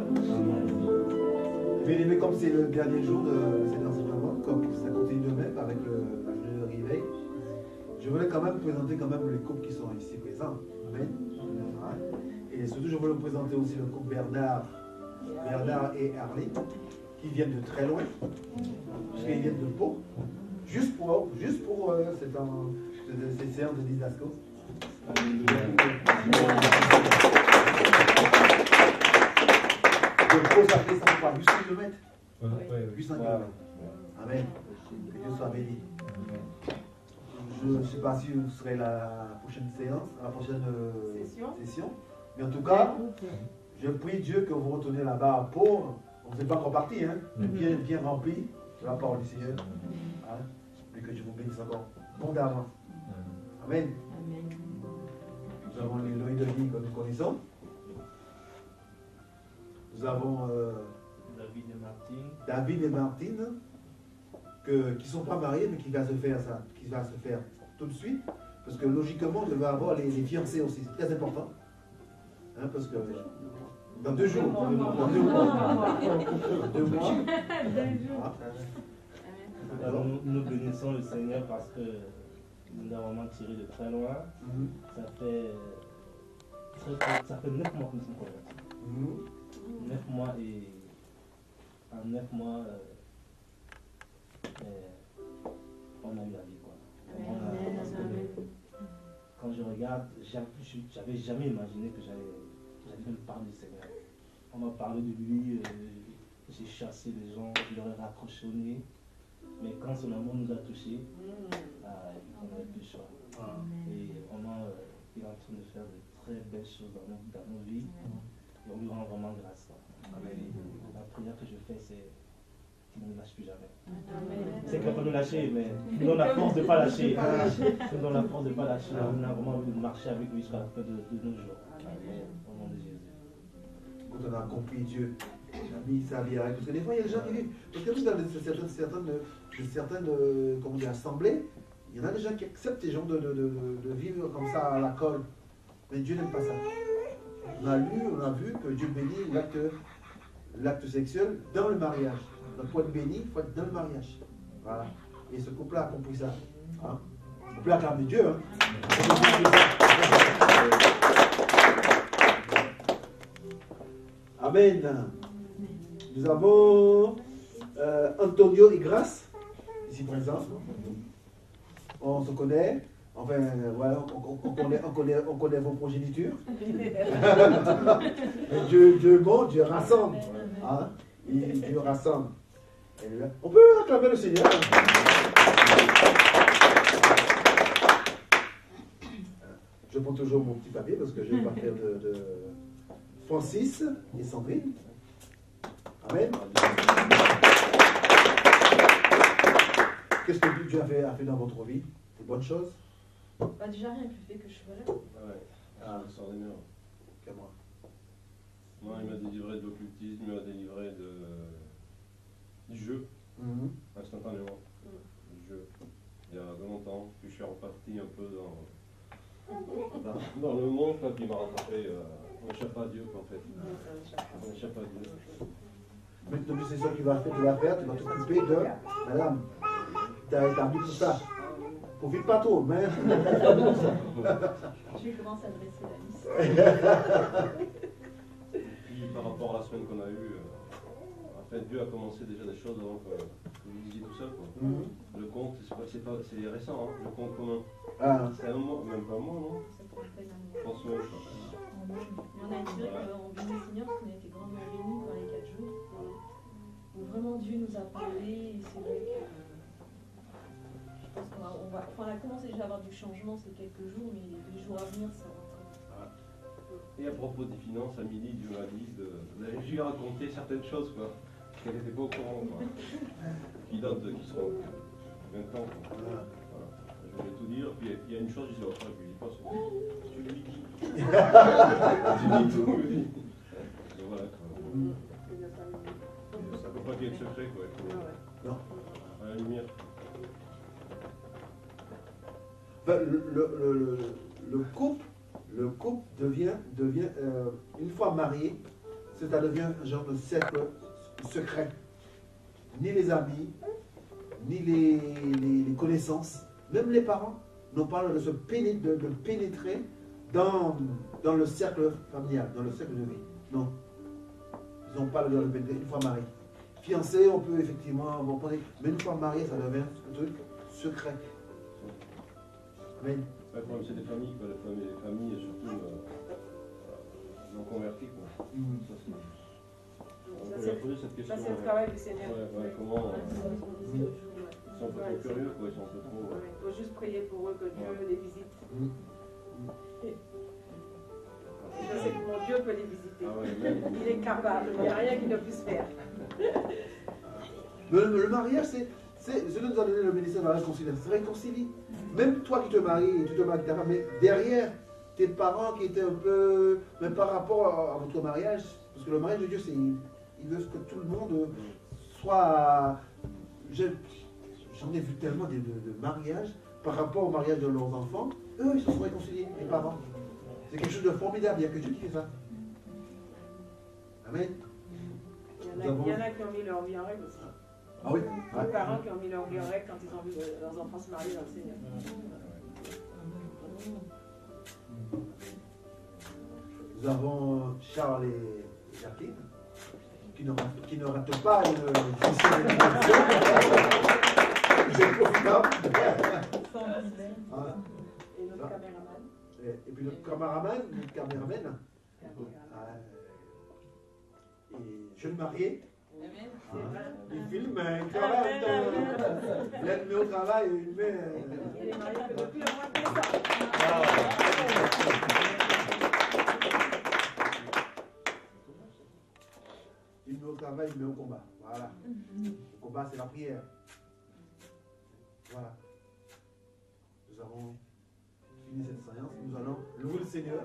A: Bien aimé, comme c'est le dernier jour de cet enseignement, comme ça continue de même avec le réveil, je voulais quand même présenter quand même les couples qui sont ici présents. Amen. Et surtout, je voulais vous présenter aussi le couple Bernard et Arlene, qui viennent de très loin, puisqu'ils viennent de Pau, juste pour cette séance de didasco. De Pau, ça fait 800 km. 800 km. Amen. Que Dieu soit béni. Je ne sais pas si vous serez la prochaine séance, la prochaine session. Mais en tout cas, je prie Dieu que vous retournez là-bas à Pau. On n'est pas encore parti, hein, mais bien rempli de la parole du Seigneur. Hein, et que Dieu vous bénisse encore abondamment. Amen. Nous avons les Loïc Denis que nous connaissons. Nous avons David et Martine, qui ne sont pas mariés, mais qui va se faire tout de suite. Parce que logiquement, on devait avoir les fiancés aussi. C'est très important. Hein, parce que dans 2 jours. Dans 2 mois.
I: Alors, nous bénissons le Seigneur parce que nous l'avons vraiment tiré de très loin. Ça fait 9 mois que nous sommes convertis. 9 mois et en 9 mois, on a eu la vie, quoi. Quand je regarde, j'avais jamais imaginé que j'allais même parler du Seigneur. On m'a parlé de lui, j'ai chassé les gens, je leur ai raccroché au nez. Mais quand son amour nous a touchés, on n'avait plus le choix. Et vraiment, il est en train de faire de très belles choses dans nos vies. Et on lui rend vraiment grâce. La prière que je fais, c'est qu'il ne nous lâche plus jamais. C'est qu'il va pas nous lâcher, mais nous avons la force de ne pas lâcher. Nous avons la force de ne pas lâcher. On a vraiment envie de marcher avec lui jusqu'à la fin de nos jours. Amen. Au nom de Jésus.
A: Quand on a compris Dieu, il a mis sa vie avec. Parce que des fois, il y a des gens qui vivent. Parce que dans certaines assemblées, il y en a des gens qui acceptent ces gens de vivre comme ça à la colle. Mais Dieu n'aime pas ça. On a vu que Dieu bénit l'acte sexuel dans le mariage. Donc pour être béni, il faut être dans le mariage. Voilà. Et ce couple-là a compris ça. Hein? On peut acclamer Dieu. Hein? Amen. Nous avons Antonio et Grace, ici présents. On se connaît. Enfin, voilà, on connaît vos progénitures. Dieu bon, Dieu rassemble. Hein? Dieu rassemble. On peut acclamer le Seigneur. Je prends toujours mon petit papier parce que je vais partir de Francis et Sandrine. Amen. Qu'est-ce que Dieu a fait dans votre vie? Des bonnes choses?
B: Bah déjà rien que le fait que je sois là.
M: Ouais, extraordinaire.
A: Qu'à moi.
M: Moi, il m'a délivré de l'occultisme, il m'a délivré du jeu, instantanément. Du jeu. Il y a longtemps, puis je suis reparti un peu dans le monde, là, puis il m'a rattrapé. On n'échappe pas à Dieu, en fait. On n'échappe pas à Dieu.
A: Maintenant, c'est ça que tu vas faire, tu vas t'occuper de madame. Tu as établi tout ça. Profite pas trop, mais.
B: Je commence à dresser la liste.
M: Et puis par rapport à la semaine qu'on a eue, en fait, Dieu a commencé déjà des choses avant que vous disiez tout seul. Le compte, c'est récent, hein, le compte commun. C'est un mois, même pas un mois, non? 3 semaines.
B: Il y en a une seule en Béni Seigneur parce qu'on a été grandement bénis par les 4 jours. Où vraiment Dieu nous a parlé et c'est vrai que je pense on a commencé déjà à avoir du changement ces quelques jours, mais les jours à venir, ça va.
M: Et à propos des finances, Amélie, Dieu m'a dit j'ai lui raconté certaines choses, quoi, qu'elle n'était pas au courant, quoi, qui sont 20 ans. Quoi. Voilà. Je vais tout dire, puis il y a une chose, je dis, oh, je lui dis pas ça. Tu lui dis. Tu dis tout, lui. Donc voilà, ça peut pas être secret, quoi.
A: Non.
M: À la lumière.
A: Ben, le couple devient une fois marié, ça devient un genre de cercle secret. Ni les amis, ni les connaissances, même les parents n'ont pas de pénétrer dans le cercle familial, dans le cercle de vie. Non. Ils n'ont pas le droit de pénétrer une fois mariés. Fiancé, on peut effectivement, mais une fois marié, ça devient un truc secret. Amen.
M: C'est des familles, quoi, les familles surtout non converties. Quoi. On peut poser cette question.
F: Ça, c'est le travail du Seigneur.
M: Comment ils sont un peu trop curieux, quoi, ils sont un peu trop.
F: Il faut juste prier pour eux que Dieu les visite. Je sais que mon Dieu peut les visiter. Il est capable, il n'y a rien qu'il ne puisse faire.
A: Le mariage, c'est nous a donné le ministère de la réconciliation. C'est réconcilier. Même toi qui te maries, tu te maries avec ta femme, mais derrière tes parents qui étaient un peu. Mais par rapport à votre mariage, parce que le mariage de Dieu, il veut que tout le monde soit. J'en ai vu tellement de mariages par rapport au mariage de leurs enfants. Eux, ils se sont réconciliés, les parents. C'est quelque chose de formidable, il n'y a que Dieu qui fait ça. Amen.
F: Il y en a qui ont mis leur vie en règle aussi.
A: Ah oui.
F: Les parents qui ont mis leur vie en règle quand ils ont vu leurs enfants se marier dans le Seigneur.
A: Nous avons Charles et Jacqueline qui ne ratent pas une célébration. C'est formidable.
F: Et notre caméraman.
A: Et puis notre caméraman, et jeune marié. Il filme, il travaille. Il met au travail, il met.
F: Il est marié depuis le mois de décembre.
A: Il met au travail, il met au combat. Voilà. Le combat, c'est la prière. Voilà. Nous avons fini cette séance. Nous allons louer le Seigneur.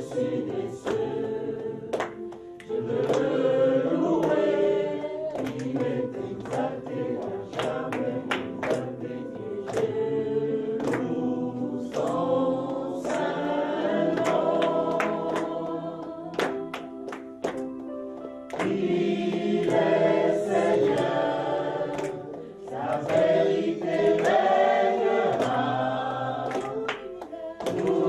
L: au-dessus des cieux. Je veux le louer, il est exalté à jamais, exalté Dieu. Je loue son saint nom. Il est Seigneur, sa vérité règnera. Nous